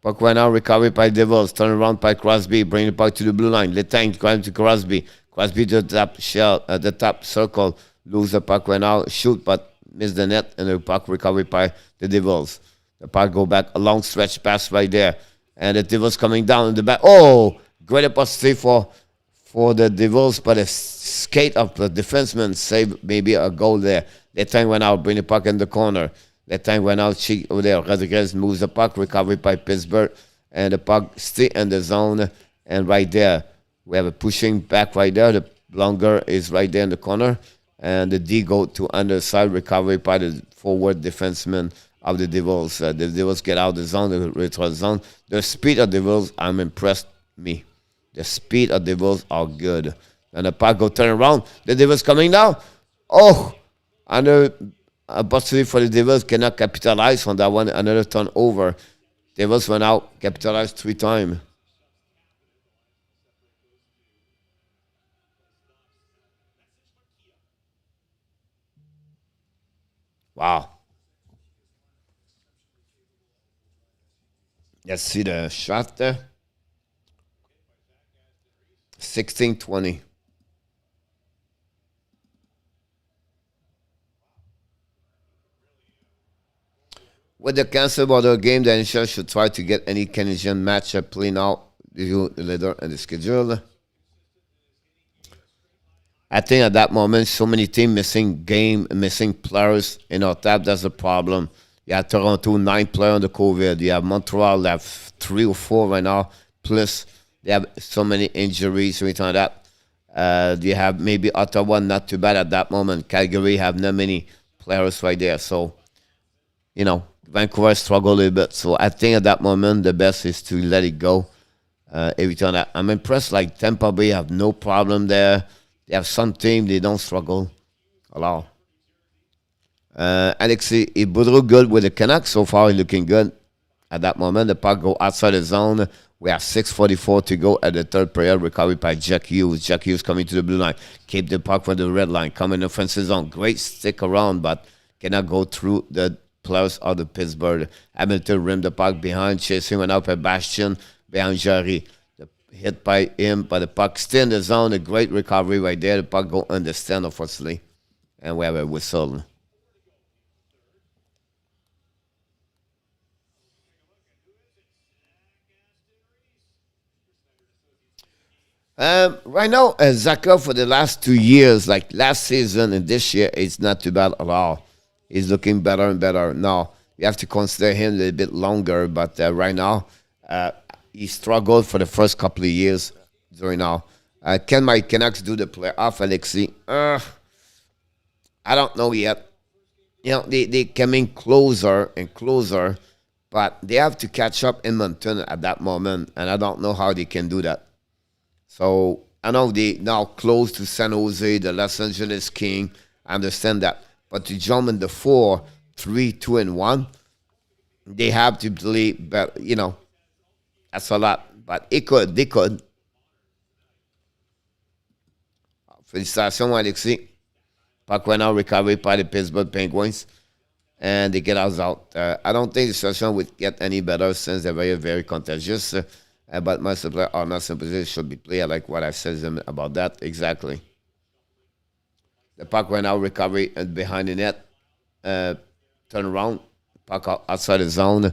Puck right now, recovery by Devils, turn around by Crosby, bring the puck to the blue line. Letang going to Crosby. Crosby to the top shell, the top circle, lose the puck right now, shoot but miss the net, and the puck recovery by the Devils. The puck go back, a long stretch pass right there, and the Devils coming down in the back. Oh, great opportunity for the Devils, but a skate of the defenseman save maybe a goal there. That time went out, bring the puck in the corner. That time went out, cheek over there. Rodriguez moves the puck, recovery by Pittsburgh, and the puck stay in the zone. And right there, we have a pushing back right there. The Blueger is right there in the corner, and the D go to underside, recovery by the forward defenseman of the Devils. The Devils get out of the zone, the retro zone. The speed of the Devils, I'm impressed. Me, the speed of the Devils are good. And the puck go turn around. The Devils coming down. Oh. Another opportunity for the Devils, cannot capitalize on that one. Another turnover. Devils went out, capitalized 3 times. Wow. Let's see the shot there. 16-20. With the cancel border game, the NHL should try to get any Canadian matchup playing out later in the schedule. I think at that moment, so many teams missing players in our tap. That's a problem. You have Toronto, 9 players on the COVID. You have Montreal, they have 3 or 4 right now. Plus, they have so many injuries, something like that. You have maybe Ottawa, not too bad at that moment. Calgary have not many players right there. So, Vancouver struggled a little bit. So I think at that moment, the best is to let it go. Every time I'm impressed, like Tampa Bay have no problem there. They have some team, they don't struggle a lot. Alexei Boudreau good with the Canucks. So far, he's looking good. At that moment, the puck go outside the zone. We have 6:44 to go at the third period. Recovered by Jack Hughes. Jack Hughes coming to the blue line. Keep the puck from the red line. Coming in the offensive zone. Great stick around, but cannot go through the players of the Pittsburgh. Hamilton rimmed the puck behind, chasing went out by Bastian behind Jarry. The hit by him, but the puck still in the zone. A great recovery right there. The puck go under stand, unfortunately. And we have a whistle. Right now, Zaka for the last 2 years, like last season and this year, it's not too bad at all. He's looking better and better. Now, you have to consider him a little bit longer, but right now, he struggled for the first couple of years during now. Can my Canucks do the playoff, Alexei? I don't know yet. They coming closer and closer, but they have to catch up in Edmonton at that moment, and I don't know how they can do that. So I know they now close to San Jose, the Los Angeles King. I understand that. But to jump in the 4, 3, 2, and 1, they have to play better. That's a lot. But they could. Félicitations, Alexis. Puck right now recovered by the Pittsburgh Penguins. And they get us out. I don't think the situation would get any better since they're very, very contagious. But most of the players are not in position should be played. I like what I said about that. Exactly. The puck right now recovery and behind the net. Turn around. Puck outside the zone.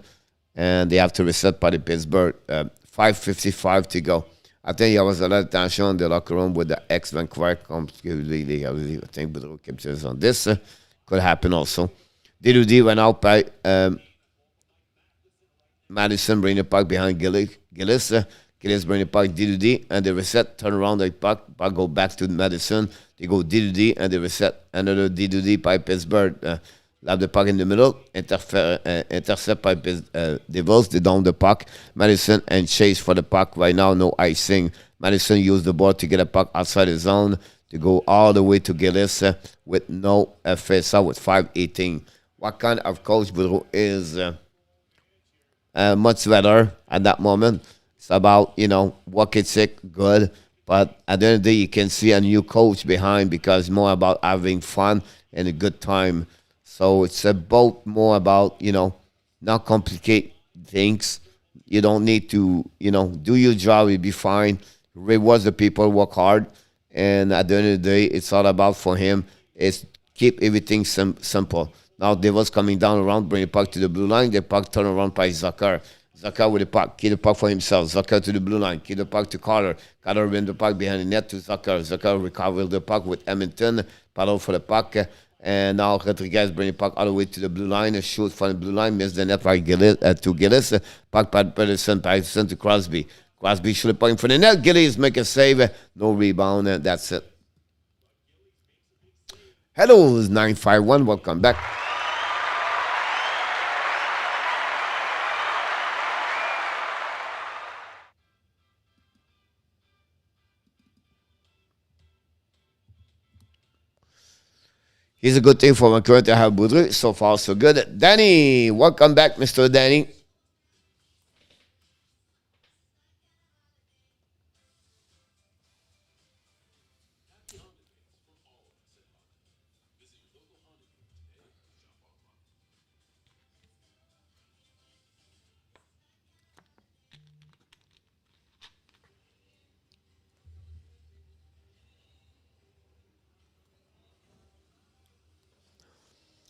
And they have to reset by the Pittsburgh. 5:55 to go. I think there was a lot of tension in the locker room with the ex-Vancouver. I think Boudreau kept his on this. Could happen also. D2D went out by Matheson, bring the puck behind Gillies. Gillies bring the puck D2D, and they reset, turn around the puck go back to Matheson. They go D2D, and they reset. Another D2D by Pittsburgh. Lap the puck in the middle, intercept by Devils. They down the puck. Matheson and chase for the puck. Right now, no icing. Matheson used the ball to get a puck outside the zone to go all the way to Gillies with no face-off with 5:18. What kind of coach Boudreau is much better at that moment. It's about, work ethic, good. But at the end of the day, you can see a new coach behind because it's more about having fun and a good time. So it's about more about, not complicate things. You don't need to, do your job, you'll be fine. Reward the people, work hard. And at the end of the day, it's all about for him is keep everything simple. Now Devils coming down around, bring the puck to the blue line. The puck turn around by Zucker. Zucker with the puck, keep the puck for himself. Zucker to the blue line, keep the puck to Carter. Carter bring the puck behind the net to Zucker. Zucker recover the puck with Edmonton. Paddle for the puck. And now Rodriguez bring the puck all the way to the blue line. A shoot from the blue line, miss the net by Gillies, to Gillies. Puck by Patterson to Crosby. Crosby shoot the puck in front of the net. Gillies make a save. No rebound. That's it. Hello, it's 951. Welcome back. It's a good thing for Vancouver to have Boudreau. So far, so good. Danny, welcome back, Mr. Danny.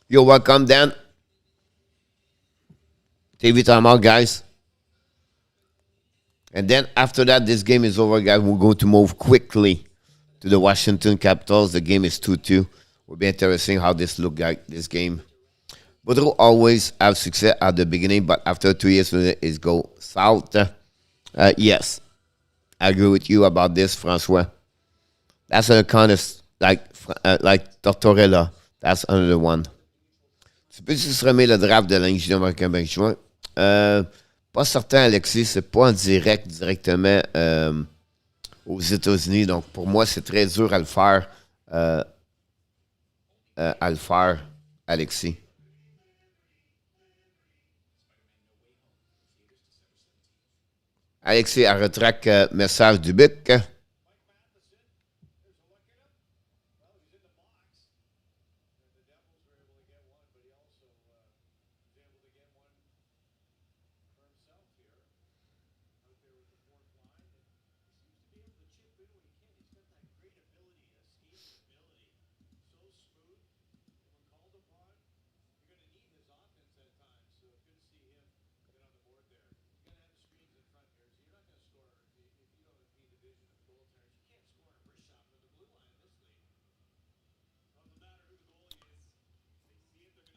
You're welcome, Dan. TV timeout, guys. And then after that, this game is over, guys. We're going to move quickly to the Washington Capitals. The game is 2-2. Will be interesting how this look like, this game. Boudreau always have success at the beginning, but after 2 years, it go south. Yes, I agree with you about this, Francois. That's a kind of like Tortorella. That's another one. Tu peux juste remettre le draft de l'année junior américain bien juin? Pas certain, Alexis. C'est pas en direct directement aux États-Unis. Donc, pour moi, c'est très dur à le faire. Alexis. Alexis, elle retraque message du bic.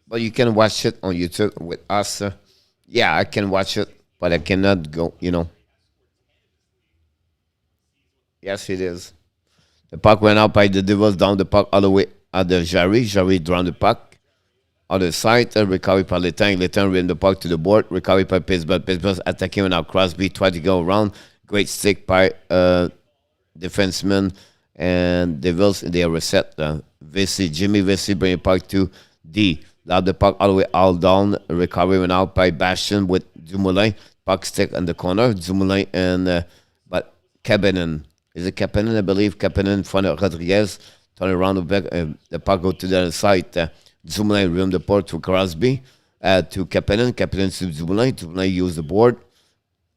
But you can watch it on YouTube with us. Yeah, I can watch it, but I cannot go, Yes, it is. The puck went out by the Devils, down the puck all the way at the Jarry. Jarry drowned the puck. Other side, recovery by Letang. Letang ran the puck to the board. Recovery by Pittsburgh. Pittsburgh attacking now. Crosby tried to go around. Great stick by defenseman, and Devils, they are reset. Jimmy Vesey bring it back to D. Lob the puck all the way all down. Recovery went out by Bastian with Dumoulin. Puck stick in the corner. Dumoulin and but Kapanen. Is it Kapanen? I believe Kapanen in front of Rodriguez. Turn around the back. The puck go to the other side. Dumoulin rim the port to Crosby. To Kapanen. Kapanen to Dumoulin. Dumoulin use the board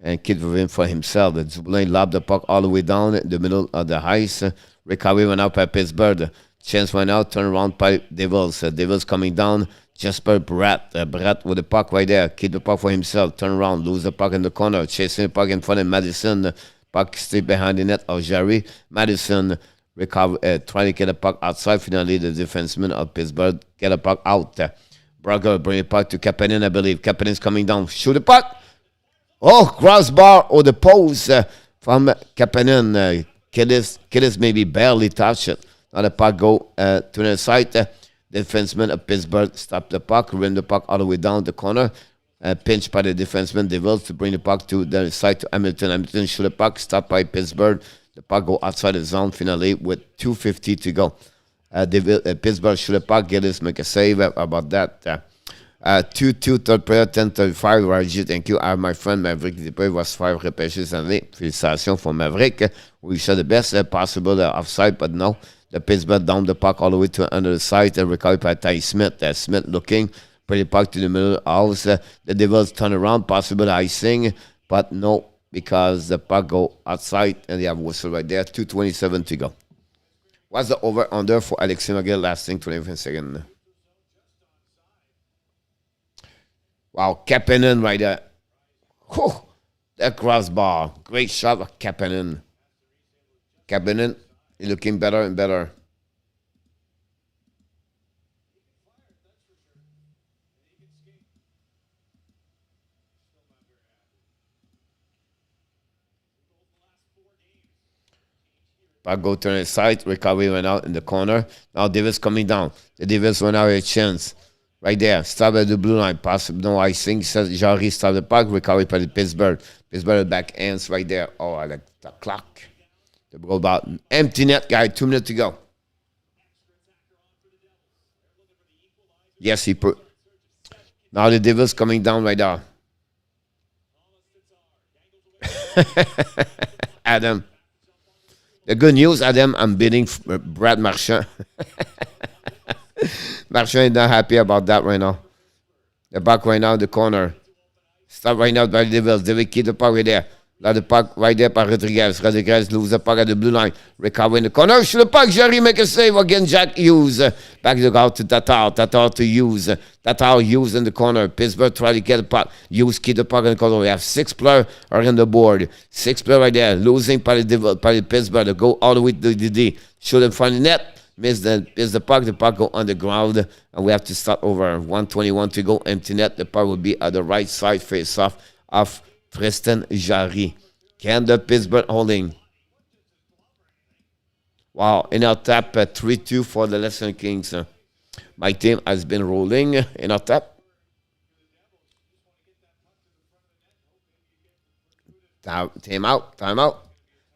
and keep the win for himself. Dumoulin lobbed the puck all the way down in the middle of the ice. Recovery went out by Pittsburgh. Chance went out, turn around by Devils. Devils coming down. Jesper Bratt. Bratt with the puck right there. Keep the puck for himself. Turn around. Lose the puck in the corner. Chasing the puck in front of Matheson. Puck stay behind the net of Jarry. Matheson recover, trying to get the puck outside. Finally, the defenseman of Pittsburgh get the puck out. Blueger bring the puck to Kapanen, I believe. Kapanen's coming down. Shoot the puck. Oh, crossbar or the post from Kapanen. Gillies maybe barely touch it. Now the puck go to the side. Defenseman of Pittsburgh stop the puck, rim the puck all the way down the corner. Pinched by the defenseman Devils to bring the puck to the side to Hamilton. Hamilton shoot the puck, stopped by Pittsburgh. The puck go outside the zone finally with 2:50 to go. Pittsburgh shoot the puck. Gillies make a save about that. 2-2, third period, 10:35. Raji, thank you. My friend Maverick Depay was 5 repêchés cette année. Félicitations for Maverick. We shot the best possible offside, but no. The Pittsburgh down the puck all the way to under the side and recovered by Ty Smith. Smith looking, bring the puck to the middle. Also, the Devils turn around, possible icing, but no, because the puck go outside and they have whistle right there. 2:27 to go. What's the over-under for Alexis McGill lasting 25 seconds? Wow, Kapanen right there. Whew, that crossbar. Great shot of Kapanen. Kapanen looking better and better. Puck go to the side. Recovery went out in the corner. Now Davis coming down. The Davis went out a chance. Right there. Stop at the blue line. Possible no icing. Jarry stop the puck. Recovery by the Pittsburgh. Pittsburgh back ends right there. Oh, I like the clock. The goal about empty net guy. 2 minutes to go. Yes, he put. Now the Devils coming down right there. Adam. The good news, Adam, I'm bidding Brad Marchand. Marchand is not happy about that right now. The puck right now in the corner. Stop right now by the Devils. They will keep the puck right there. Now the puck right there by Rodriguez. Rodriguez lose the puck at the blue line. Recover in the corner. Shoot the puck. Jarry make a save again. Jack Hughes. Back to go out to Tatar. Tatar to Hughes. Tatar Hughes in the corner. Pittsburgh try to get the puck. Hughes keep the puck in the corner. We have 6 players are on the board. 6 players right there. Losing by the Pittsburgh. They go all the way to the D. Shoot in front of the net. Miss the puck. The puck go on the ground. And we have to start over. 1:21 to go. Empty net. The puck will be at the right side. Face off of Tristan Jarry. Can the Pittsburgh holding? Wow, in our tap 3-2 for the Lesson Kings. My team has been rolling in our tap. Time out.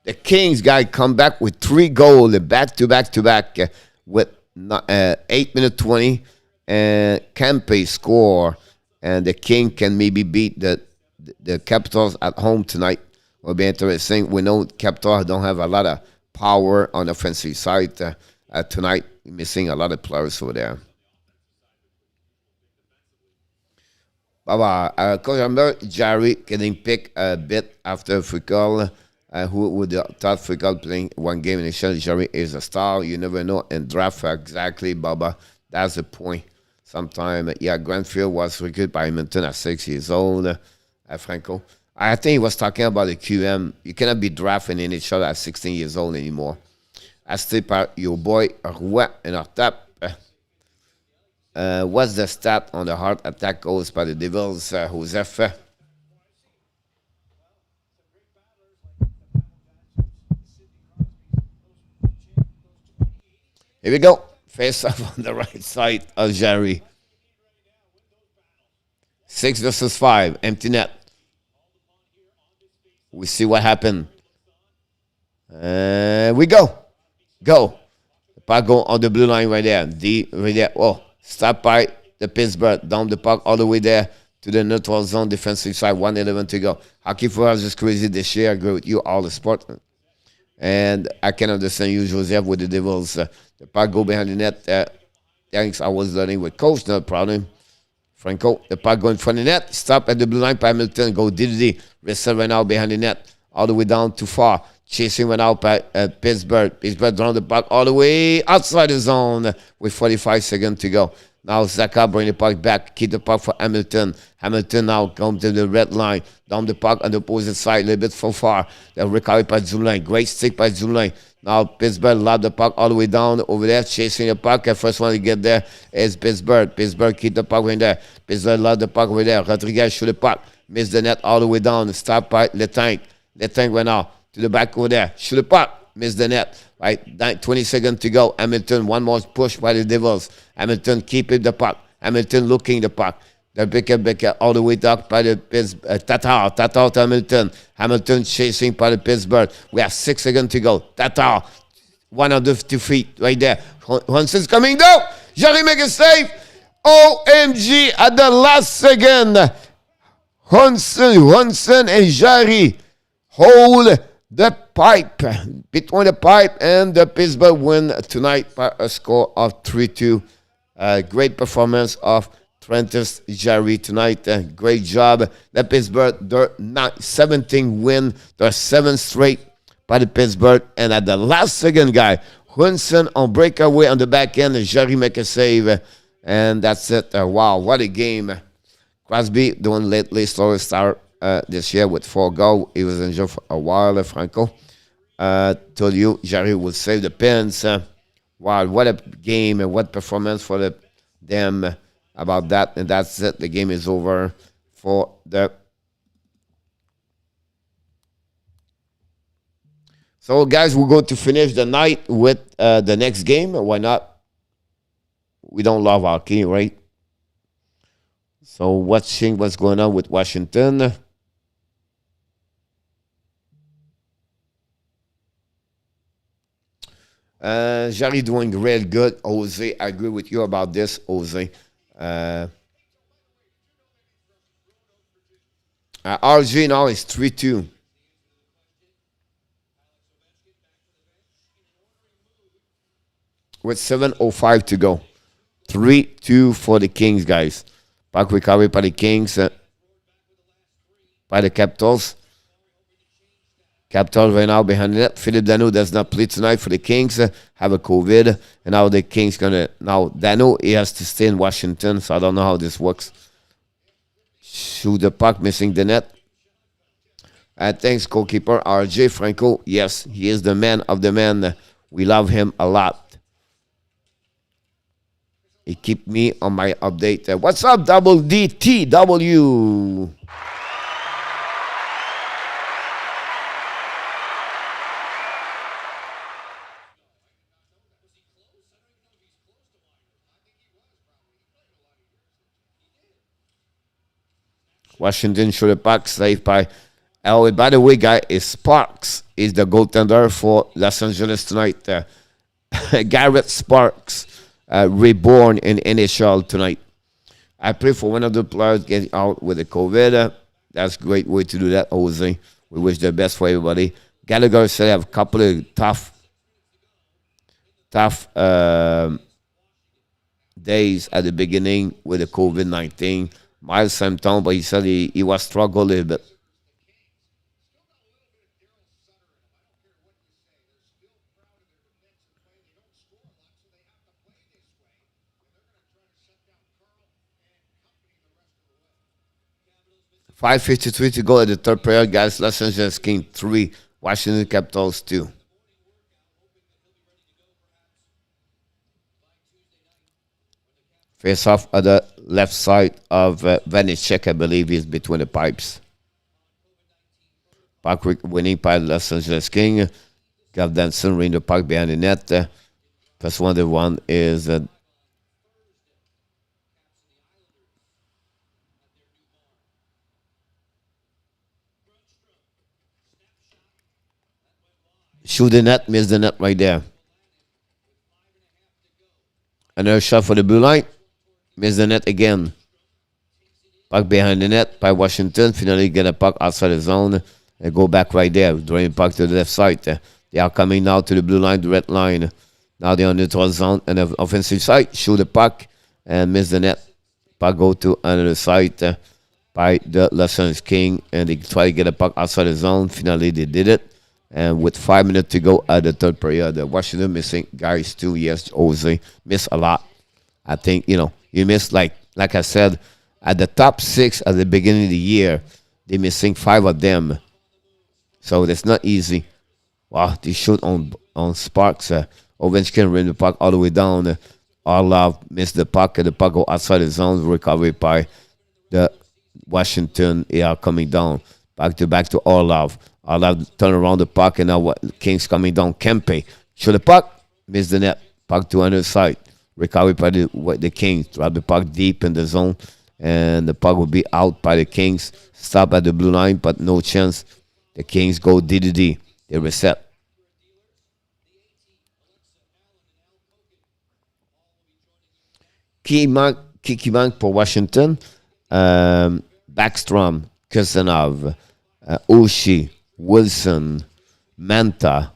The Kings guy come back with 3 goals back to back with 8 minutes 20 and Kempe score, and the King can maybe beat the Capitals at home tonight. Will be interesting. We know Capitals don't have a lot of power on the offensive side tonight. Missing a lot of players over there. Bye-bye. Coach, I remember Jarry getting picked a bit after Frickle. Who would have thought Frickle playing 1 game in the show? Jarry is a star. You never know. And draft exactly, Baba. That's the point. Sometime, Granfield was recruited by Edmonton at 6 years old. Franco. I think he was talking about the QM. You cannot be drafting in each other at 16 years old anymore. I still part your boy Roy in our tap. What's the stat on the heart attack goals by the Devils, Joseph? Here we go. Face off on the right side of Jarry. 6 versus 5. Empty net. We see what happened. We go. Go. The puck go on the blue line right there. Right there. Oh, stop by the Pittsburgh. Down the puck all the way there to the neutral zone defensive side. 1:11 to go. Hockey for us is crazy this year. I agree with you, all the sport. And I can understand you, Joseph, with the Devils. The puck go behind the net. Thanks, I was learning with coach, no problem. Franco, the puck go in front of the net. Stop at the blue line by Hamilton. Go DDD. Wrestle right now behind the net. All the way down too far. Chasing went out by Pittsburgh. Pittsburgh down the puck all the way outside the zone with 45 seconds to go. Now Zaka bring the puck back. Keep the puck for Hamilton. Hamilton now comes to the red line. Down the puck on the opposite side a little bit so far. They're recovered by Zulane. Great stick by Zulane. Now Pittsburgh lob the puck all the way down over there. Chasing the puck. The first one to get there is Pittsburgh. Pittsburgh keep the puck in there. Pittsburgh lob the puck over there. Rodriguez shoot the puck. Miss the net all the way down. Stop by Letank. Letank went out to the back over there. Shoot the puck. Miss the net. Right, 20 seconds to go. Hamilton, one more push by the Devils. Hamilton keeping the puck. Hamilton looking the puck. The Becker all the way up by the Tatar. Tatar to Hamilton. Hamilton chasing by the Pittsburgh. We have 6 seconds to go. Tatar, 102 feet right there. Hunson's coming down. Jarry make a save. OMG at the last second. Hunson and Jarry hold the pipe, between the pipe, and the Pittsburgh win tonight by a score of 3-2. Great performance of Tristan Jarry tonight. Great job. The Pittsburgh, their 17th win, their 7th straight by the Pittsburgh. And at the last second, guy, Hunson on breakaway on the back end, Jarry make a save. And that's it. Wow, what a game. Crosby doing lately slower start this year with 4 goals. He was injured for a while, Franco. Told you Jarry will save the pins. Wow, what a game and what performance for them about that. And that's it. The game is over for the... So, guys, we're going to finish the night with the next game. Why not? We don't love hockey, right? So, watching what's going on with Washington. Jarry doing real good. Jose, I agree with you about this, Jose. RG now is 3-2. With 7:05 to go. 3-2 for the Kings, guys. Puck recovery by the Kings. By the Capitals. Capitals right now behind the net. Philippe Dano does not play tonight for the Kings. Have a COVID. And now the Kings gonna... Now, Dano, he has to stay in Washington. So I don't know how this works. Shoot the puck, missing the net. Thanks, goalkeeper RJ Franco. Yes, he is the man of the man. We love him a lot. He keep me on my update. What's up, Double DTW? Washington shoot the puck, saved by... Oh, by the way, guy, is Sparks is the goaltender for Los Angeles tonight. Garrett Sparks, reborn in NHL tonight. I pray for one of the players getting out with the COVID. That's a great way to do that, Jose. We wish the best for everybody. Gallagher said have a couple of tough days at the beginning with the COVID-19. Mild symptom, but he said he was struggling a little bit. .553 to go at the third period, guys. Los Angeles Kings 3, Washington Capitals 2. Face off at the left side of Vanecek, I believe, is between the pipes. Puck winning by Los Angeles King. Got Danton in the puck behind the net. Plus one is Shoot the net, miss the net right there. Another shot for the blue line. Miss the net again. Puck behind the net by Washington. Finally get a puck outside the zone and go back right there. Drawing puck to the left side. They are coming now to the blue line, the red line. Now they're on the neutral zone and the offensive side. Shoot the puck and miss the net. Puck go to another side by the Los Angeles King. And they try to get a puck outside the zone. Finally they did it. And with 5 minutes to go at the third period, Washington missing guys too. Yes, Jose missed a lot. I think, you missed, like I said, at the top 6 at the beginning of the year, they're missing 5 of them. So that's not easy. Wow, they shoot on sparks. Ovechkin ran the puck all the way down. Orlov missed the puck, and the puck go outside the zone, recovered by the Washington. They are coming down. Back to Orlov. Orlov turn around the puck, and now Kings coming down. Kempe shoot the puck, miss the net. Puck to another side. Recovered by the Kings. Drop the puck deep in the zone, and the puck will be out by the Kings. Stop at the blue line, but no chance. The Kings go DDD. They reset. Kiki Bank for Washington. Backstrom, Kusanov, Oshie, Wilson, Manta,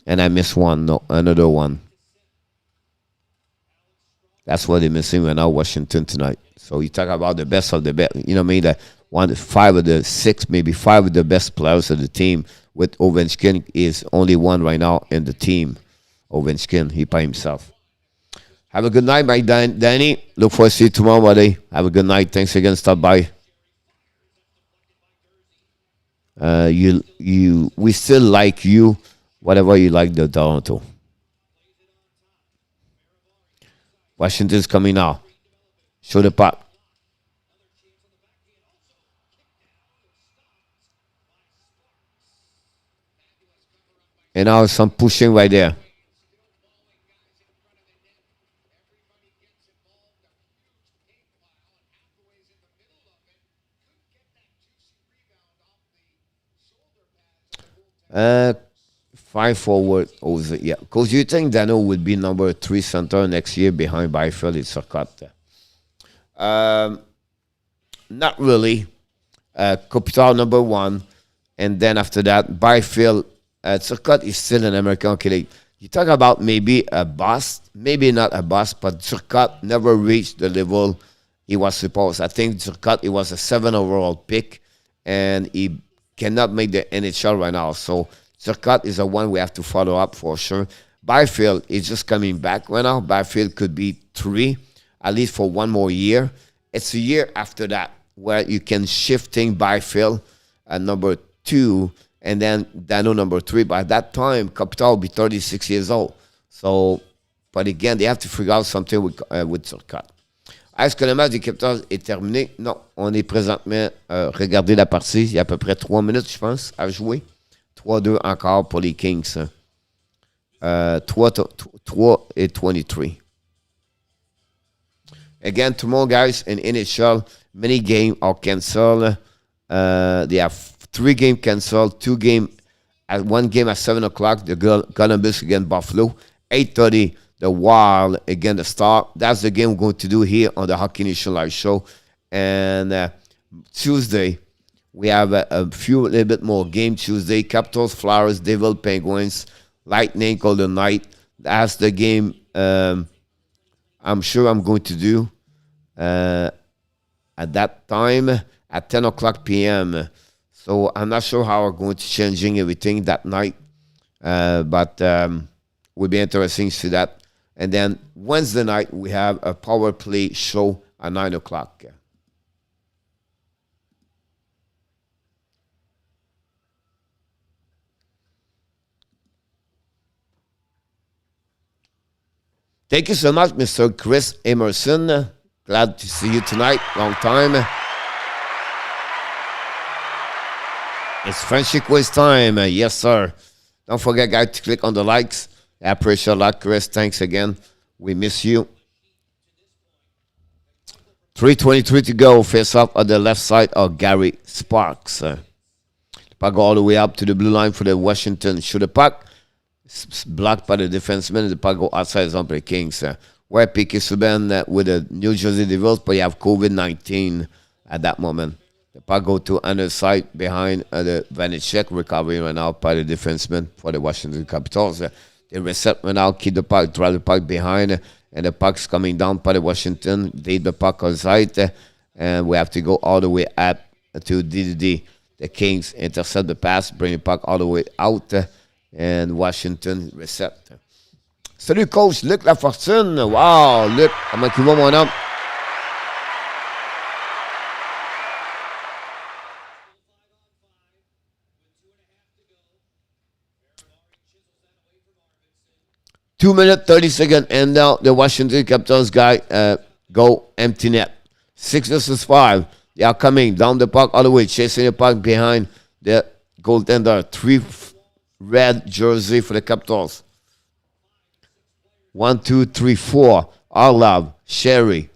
and I missed one. No, another one. That's what they're missing right now, Washington tonight. So you talk about the best of the best. You know what I mean? That 5 of the 6, maybe 5 of the best players of the team. With Ovechkin is only one right now in the team. Ovechkin, he by himself. Have a good night, my Danny. Look forward to see you tomorrow, buddy. Have a good night. Thanks again. Stop by. We still like you, whatever you like the Toronto. Washington's coming now. Show the puck. And now some pushing right there. Five forward. Yeah. Because you think Dano would be number 3 center next year behind Byfield? It's a cut. Not really. Kopitar number 1. And then after that, Byfield. Turcotte is still an American Hockey League. You talk about maybe a bust. Maybe not a bust, but Turcotte never reached the level he was supposed. I think Turcotte, it was a 7 overall pick. And he cannot make the NHL right now. So Turcotte is the one we have to follow up for sure. Byfield is just coming back right now. Byfield could be 3, at least for 1 more year. It's a year after that where you can shifting Byfield at number 2 and then Dano number 3. By that time, Kopitar will be 36 years old. So, but again, they have to figure out something with Turcotte. Est-ce que le match des Capitals est terminé? Non, on est présentement regardez la partie. Il y a à peu près 3 minutes, je pense, à jouer. 3-2 encore pour les Kings. 3 et 23. Again, tomorrow, guys, in NHL, many games are canceled. They have 3 games canceled, 2 games, 1 game at 7 o'clock, the Columbus against Buffalo. 8:30, the Wild against the Star. That's the game we're going to do here on the Hockey Nation Live Show. And Tuesday, we have a little bit more game Tuesday. Capitals, Flyers, Devil, Penguins, Lightning, Golden Knight. That's the game I'm sure I'm going to do at that time at 10 o'clock p.m. So I'm not sure how we're going to changing everything that night. But will be interesting to see that. And then Wednesday night, we have a power play show at 9 o'clock. Thank you so much, Mr. Chris Emerson. Glad to see you tonight. Long time. It's Frenchy quiz time. Yes, sir. Don't forget, guys, to click on the likes. I appreciate a lot, Chris. Thanks again. We miss you. 3:23 to go. Face off on the left side of Gary Sparks. Puck all the way up to the blue line for the Washington. Shoot the puck. blocked by the defenseman. The puck go outside the zone for the Kings. Where Piquet Subban with the New Jersey Devils, but you have COVID-19 at that moment. The puck go to under side behind the Vanecek, recovery right now by the defenseman for the Washington Capitals. They reset right now, keep the puck, drive the puck behind, and the puck's coming down by the Washington. Lead the puck on side, and we have to go all the way up to DDD. The Kings intercept the pass, bring the puck all the way out, and Washington reset. Salut coach, Luc Lafortune. Wow, Luc, comment tu vas mon homme? Two minutes, 30 seconds, and now the Washington Capitals guy go empty net. 6 versus 5. They are coming down the puck all the way, chasing the puck behind the goaltender. 3 red jersey for the Capitals. 1, 2, 3, 4. Arlov, Sherry.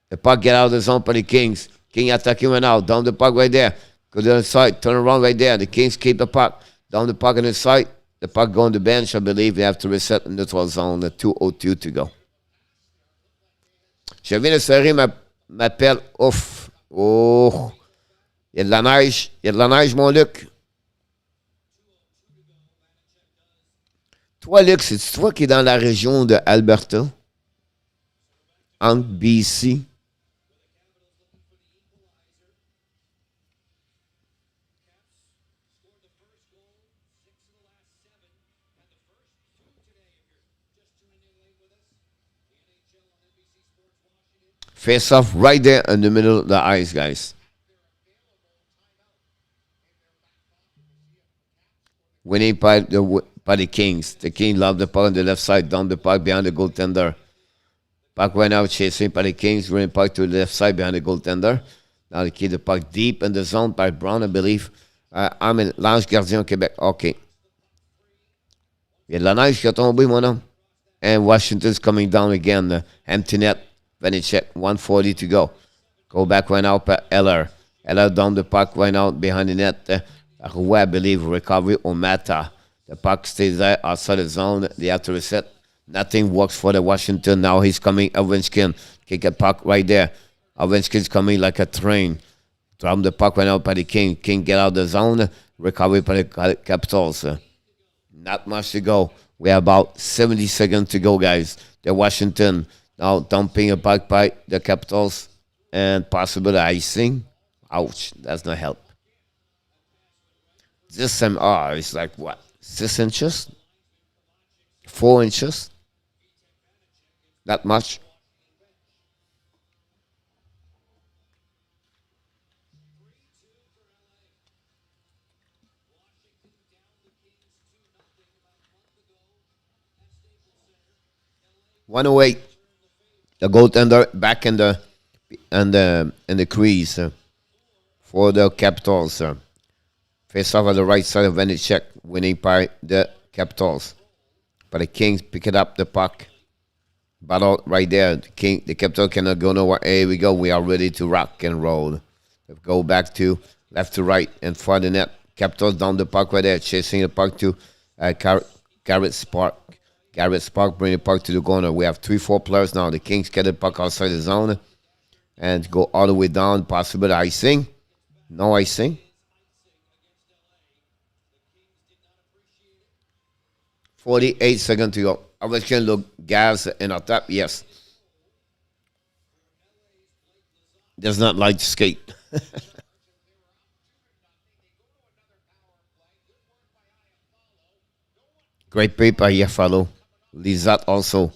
The puck get out of the zone for the Kings. King attacking right now. Down the puck right there. Go to the side. Turn around right there. The Kings keep the puck. Down the puck on the side. The puck go on the bench. I believe they have to reset the neutral zone. 2:02 to go. Je viens de serrer ma pelle. Ouf. Oh. Il y a de la neige. Il y a de la neige, mon Luc. Toi, Luc, c'est toi qui es dans la région de Alberta? En BC? Face off right there in the middle of the ice, guys. Winning by the Kings. The Kings love the puck on the left side, down the puck behind the goaltender. Puck right now chasing by the Kings, winning puck to the left side behind the goaltender. Now they keep the puck deep in the zone by Brown, I believe. I'm in l'ange gardien au Québec. OK. Il y a de la neige qui a tombé, mon homme. And Washington's coming down again. Empty net. Vanecek, 1:40 to go. Go back right now for Eller. Eller down the puck right now behind the net. Roy, I believe, recovery on Mata. The puck stays there outside the zone. They have to reset. Nothing works for the Washington. Now he's coming. Ovechkin kick a puck right there. Ovechkin's coming like a train. Drop the puck right now by the King. King get out of the zone. Recovery by the Capitals. Not much to go. We have about 70 seconds to go, guys. The Washington now dumping a puck by the Capitals and possible icing. Ouch, that's not help. This MR is like what? 6 inches? 4 inches? Not much. $108. The goaltender back in the crease for the Capitals. Face off on the right side of Vanecek, winning by the Capitals. But the Kings pick it up the puck. Battle right there. The Capitals cannot go nowhere. Here we go. We are ready to rock and roll. Go back to left to right and for the net. Capitals down the puck right there, chasing the puck to Garrett Spark. Garrett Spark bring the puck to the corner. We have 3-4 players now. The Kings get the puck outside the zone and go all the way down. Possible icing. No icing. 48 seconds to go. Ovechkin look gas in our top. Yes. Does not like to skate. Great play by Iafallo. Lizat also.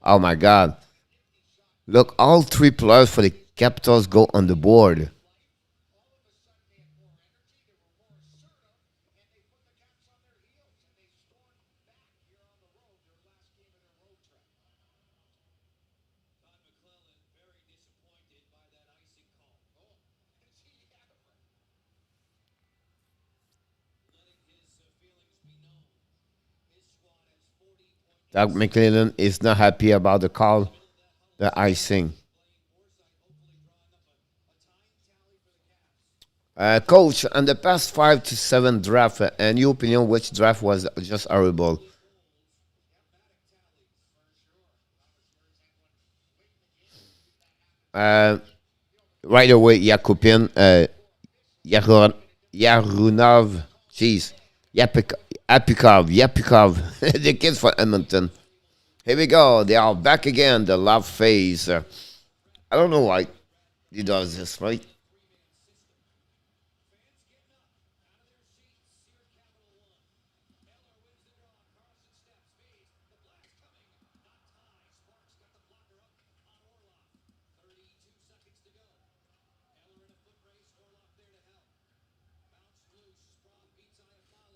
Oh my God. Look, all 3 players for the Capitals go on the board. Doug McClellan is not happy about the call, the icing. Coach, on the past 5 to 7 draft, in your opinion, which draft was just horrible? Uh, right away, Yakupin, Yarun, Yarunov, jeez, Yapikov, the kids for Edmonton. Here we go. They are back again. The love phase. I don't know why he does this, right?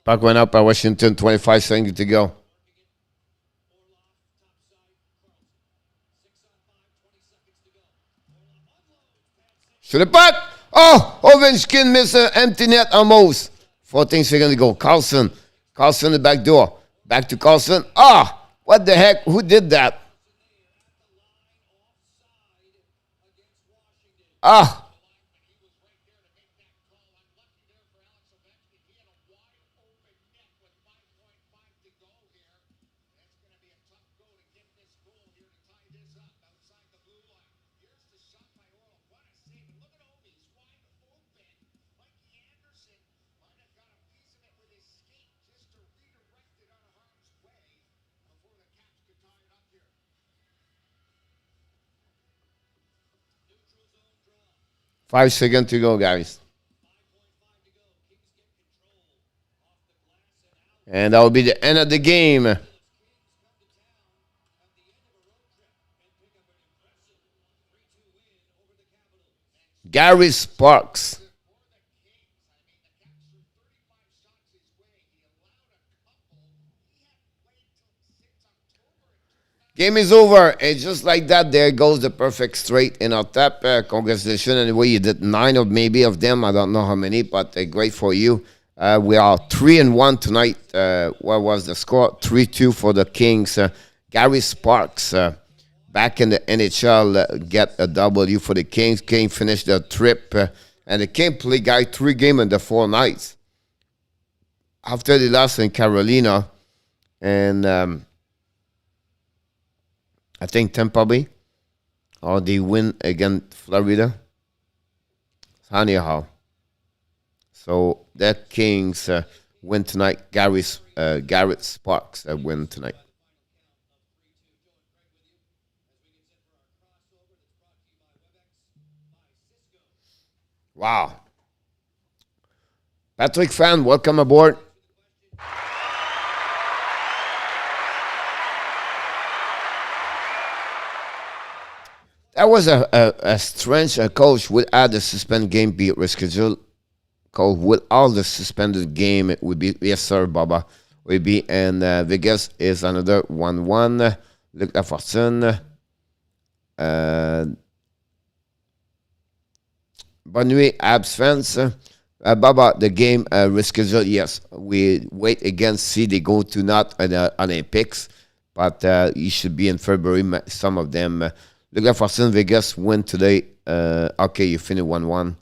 Puck went up by Washington. 25 seconds to go. To the puck. Oh, Ovechkin missed an empty net almost. 14 seconds to go. Carlson. Carlson the back door. Back to Carlson. Ah, what the heck? Who did that? Ah. Five seconds to go, guys. And that will be the end of the game. Gary Sparks. Game is over. And just like that, there goes the perfect straight in our tap. Congratulations. Anyway, you did 9 of maybe of them. I don't know how many, but great for you. We are 3-1 tonight. What was the score? 3-2 for the Kings. Gary Sparks back in the NHL get a W for the Kings. King finished the trip. And the King play guy 3 games in the 4 nights. After they lost in Carolina. And I think Tampa Bay, or they win against Florida. Anyhow, so the Kings win tonight. Garrett Sparks win tonight. Wow. Patrick Fan, welcome aboard. That was a strange coach. Would add the suspended game be rescheduled? Coach, would all the suspended game it would be? Yes, sir, Baba. Would be in Vegas is another 1-1. Luc Lafortune. Bonne nuit, Abs fans. Baba, the game rescheduled. Yes, we wait again. See, they go to not Olympics, but it should be in February. Some of them. Look like for Vegas win today. Okay, you finished 1-1.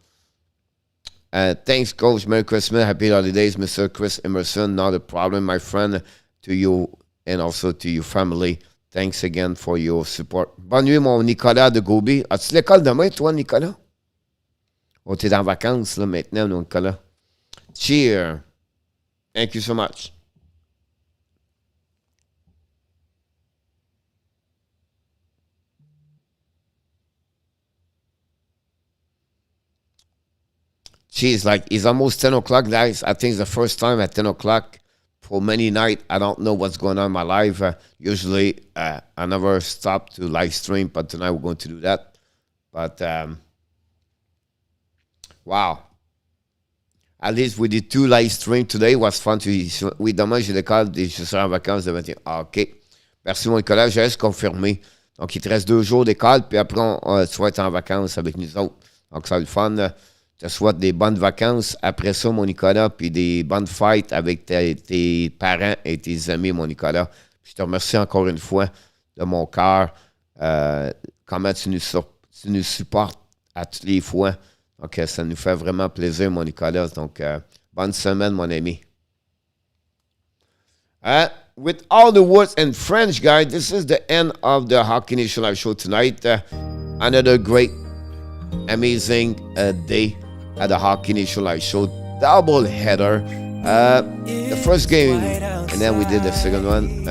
Thanks, Coach. Merry Christmas. Happy holidays, Mr. Chris Emerson. Not a problem, my friend, to you and also to your family. Thanks again for your support. Bonne nuit, mon Nicolas de Gobi. As-tu l'école demain, toi, Nicolas? Oh, t'es en vacances, là, maintenant, Nicolas. Cheer. Thank you so much. Jeez, like, it's almost 10 o'clock, guys. I think it's the first time at 10 o'clock for many nights. I don't know what's going on in my life. Usually, I never stop to live stream, but tonight we're going to do that. But, wow. At least we did 2 live streams today. It was fun. Oui, demain, j'ai l'école. Je serai en vacances de 21. Ah, OK. Merci, mon collègue. Je reste confirmé. Donc, il te reste 2 jours d'école, puis après, tu vas être en vacances avec nous autres. Donc, ça va être fun. Tu souhaites des bonnes vacances après ça, mon Nicolas, puis des bonnes fêtes avec tes parents et tes amis, mon Nicolas. Je te remercie encore une fois de mon cœur. Comment tu nous supportes à toutes les fois. OK, ça nous fait vraiment plaisir, mon Nicolas. Donc, bonne semaine, mon ami. With all the words in French, guys, this is the end of the Hockey Nation Live show tonight. Another great, amazing day at the Hockey Nation Live show. Double header. The first game, and then we did the second one.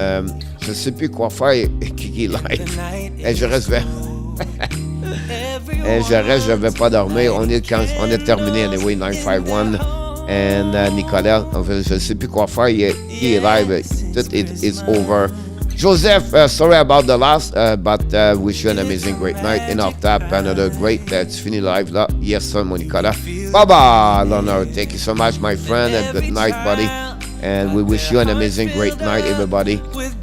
Je ne sais plus quoi faire, Kiki Live. Et je reste vers. Et je vais pas dormir. On est terminé anyway, 951. And Nicolas, je ne sais plus quoi faire. He est live. It's over. Joseph, sorry about the loss, but wish you an amazing, great night. Enough tap, another great. It's fini live là. Yes, sir, mon Nicolas. Bye-bye, Leonard. Thank you so much, my friend, and good night, buddy. And we wish you an amazing, great night, everybody.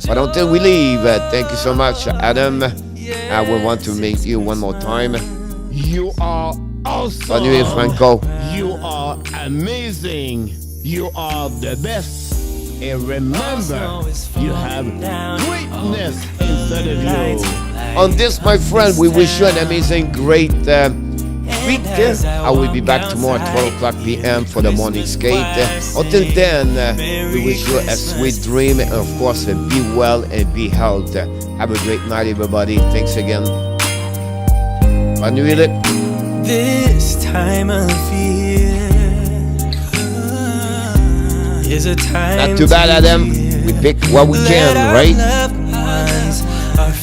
But until we leave, thank you so much, Adam. I will want to meet you one more time. You are awesome. Bonne nuit, Franco. You are amazing. You are the best. And remember, you have greatness inside of you. On this, my friend, we wish you an amazing, great week. I will be back tomorrow at 12 o'clock p.m. for the morning skate. Until then, we wish you a sweet dream. And of course, be well and be healthy. Have a great night, everybody. Thanks again. Bonne nuit. This time of year is a time. Not too bad, Adam. We pick what we can, right?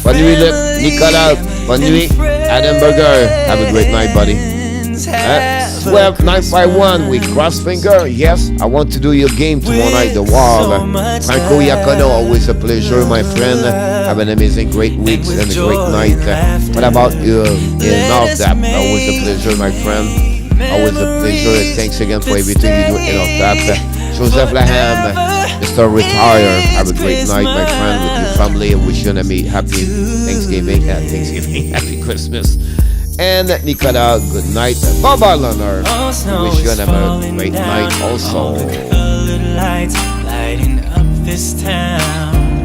Bonne nuit, Nicolas. Bonne nuit, Adam Burger. Have a great night, buddy. 12951 with Crossfinger. Yes, I want to do your game tomorrow night, the wall. Franco Iacono, always a pleasure, my friend. Have an amazing, great week and a great night. What about you in Northtap? Always a pleasure, my friend. Always a pleasure. Thanks again for everything you do in Northtap. Joseph Laham, Mr. Retire. Have a great night, my friend, with your family. I wish you and me happy Thanksgiving. Happy Christmas. And Nicolas, good night. Bye-bye, Leonard. Wish you a great night also. Colored lights lighting up this town.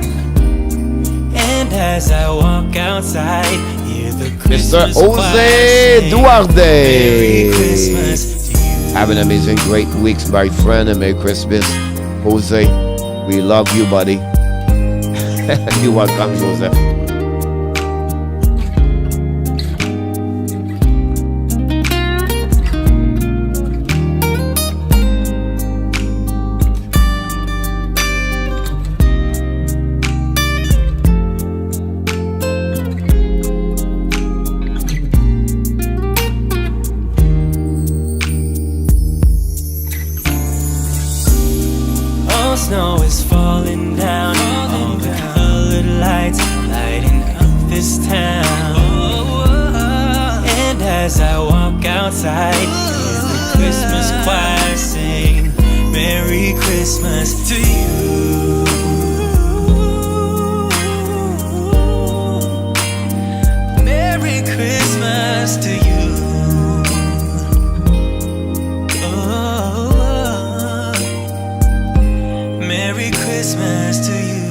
And as I walk outside, hear the Christmas Mr. Jose Duarte. Merry Christmas to you. Have an amazing, great week, my friend, and Merry Christmas. Jose, we love you, buddy. You're welcome, Joseph. Snow is falling down, all the colored lights lighting up this town. And as I walk outside, hear the Christmas choir sing, Merry Christmas to you. Merry Christmas to you. Merry Christmas to you.